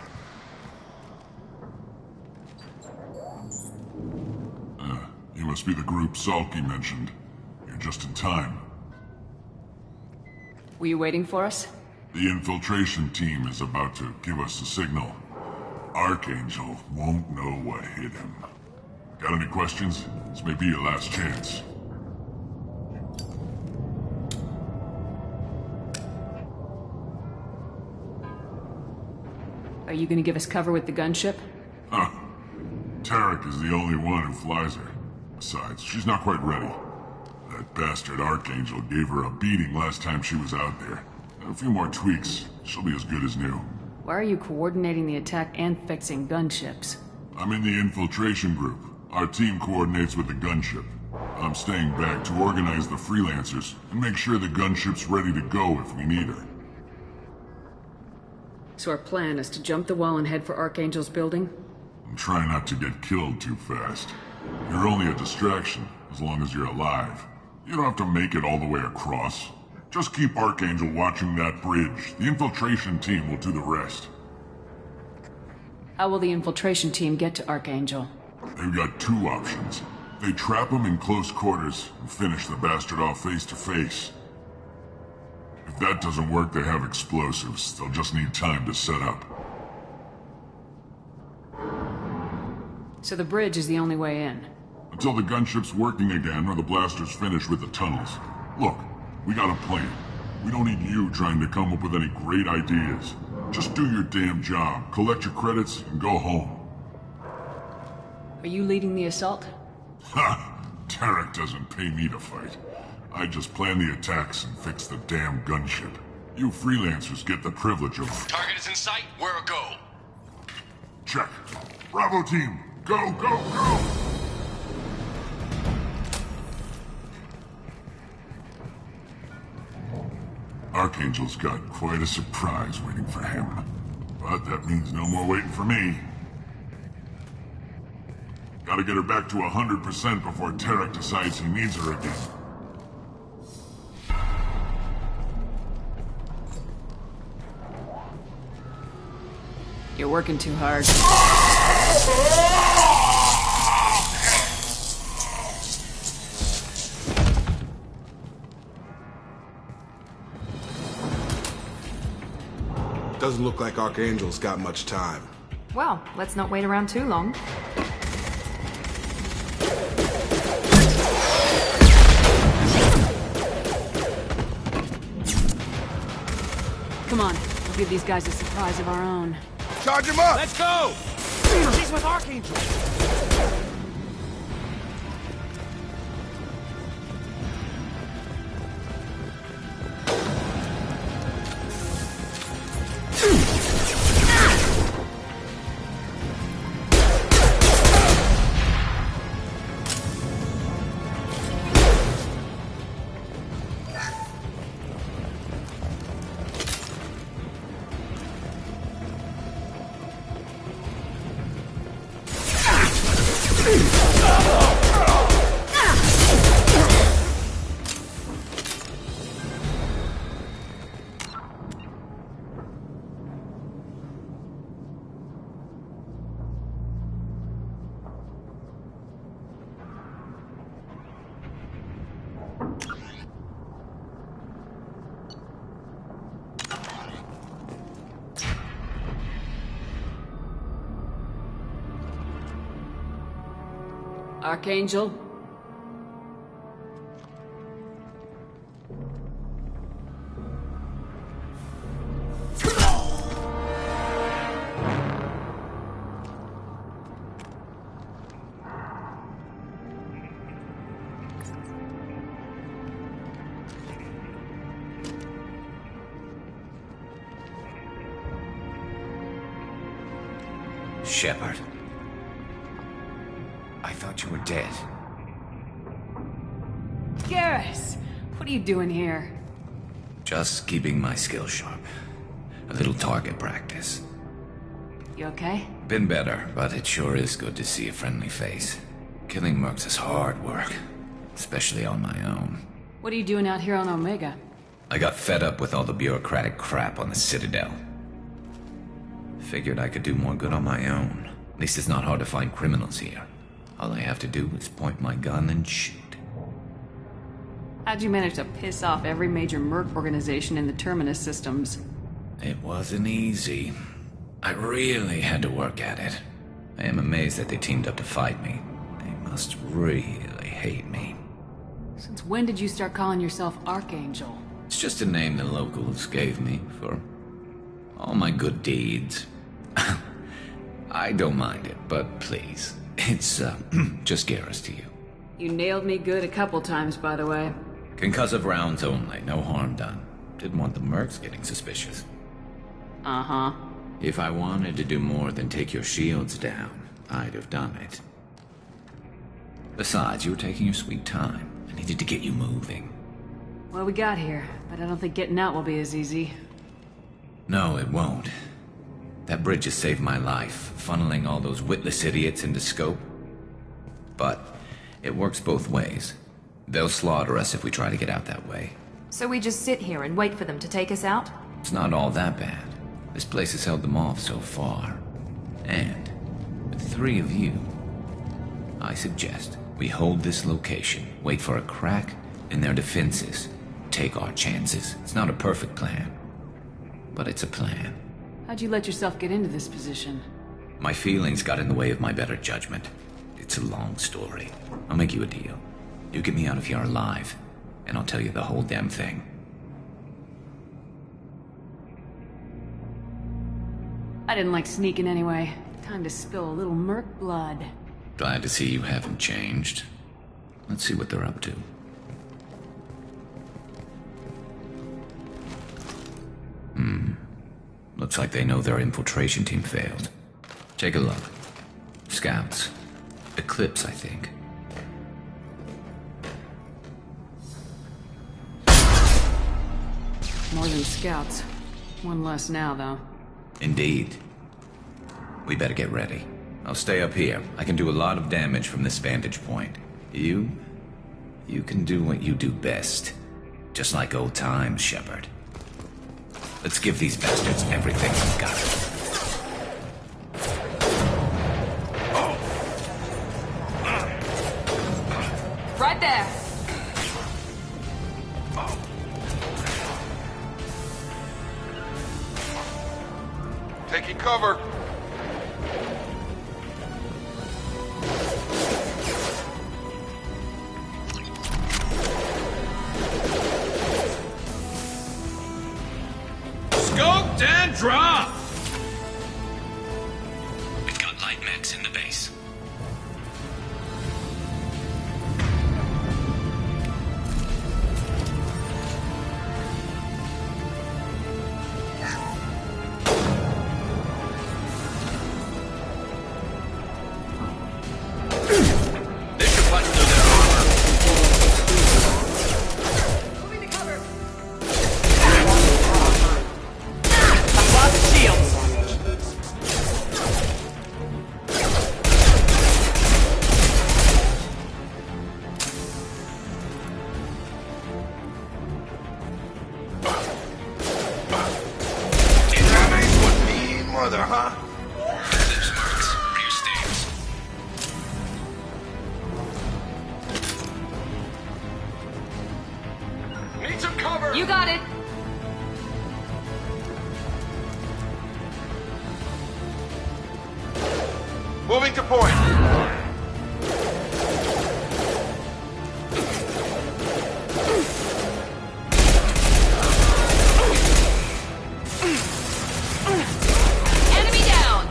You must be the group Salky mentioned. You're just in time. Were you waiting for us? The infiltration team is about to give us a signal. Archangel won't know what hit him. Got any questions? This may be your last chance. Are you gonna give us cover with the gunship? Huh. Tarek is the only one who flies her. Besides, she's not quite ready. That bastard Archangel gave her a beating last time she was out there. A few more tweaks, she'll be as good as new. Why are you coordinating the attack and fixing gunships? I'm in the infiltration group. Our team coordinates with the gunship. I'm staying back to organize the freelancers and make sure the gunship's ready to go if we need her. So our plan is to jump the wall and head for Archangel's building? And try not to get killed too fast. You're only a distraction, as long as you're alive. You don't have to make it all the way across. Just keep Archangel watching that bridge. The infiltration team will do the rest. How will the infiltration team get to Archangel? They've got two options. They trap him in close quarters and finish the bastard off face to face. If that doesn't work, they have explosives. They'll just need time to set up. So the bridge is the only way in? Until the gunship's working again or the blasters finish with the tunnels. Look, we got a plan. We don't need you trying to come up with any great ideas. Just do your damn job, collect your credits, and go home. Are you leading the assault? Ha! Tarek doesn't pay me to fight. I just plan the attacks and fix the damn gunship. You freelancers get the privilege of... Target is in sight. Where a go? Check. Bravo team, go, go, go! Archangel's got quite a surprise waiting for him. But that means no more waiting for me. Gotta get her back to 100% before Tarek decides he needs her again. You're working too hard. Doesn't look like Archangel's got much time. Well, let's not wait around too long. Come on, we'll give these guys a surprise of our own. Charge him up! Let's go! She's with Archangel! Archangel? Shepard. I thought you were dead. Garrus! What are you doing here? Just keeping my skills sharp. A little target practice. You okay? Been better, but it sure is good to see a friendly face. Killing mercs is hard work, especially on my own. What are you doing out here on Omega? I got fed up with all the bureaucratic crap on the Citadel. Figured I could do more good on my own. At least it's not hard to find criminals here. All I have to do is point my gun and shoot. How'd you manage to piss off every major merc organization in the Terminus systems? It wasn't easy. I really had to work at it. I am amazed that they teamed up to fight me. They must really hate me. Since when did you start calling yourself Archangel? It's just a name the locals gave me for all my good deeds. I don't mind it, but please, it's just Garrus to you. You nailed me good a couple times, by the way. Concussive rounds only, no harm done. Didn't want the mercs getting suspicious. Uh-huh. If I wanted to do more than take your shields down, I'd have done it. Besides, you were taking your sweet time. I needed to get you moving. Well, we got here, but I don't think getting out will be as easy. No, it won't. That bridge has saved my life, funneling all those witless idiots into scope. But it works both ways. They'll slaughter us if we try to get out that way. So we just sit here and wait for them to take us out? It's not all that bad. This place has held them off so far. And with 3 of you, I suggest we hold this location, wait for a crack in their defenses, take our chances. It's not a perfect plan, but it's a plan. How'd you let yourself get into this position? My feelings got in the way of my better judgment. It's a long story. I'll make you a deal. You get me out of here alive, and I'll tell you the whole damn thing. I didn't like sneaking anyway. Time to spill a little merc blood. Glad to see you haven't changed. Let's see what they're up to. Looks like they know their infiltration team failed. Take a look. Scouts. Eclipse, I think. More than scouts. One less now, though. Indeed. We better get ready. I'll stay up here. I can do a lot of damage from this vantage point. You can do what you do best. Just like old times, Shepard. Let's give these bastards everything we've got. Right there! Taking cover. Scoped and dropped! We've got light mechs in the base. They should punch through their armor. Moving to cover! I've lost shields! That ain't what me mother, huh? Eclipse marks. Rear stance. Need some cover! You got it! Moving to point. Enemy down!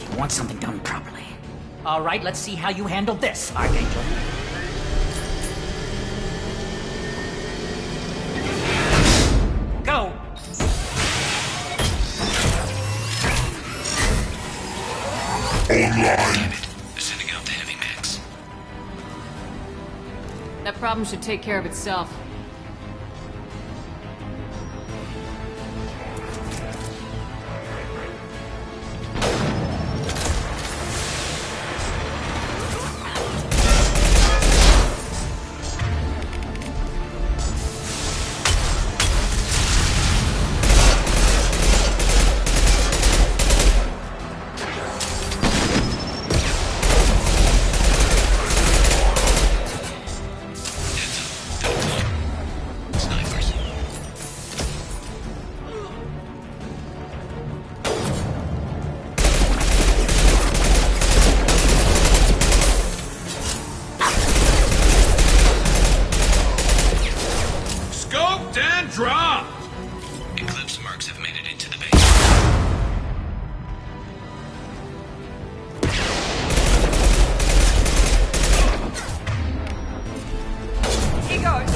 You want something done properly. All right, let's see how you handle this, Archangel. Go! Damn it. They're sending out the heavy mechs. That problem should take care of itself. Snipers. Scoped and dropped! Eclipse marks have made it into the base. Here goes!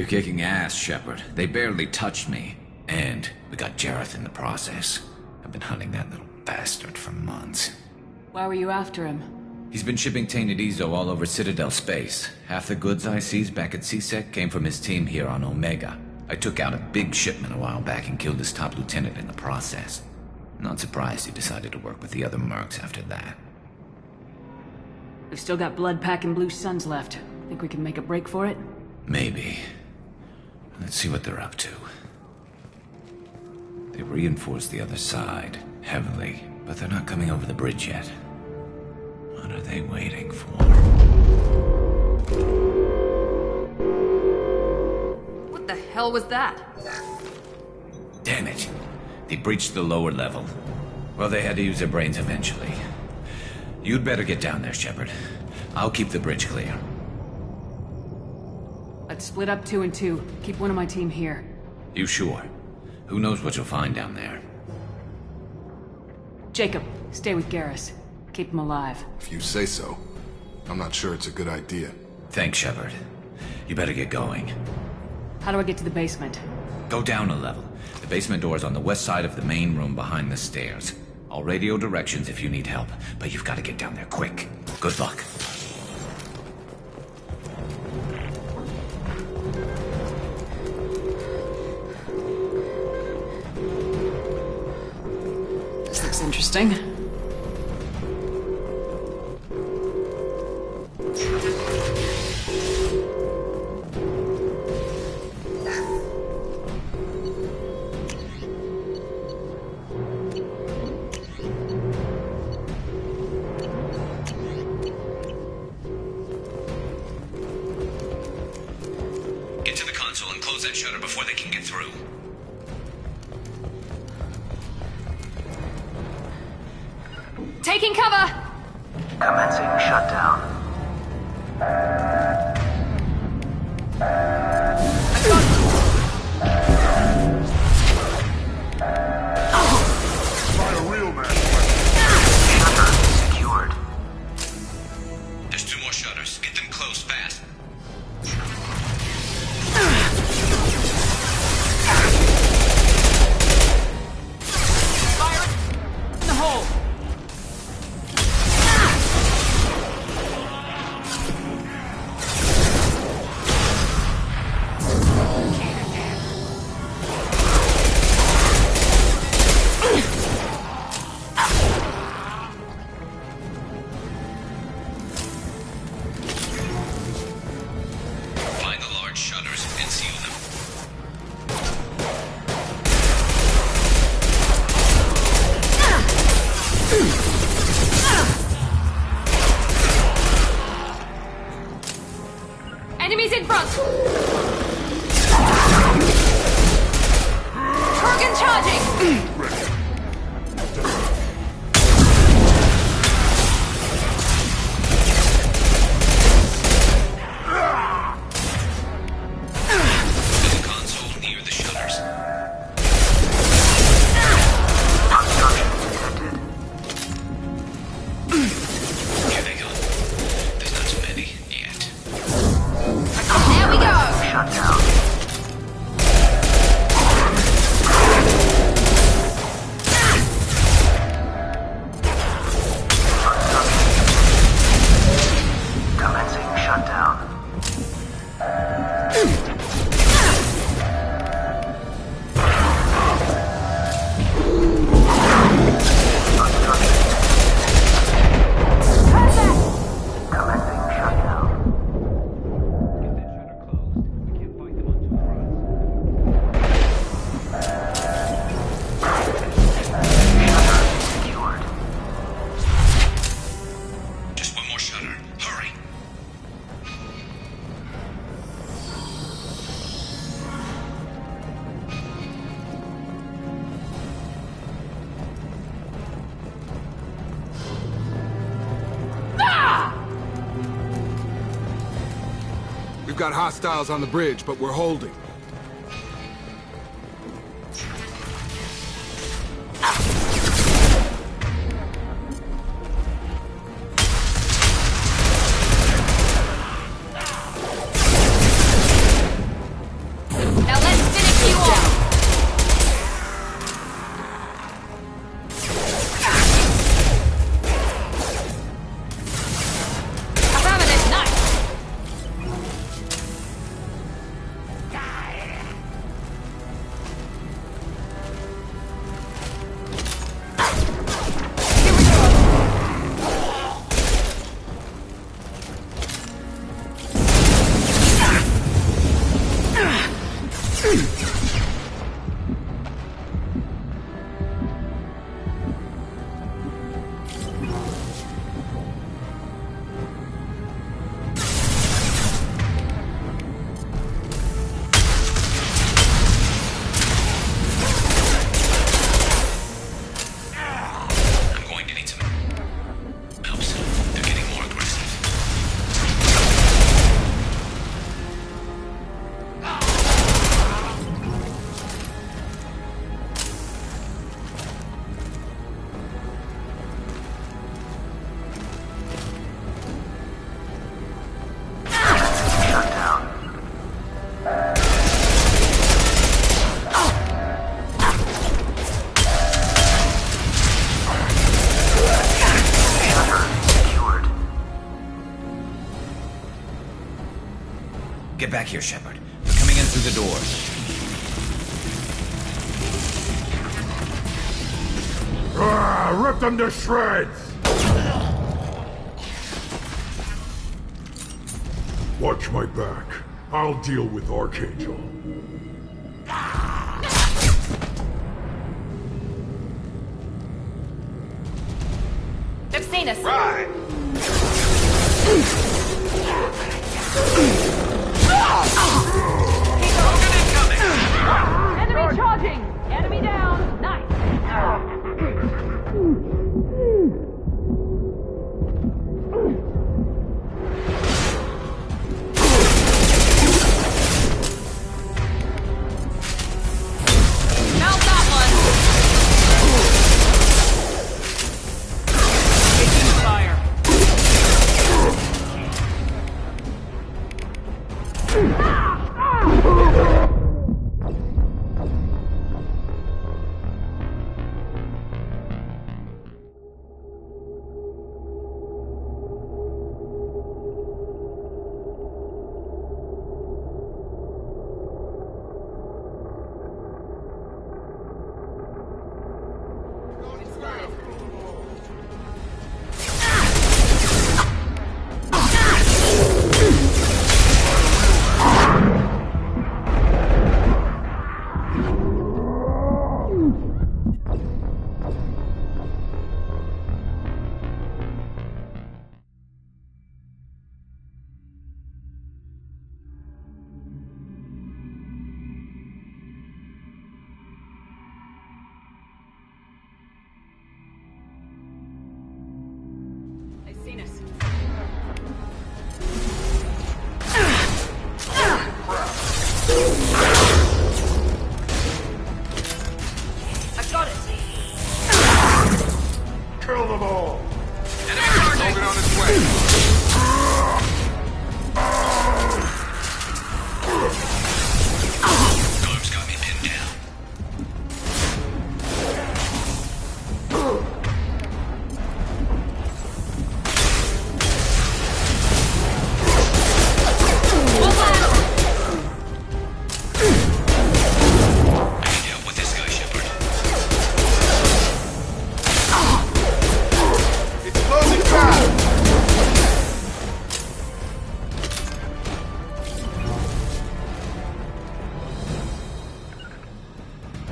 You're kicking ass, Shepard. They barely touched me. And we got Jareth in the process. I've been hunting that little bastard for months. Why were you after him? He's been shipping tainted Ezo all over Citadel space. Half the goods I seized back at CSEC came from his team here on Omega. I took out a big shipment a while back and killed his top lieutenant in the process. Not surprised he decided to work with the other mercs after that. We've still got Blood Pack and Blue Suns left. Think we can make a break for it? Maybe. Let's see what they're up to. They've reinforced the other side, heavily, but they're not coming over the bridge yet. What are they waiting for? What the hell was that? Damn it. They breached the lower level. Well, they had to use their brains eventually. You'd better get down there, Shepard. I'll keep the bridge clear. Let's split up 2 and 2. Keep one of my team here. You sure? Who knows what you'll find down there? Jacob, stay with Garrus. Keep him alive. If you say so. I'm not sure it's a good idea. Thanks, Shepard. You better get going. How do I get to the basement? Go down a level. The basement door is on the west side of the main room behind the stairs. I'll radio directions if you need help, but you've got to get down there quick. Good luck. This looks interesting. Get to the console and close that shutter before they can get through. Taking cover! Commencing shutdown. Try a real man. Shutter secured. There's 2 more shutters. Get them closed fast. Fire it! In the hole! Find the large shutters and seal them. Enemies in front! Kurgan charging! To the console near the shutters. Here they go. There's not too many yet. There we go! Shutdown. Commencing shutdown. Commencing shutdown. Shutter secured. Just 1 more shutter. Hurry. We've got hostiles on the bridge, but we're holding. Get back here, Shepard. They're coming in through the doors. Rip them to shreds! Watch my back. I'll deal with Archangel. They've seen us. Right. Enemy charging! Enemy down! Nice! Mount that one! Taking fire.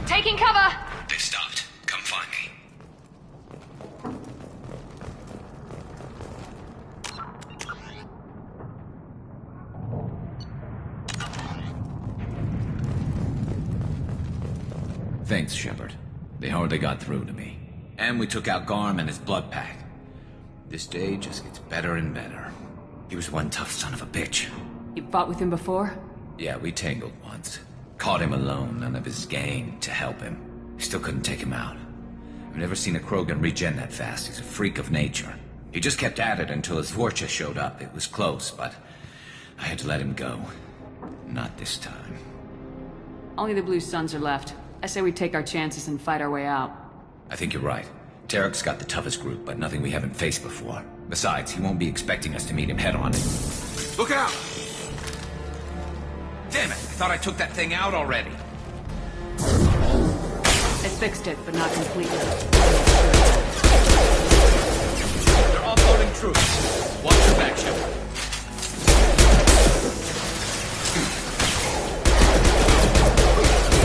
Taking cover! They've stopped. Come find me. Thanks, Shepard. They hardly got through to me. And we took out Garm and his blood pack. This day just gets better and better. He was one tough son of a bitch. You fought with him before? Yeah, we tangled once. Caught him alone, none of his gang to help him. Still couldn't take him out. I've never seen a Krogan regen that fast. He's a freak of nature. He just kept at it until his Vorcha showed up. It was close, but I had to let him go. Not this time. Only the Blue Suns are left. I say we take our chances and fight our way out. I think you're right. Tarek's got the toughest group, but nothing we haven't faced before. Besides, he won't be expecting us to meet him head-on. Look out! Damn it! I thought I took that thing out already. I fixed it, but not completely. They're offloading troops. Watch your back, Shepard.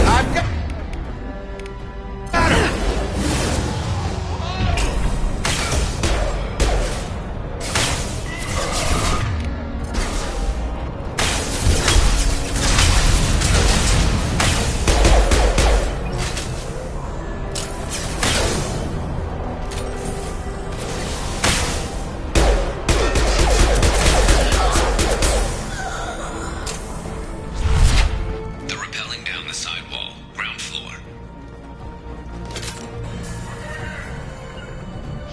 I've got...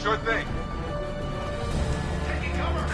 Sure thing. Taking cover.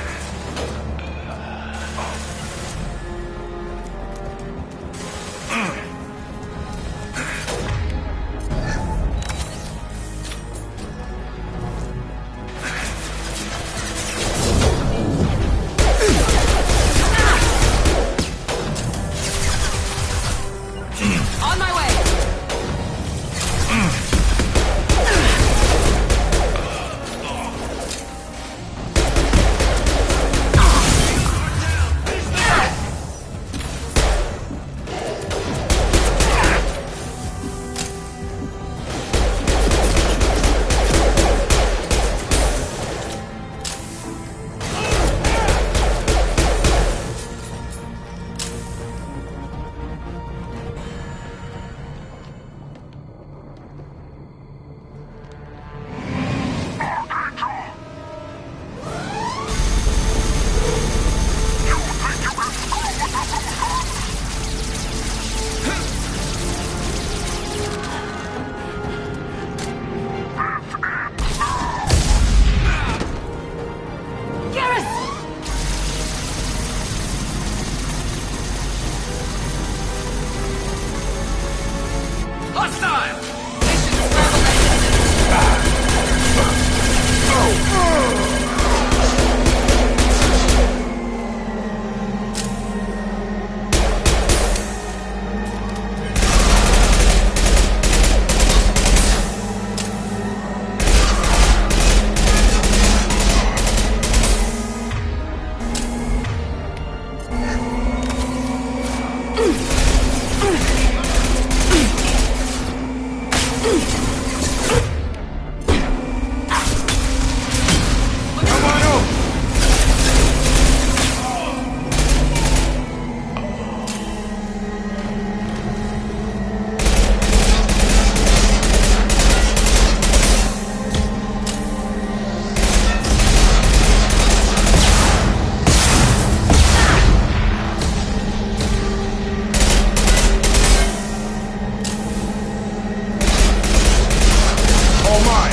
all mine.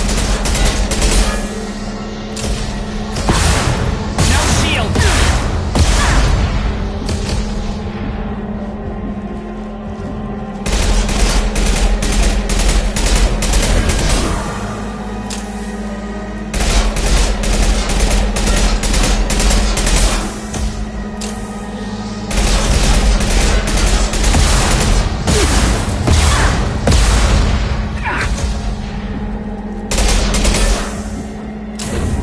No shield!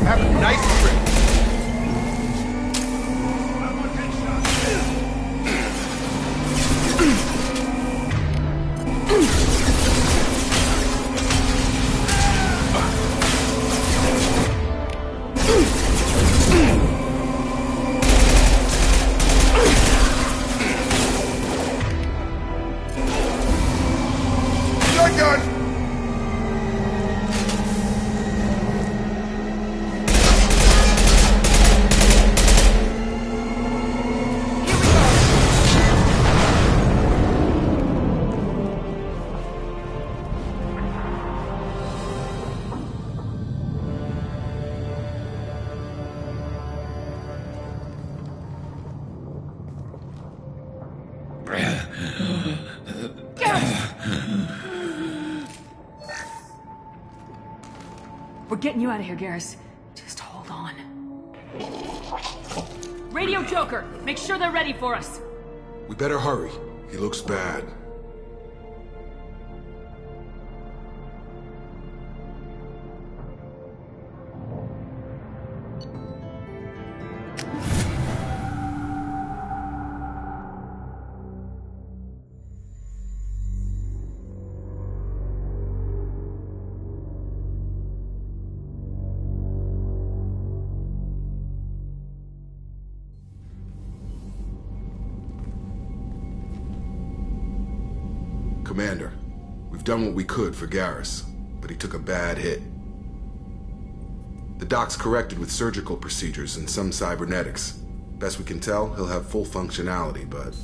Have a nice trip. Shotgun! We're getting you out of here, Garrus. Just hold on. Radio Joker, make sure they're ready for us. We better hurry. He looks bad. Commander, we've done what we could for Garrus, but he took a bad hit. The doc's corrected with surgical procedures and some cybernetics. Best we can tell, he'll have full functionality, but...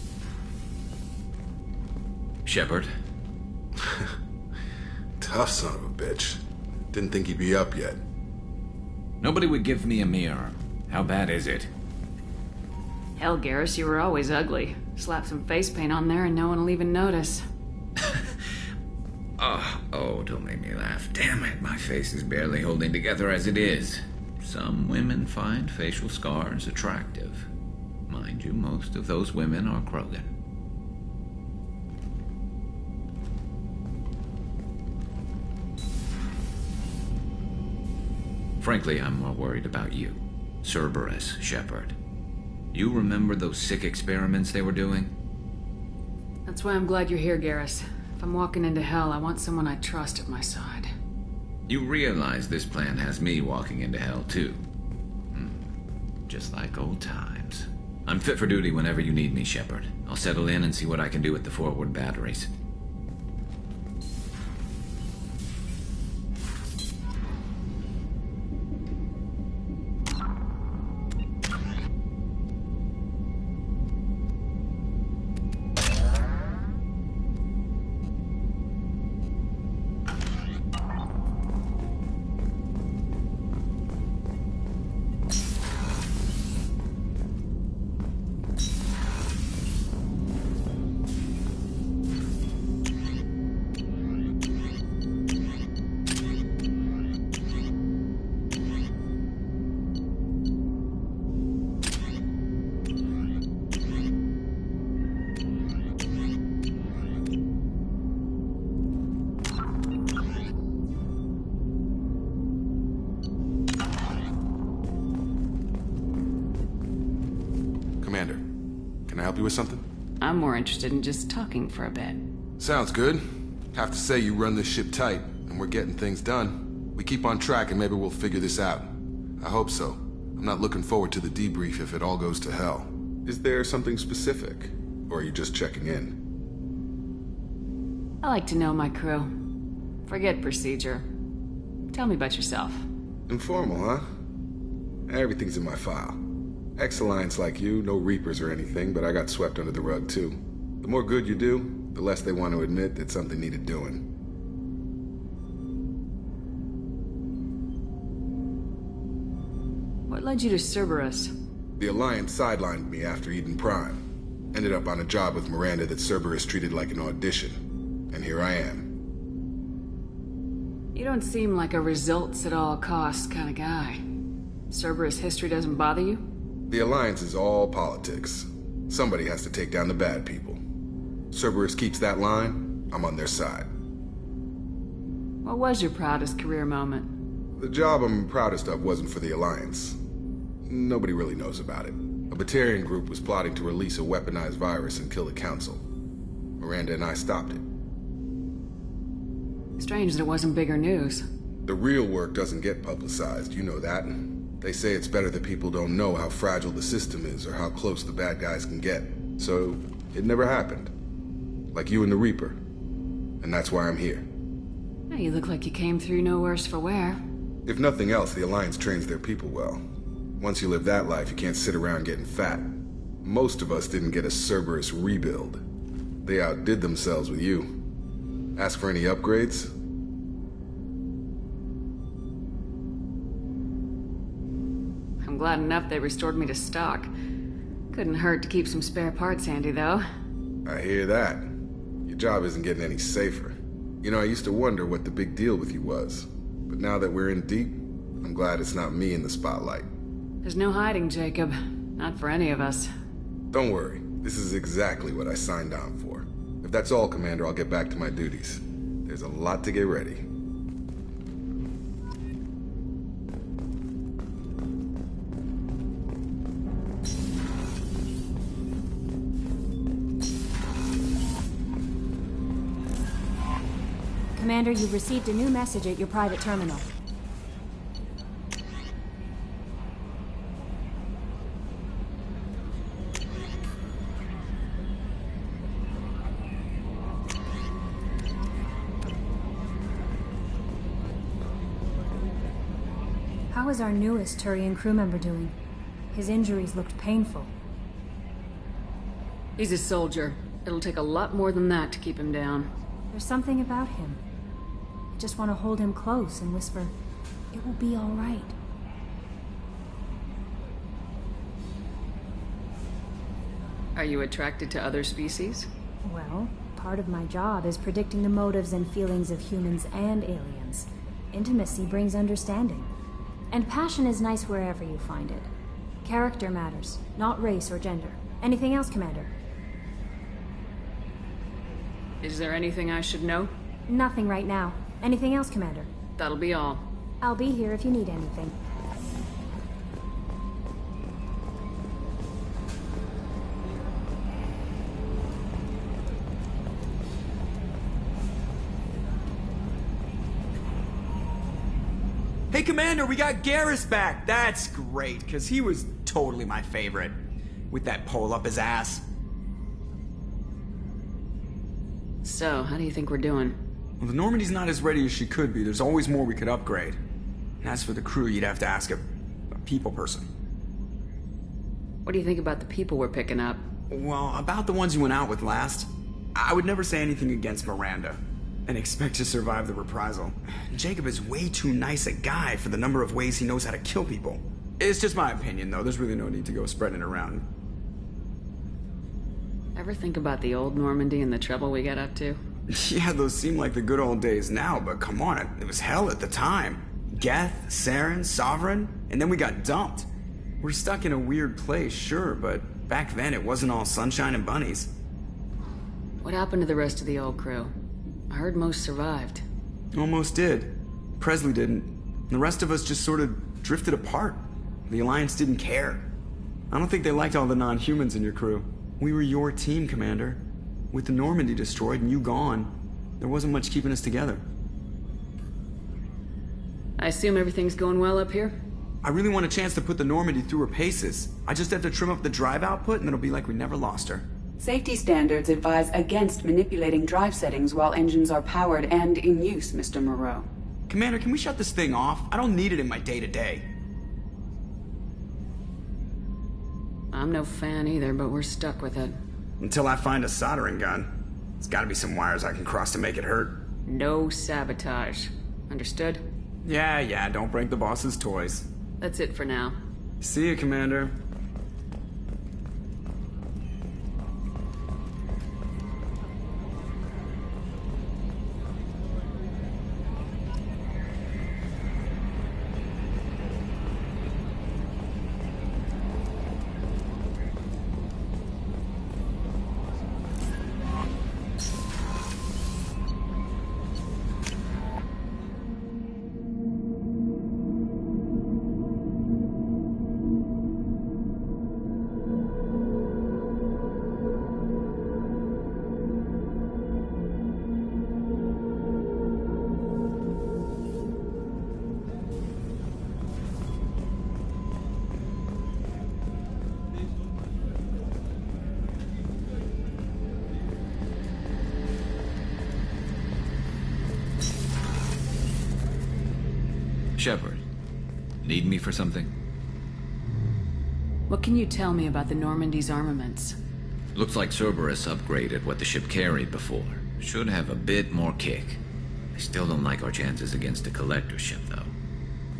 Shepard? Tough son of a bitch. Didn't think he'd be up yet. Nobody would give me a mirror. How bad is it? Hell, Garrus, you were always ugly. Slap some face paint on there and no one will even notice. Oh, don't make me laugh. Damn it, my face is barely holding together as it is. Some women find facial scars attractive. Mind you, most of those women are Krogan. Frankly, I'm more worried about you. Cerberus, Shepard. You remember those sick experiments they were doing? That's why I'm glad you're here, Garrus. If I'm walking into hell, I want someone I trust at my side. You realize this plan has me walking into hell, too. Just like old times. I'm fit for duty whenever you need me, Shepard. I'll settle in and see what I can do with the forward batteries. Commander, can I help you with something? I'm more interested in just talking for a bit. Sounds good. Have to say you run this ship tight, and we're getting things done. We keep on track and maybe we'll figure this out. I hope so. I'm not looking forward to the debrief if it all goes to hell. Is there something specific? Or are you just checking in? I like to know my crew. Forget procedure. Tell me about yourself. Informal, huh? Everything's in my file. Ex-Alliance like you, no Reapers or anything, but I got swept under the rug too. The more good you do, the less they want to admit that something needed doing. led you to Cerberus? The Alliance sidelined me after Eden Prime. Ended up on a job with Miranda that Cerberus treated like an audition. And here I am. You don't seem like a results-at-all-costs kind of guy. Cerberus history doesn't bother you? The Alliance is all politics. Somebody has to take down the bad people. Cerberus keeps that line, I'm on their side. What was your proudest career moment? The job I'm proudest of wasn't for the Alliance. Nobody really knows about it. A Batarian group was plotting to release a weaponized virus and kill the Council. Miranda and I stopped it. Strange that it wasn't bigger news. The real work doesn't get publicized, you know that. They say it's better that people don't know how fragile the system is or how close the bad guys can get. So, it never happened. Like you and the Reaper. And that's why I'm here. Hey, you look like you came through no worse for wear. If nothing else, the Alliance trains their people well. Once you live that life, you can't sit around getting fat. Most of us didn't get a Cerberus rebuild. They outdid themselves with you. Ask for any upgrades? I'm glad enough they restored me to stock. Couldn't hurt to keep some spare parts handy, though. I hear that. Your job isn't getting any safer. You know, I used to wonder what the big deal with you was. But now that we're in deep, I'm glad it's not me in the spotlight. There's no hiding, Jacob. Not for any of us. Don't worry. This is exactly what I signed on for. If that's all, Commander, I'll get back to my duties. There's a lot to get ready. Commander, you've received a new message at your private terminal. How is our newest Turian crew member doing? His injuries looked painful. He's a soldier. It'll take a lot more than that to keep him down. There's something about him. I just want to hold him close and whisper, "It will be all right." Are you attracted to other species? Well, part of my job is predicting the motives and feelings of humans and aliens. Intimacy brings understanding. And passion is nice wherever you find it. Character matters, not race or gender. Anything else, Commander? Is there anything I should know? Nothing right now. Anything else, Commander? That'll be all. I'll be here if you need anything. Hey, Commander, we got Garrus back. That's great, because he was totally my favorite. With that pole up his ass. So, how do you think we're doing? Well, the Normandy's not as ready as she could be. There's always more we could upgrade. And as for the crew, you'd have to ask a people person. What do you think about the people we're picking up? Well, about the ones you went out with last, I would never say anything against Miranda. And expect to survive the reprisal. Jacob is way too nice a guy for the number of ways he knows how to kill people. It's just my opinion, though. There's really no need to go spreading it around. Ever think about the old Normandy and the trouble we got up to? Yeah, those seem like the good old days now, but come on, it was hell at the time. Geth, Saren, Sovereign, and then we got dumped. We're stuck in a weird place, sure, but back then it wasn't all sunshine and bunnies. What happened to the rest of the old crew? I heard most survived. Almost did. Presley didn't. The rest of us just sort of drifted apart. The Alliance didn't care. I don't think they liked all the non-humans in your crew. We were your team, Commander. With the Normandy destroyed and you gone, there wasn't much keeping us together. I assume everything's going well up here? I really want a chance to put the Normandy through her paces. I just have to trim up the drive output and it'll be like we never lost her. Safety standards advise against manipulating drive settings while engines are powered and in use, Mr. Moreau. Commander, can we shut this thing off? I don't need it in my day-to-day. I'm no fan either, but we're stuck with it. Until I find a soldering gun. There's gotta be some wires I can cross to make it hurt. No sabotage. Understood? Yeah, don't break the boss's toys. That's it for now. See you, Commander. Shepard, need me for something? What can you tell me about the Normandy's armaments? Looks like Cerberus upgraded what the ship carried before. Should have a bit more kick. I still don't like our chances against a collector ship, though.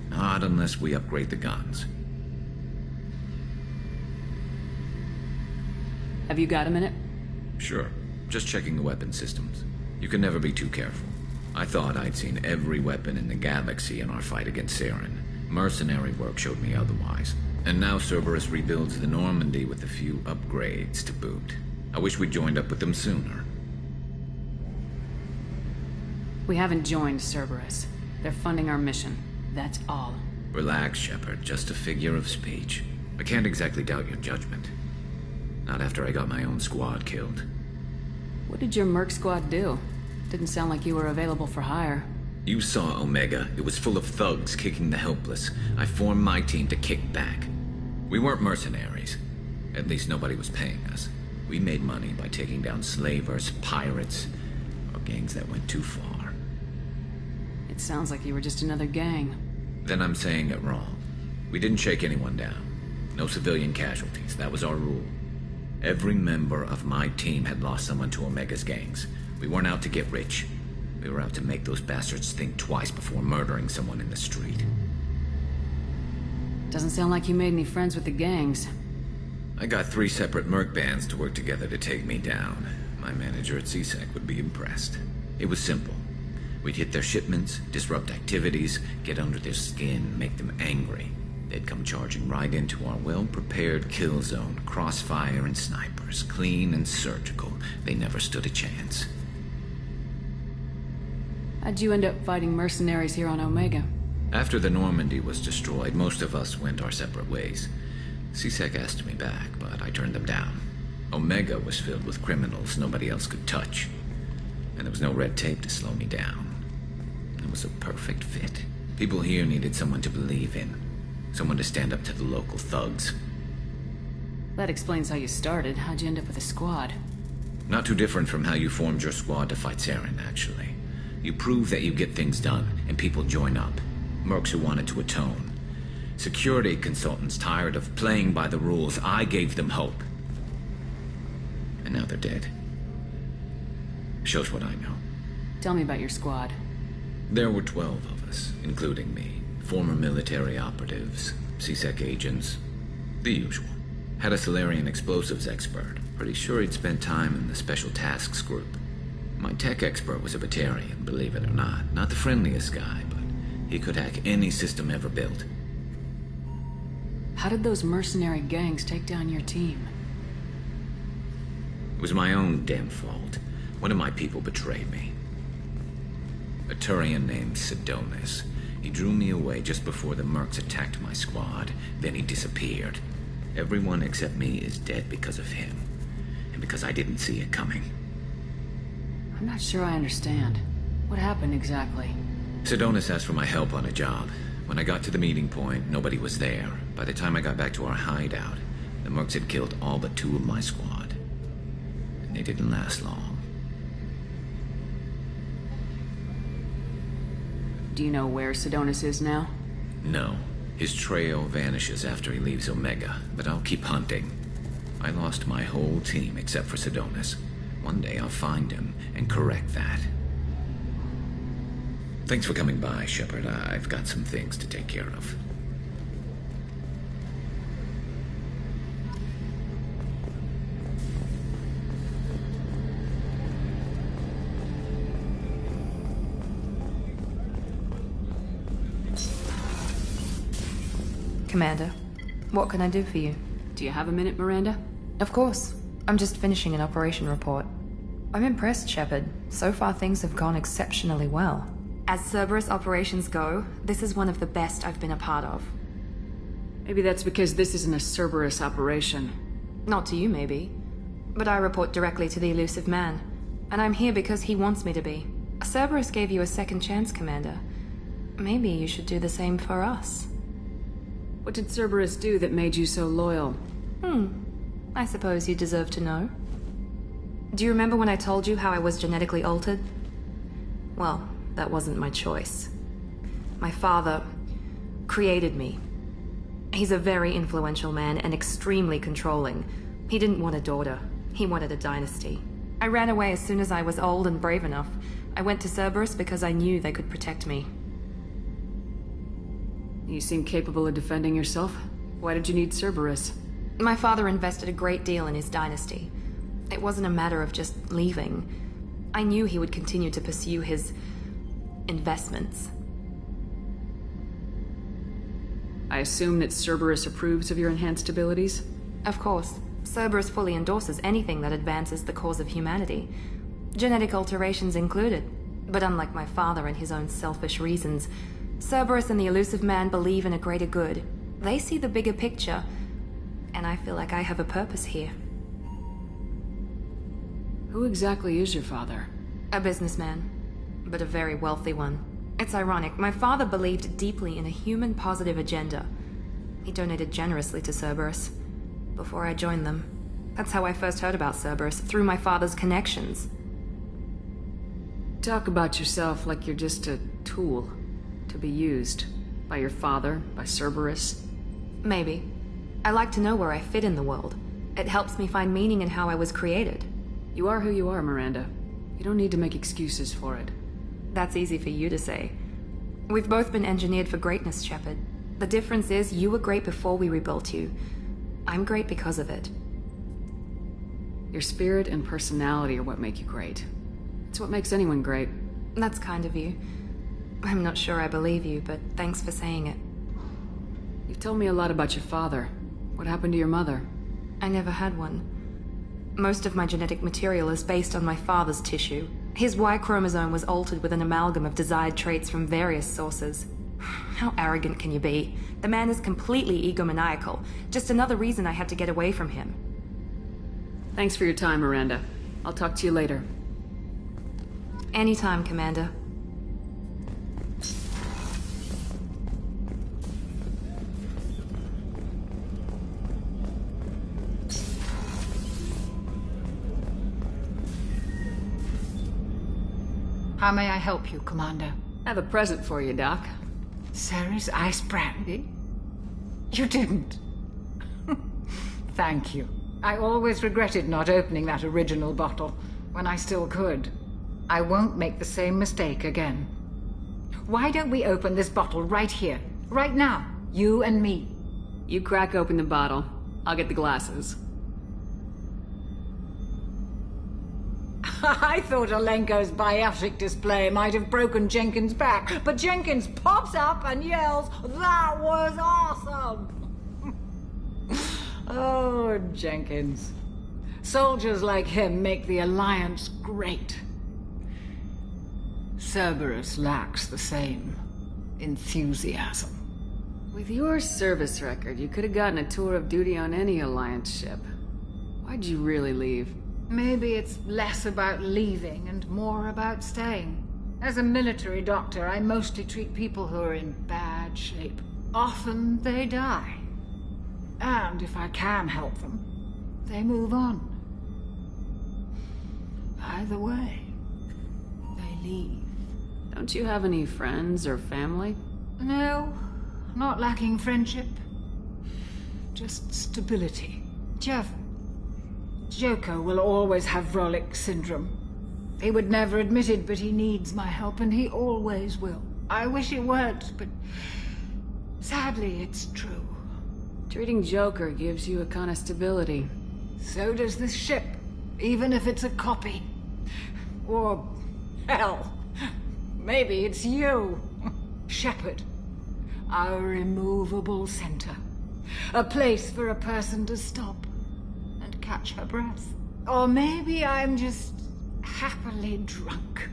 Not unless we upgrade the guns. Have you got a minute? Sure. Just checking the weapon systems. You can never be too careful. I thought I'd seen every weapon in the galaxy in our fight against Saren. Mercenary work showed me otherwise. And now Cerberus rebuilds the Normandy with a few upgrades to boot. I wish we'd joined up with them sooner. We haven't joined Cerberus. They're funding our mission. That's all. Relax, Shepard. Just a figure of speech. I can't exactly doubt your judgment. Not after I got my own squad killed. What did your merc squad do? Didn't sound like you were available for hire. You saw Omega. It was full of thugs kicking the helpless. I formed my team to kick back. We weren't mercenaries. At least nobody was paying us. We made money by taking down slavers, pirates, or gangs that went too far. It sounds like you were just another gang. Then I'm saying it wrong. We didn't shake anyone down. No civilian casualties. That was our rule. Every member of my team had lost someone to Omega's gangs. We weren't out to get rich. We were out to make those bastards think twice before murdering someone in the street. Doesn't sound like you made any friends with the gangs. I got 3 separate merc bands to work together to take me down. My manager at CSEC would be impressed. It was simple. We'd hit their shipments, disrupt activities, get under their skin, make them angry. They'd come charging right into our well-prepared kill zone, crossfire and snipers, clean and surgical. They never stood a chance. How'd you end up fighting mercenaries here on Omega? After the Normandy was destroyed, most of us went our separate ways. CSEC asked me back, but I turned them down. Omega was filled with criminals nobody else could touch. And there was no red tape to slow me down. It was a perfect fit. People here needed someone to believe in. Someone to stand up to the local thugs. That explains how you started. How'd you end up with a squad? Not too different from how you formed your squad to fight Saren, actually. You prove that you get things done, and people join up. Mercs who wanted to atone. Security consultants tired of playing by the rules. I gave them hope. And now they're dead. Shows what I know. Tell me about your squad. There were 12 of us, including me. Former military operatives, CSEC agents, the usual. Had a Solarian explosives expert. Pretty sure he'd spent time in the Special Tasks group. My tech expert was a Batarian, believe it or not. Not the friendliest guy, but he could hack any system ever built. How did those mercenary gangs take down your team? It was my own damn fault. One of my people betrayed me. A Turian named Sidonis. He drew me away just before the mercs attacked my squad. Then he disappeared. Everyone except me is dead because of him. And because I didn't see it coming. I'm not sure I understand. What happened exactly? Sidonis asked for my help on a job. When I got to the meeting point, nobody was there. By the time I got back to our hideout, the mercs had killed all but 2 of my squad. And they didn't last long. Do you know where Sidonis is now? No. His trail vanishes after he leaves Omega, but I'll keep hunting. I lost my whole team except for Sidonis. One day I'll find him and correct that. Thanks for coming by, Shepard. I've got some things to take care of. Commander. What can I do for you? Do you have a minute, Miranda? Of course. I'm just finishing an operation report. I'm impressed, Shepard. So far things have gone exceptionally well. As Cerberus operations go, this is one of the best I've been a part of. Maybe that's because this isn't a Cerberus operation. Not to you, maybe. But I report directly to the elusive man. And I'm here because he wants me to be. Cerberus gave you a second chance, Commander. Maybe you should do the same for us. What did Cerberus do that made you so loyal? I suppose you deserve to know. Do you remember when I told you how I was genetically altered? Well, that wasn't my choice. My father created me. He's a very influential man and extremely controlling. He didn't want a daughter. He wanted a dynasty. I ran away as soon as I was old and brave enough. I went to Cerberus because I knew they could protect me. You seem capable of defending yourself. Why did you need Cerberus? My father invested a great deal in his dynasty. It wasn't a matter of just leaving. I knew he would continue to pursue his investments. I assume that Cerberus approves of your enhanced abilities? Of course. Cerberus fully endorses anything that advances the cause of humanity. Genetic alterations included. But unlike my father and his own selfish reasons, Cerberus and the elusive man believe in a greater good. They see the bigger picture, and I feel like I have a purpose here. Who exactly is your father? A businessman, but a very wealthy one. It's ironic, my father believed deeply in a human-positive agenda. He donated generously to Cerberus before I joined them. That's how I first heard about Cerberus, through my father's connections. Talk about yourself like you're just a tool to be used by your father, by Cerberus. Maybe. I like to know where I fit in the world. It helps me find meaning in how I was created. You are who you are, Miranda. You don't need to make excuses for it. That's easy for you to say. We've both been engineered for greatness, Shepard. The difference is you were great before we rebuilt you. I'm great because of it. Your spirit and personality are what make you great. It's what makes anyone great. That's kind of you. I'm not sure I believe you, but thanks for saying it. You've told me a lot about your father. What happened to your mother? I never had one. Most of my genetic material is based on my father's tissue. His Y chromosome was altered with an amalgam of desired traits from various sources. How arrogant can you be? The man is completely egomaniacal. Just another reason I had to get away from him. Thanks for your time, Miranda. I'll talk to you later. Anytime, Commander. How may I help you, Commander? I have a present for you, Doc. Ceres ice brandy? You didn't. Thank you. I always regretted not opening that original bottle when I still could. I won't make the same mistake again. Why don't we open this bottle right here, right now, you and me? You crack open the bottle. I'll get the glasses. I thought Alenko's biotic display might have broken Jenkins' back, but Jenkins pops up and yells, "That was awesome!" Oh, Jenkins. Soldiers like him make the Alliance great. Cerberus lacks the same enthusiasm. With your service record, you could have gotten a tour of duty on any Alliance ship. Why'd you really leave? Maybe it's less about leaving and more about staying. As a military doctor, I mostly treat people who are in bad shape. Often they die. And if I can help them, they move on. Either way, they leave. Don't you have any friends or family? No, not lacking friendship. Just stability. Jeff, Joko will always have Vrolic syndrome. He would never admit it, but he needs my help, and he always will. I wish it weren't, but sadly, it's true. Treating Joker gives you a kind of stability. So does this ship, even if it's a copy. Or, hell, maybe it's you, Shepard, our immovable center. A place for a person to stop and catch her breath. Or maybe I'm just happily drunk.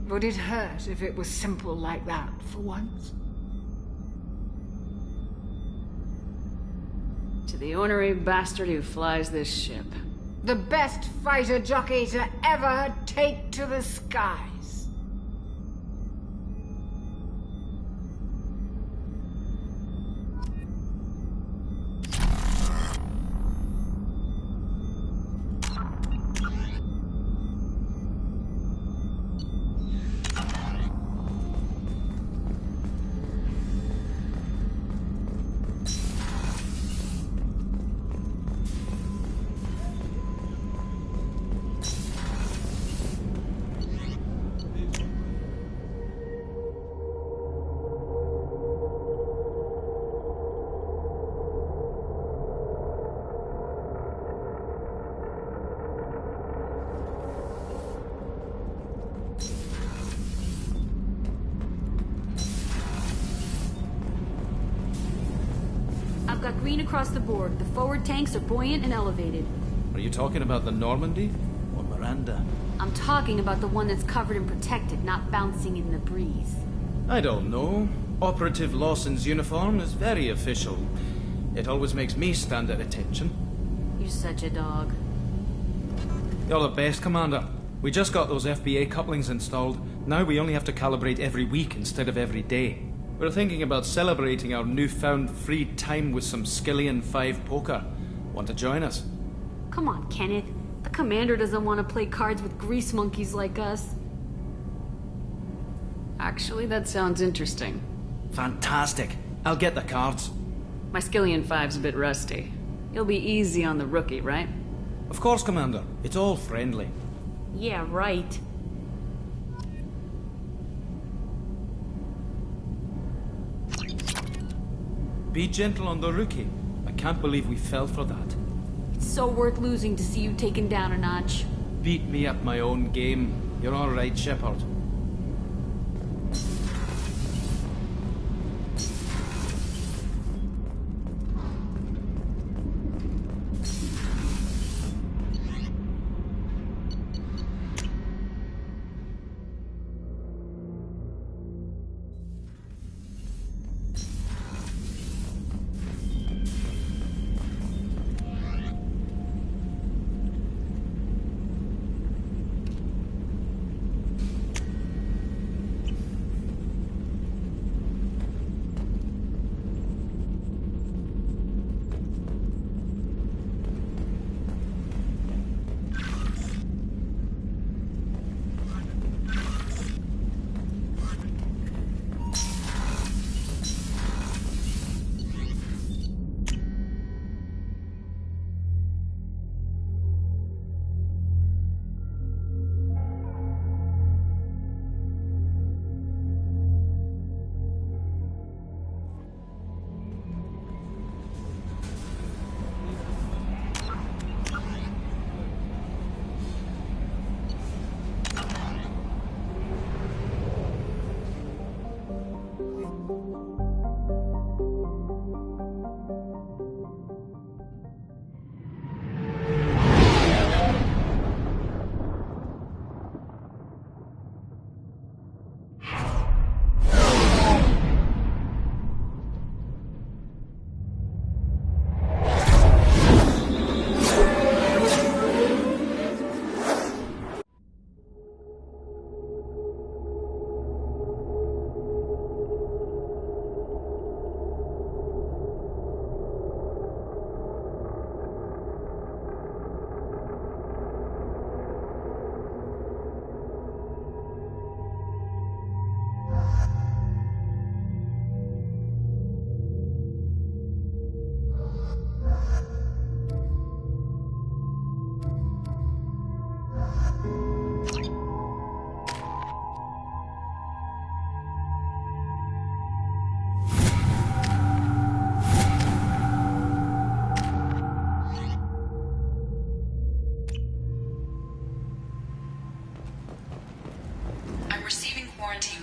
Would it hurt if it was simple like that for once? To the ornery bastard who flies this ship. The best fighter jockey to ever take to the skies. I've got green across the board. The forward tanks are buoyant and elevated. Are you talking about the Normandy? Or Miranda? I'm talking about the one that's covered and protected, not bouncing in the breeze. I don't know. Operative Lawson's uniform is very official. It always makes me stand at attention. You're such a dog. You're the best, Commander. We just got those FBA couplings installed. Now we only have to calibrate every week instead of every day. We're thinking about celebrating our newfound free time with some Skillian 5 poker. Want to join us? Come on, Kenneth. The commander doesn't want to play cards with grease monkeys like us. Actually, that sounds interesting. Fantastic. I'll get the cards. My Skillian 5's a bit rusty. You'll be easy on the rookie, right? Of course, Commander. It's all friendly. Yeah, right. Be gentle on the rookie. I can't believe we fell for that. It's so worth losing to see you taken down a notch. Beat me at my own game. You're all right, Shepard.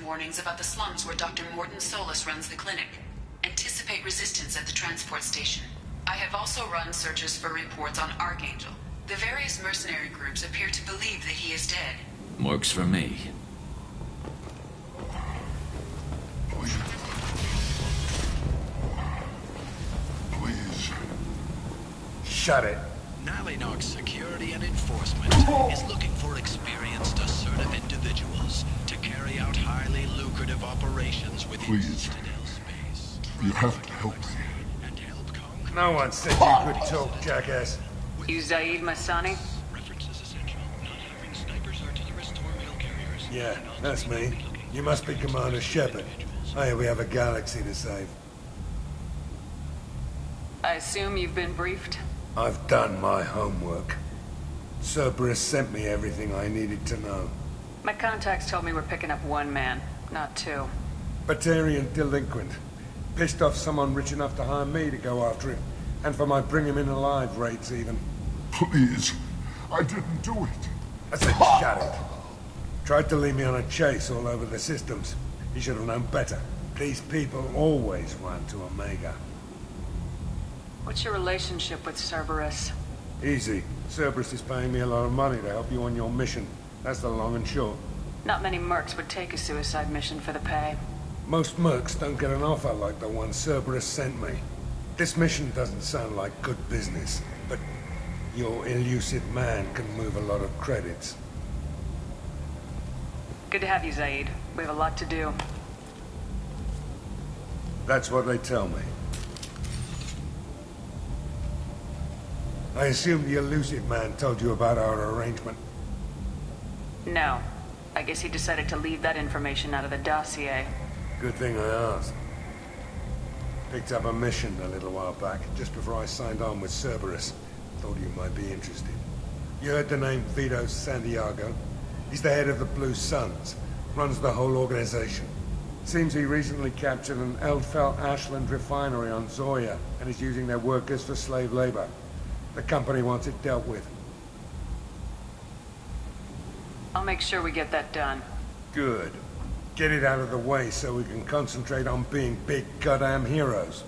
Warnings about the slums where Dr. Morton Solus runs the clinic. Anticipate anticipate resistance at the transport station. I have also run searches for reports on Archangel. The various mercenary groups appear to believe that he is dead. Works for me. Please. Shut it. Nalinox Security and Enforcement is looking for experienced, assertive individuals to carry out highly lucrative operations within Please. Citadel space. You have to help me. No one said you could talk, jackass. You Zaid Masani? Yeah, that's me. You must be Commander Shepard. Hey, we have a galaxy to save. I assume you've been briefed? I've done my homework. Cerberus sent me everything I needed to know. My contacts told me we're picking up one man, not two. Batarian delinquent. Pissed off someone rich enough to hire me to go after him. And for my bring him in alive rates even. Please. I didn't do it. I said shut it. Tried to lead me on a chase all over the systems. He should have known better. These people always run to Omega. What's your relationship with Cerberus? Easy. Cerberus is paying me a lot of money to help you on your mission. That's the long and short. Not many mercs would take a suicide mission for the pay. Most mercs don't get an offer like the one Cerberus sent me. This mission doesn't sound like good business, but your elusive man can move a lot of credits. Good to have you, Zaid. We have a lot to do. That's what they tell me. I assume the elusive man told you about our arrangement. No. I guess he decided to leave that information out of the dossier. Good thing I asked. Picked up a mission a little while back, just before I signed on with Cerberus. Thought you might be interested. You heard the name Vito Santiago? He's the head of the Blue Suns. Runs the whole organization. Seems he recently captured an Eldfell Ashland refinery on Zoya, and is using their workers for slave labor. The company wants it dealt with. I'll make sure we get that done. Good. Get it out of the way so we can concentrate on being big goddamn heroes.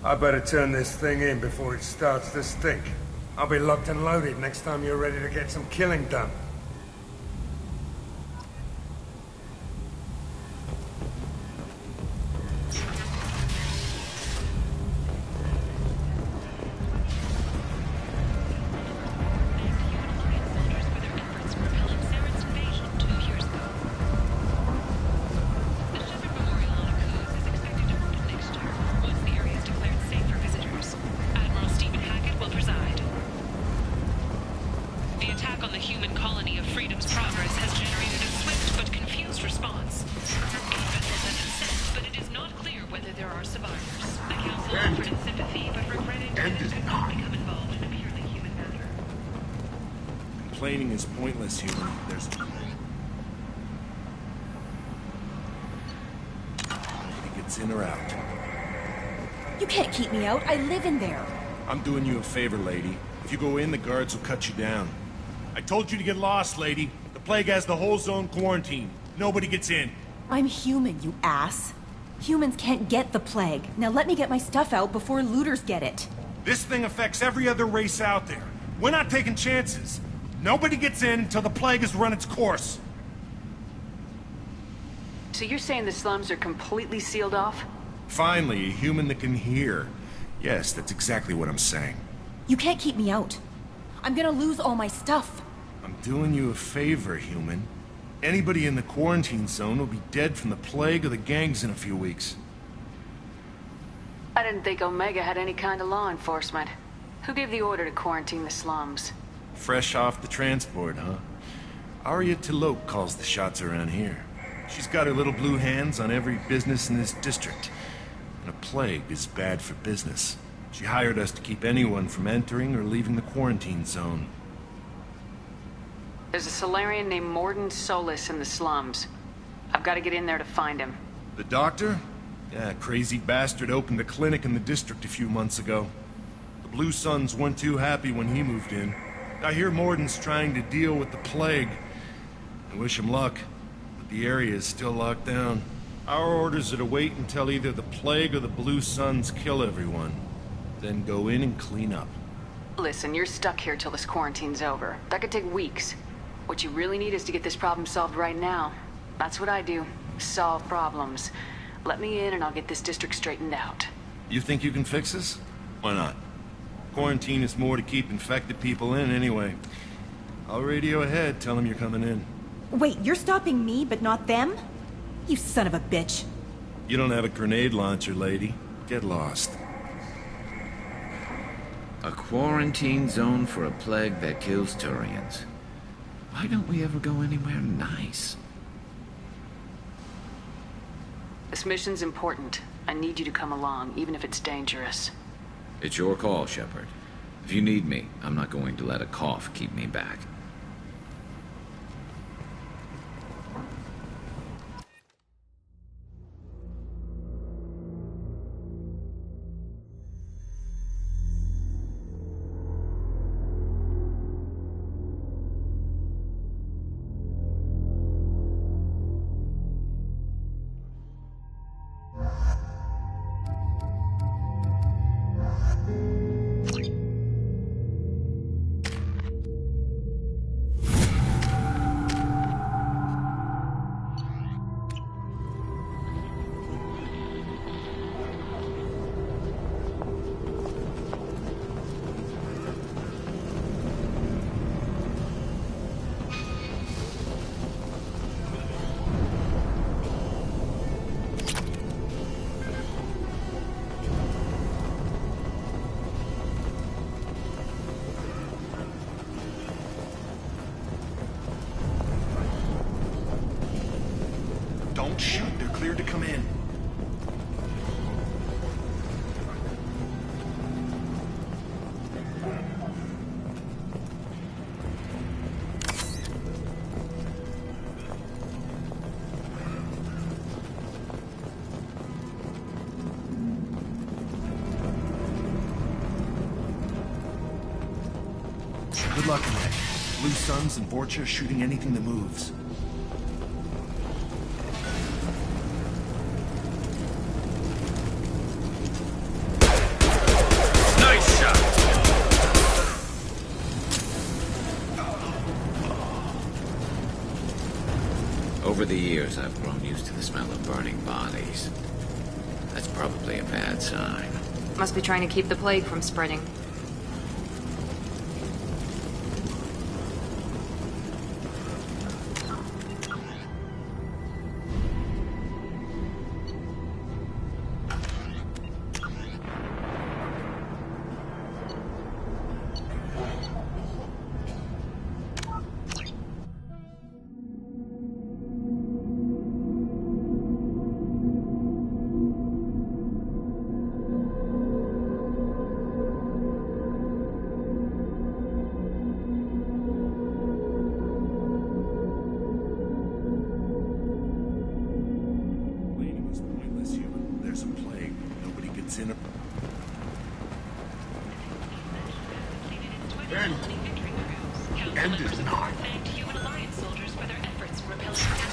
I better turn this thing in before it starts to stink. I'll be locked and loaded next time you're ready to get some killing done. Complaining is pointless, human. There's... Nobody gets in or out. You can't keep me out. I live in there. I'm doing you a favor, lady. If you go in, the guards will cut you down. I told you to get lost, lady. The plague has the whole zone quarantined. Nobody gets in. I'm human, you ass. Humans can't get the plague. Now let me get my stuff out before looters get it. This thing affects every other race out there. We're not taking chances. Nobody gets in until the plague has run its course. So you're saying the slums are completely sealed off? Finally, a human that can hear. Yes, that's exactly what I'm saying. You can't keep me out. I'm gonna lose all my stuff. I'm doing you a favor, human. Anybody in the quarantine zone will be dead from the plague or the gangs in a few weeks. I didn't think Omega had any kind of law enforcement. Who gave the order to quarantine the slums? Fresh off the transport, huh? Arya Tilok calls the shots around here. She's got her little blue hands on every business in this district. And a plague is bad for business. She hired us to keep anyone from entering or leaving the quarantine zone. There's a Solarian named Morden Solis in the slums. I've got to get in there to find him. The doctor? Yeah, crazy bastard opened a clinic in the district a few months ago. The Blue Suns weren't too happy when he moved in. I hear Morden's trying to deal with the plague. I wish him luck, but the area is still locked down. Our orders are to wait until either the plague or the blue suns kill everyone. Then go in and clean up. Listen, you're stuck here till this quarantine's over. That could take weeks. What you really need is to get this problem solved right now. That's what I do. Solve problems. Let me in and I'll get this district straightened out. You think you can fix this? Why not? Quarantine is more to keep infected people in anyway. I'll radio ahead, tell them you're coming in. Wait, you're stopping me, but not them? You son of a bitch. You don't have a grenade launcher, lady. Get lost. A quarantine zone for a plague that kills Turians. Why don't we ever go anywhere nice? This mission's important. I need you to come along, even if it's dangerous. It's your call, Shepard. If you need me, I'm not going to let a cough keep me back. Don't shoot. They're cleared to come in. Good luck in that. Blue Suns and Vorcha shooting anything that moves. Over the years, I've grown used to the smell of burning bodies. That's probably a bad sign. Must be trying to keep the plague from spreading. End is not. Thanked human alliance soldiers for their efforts in repelling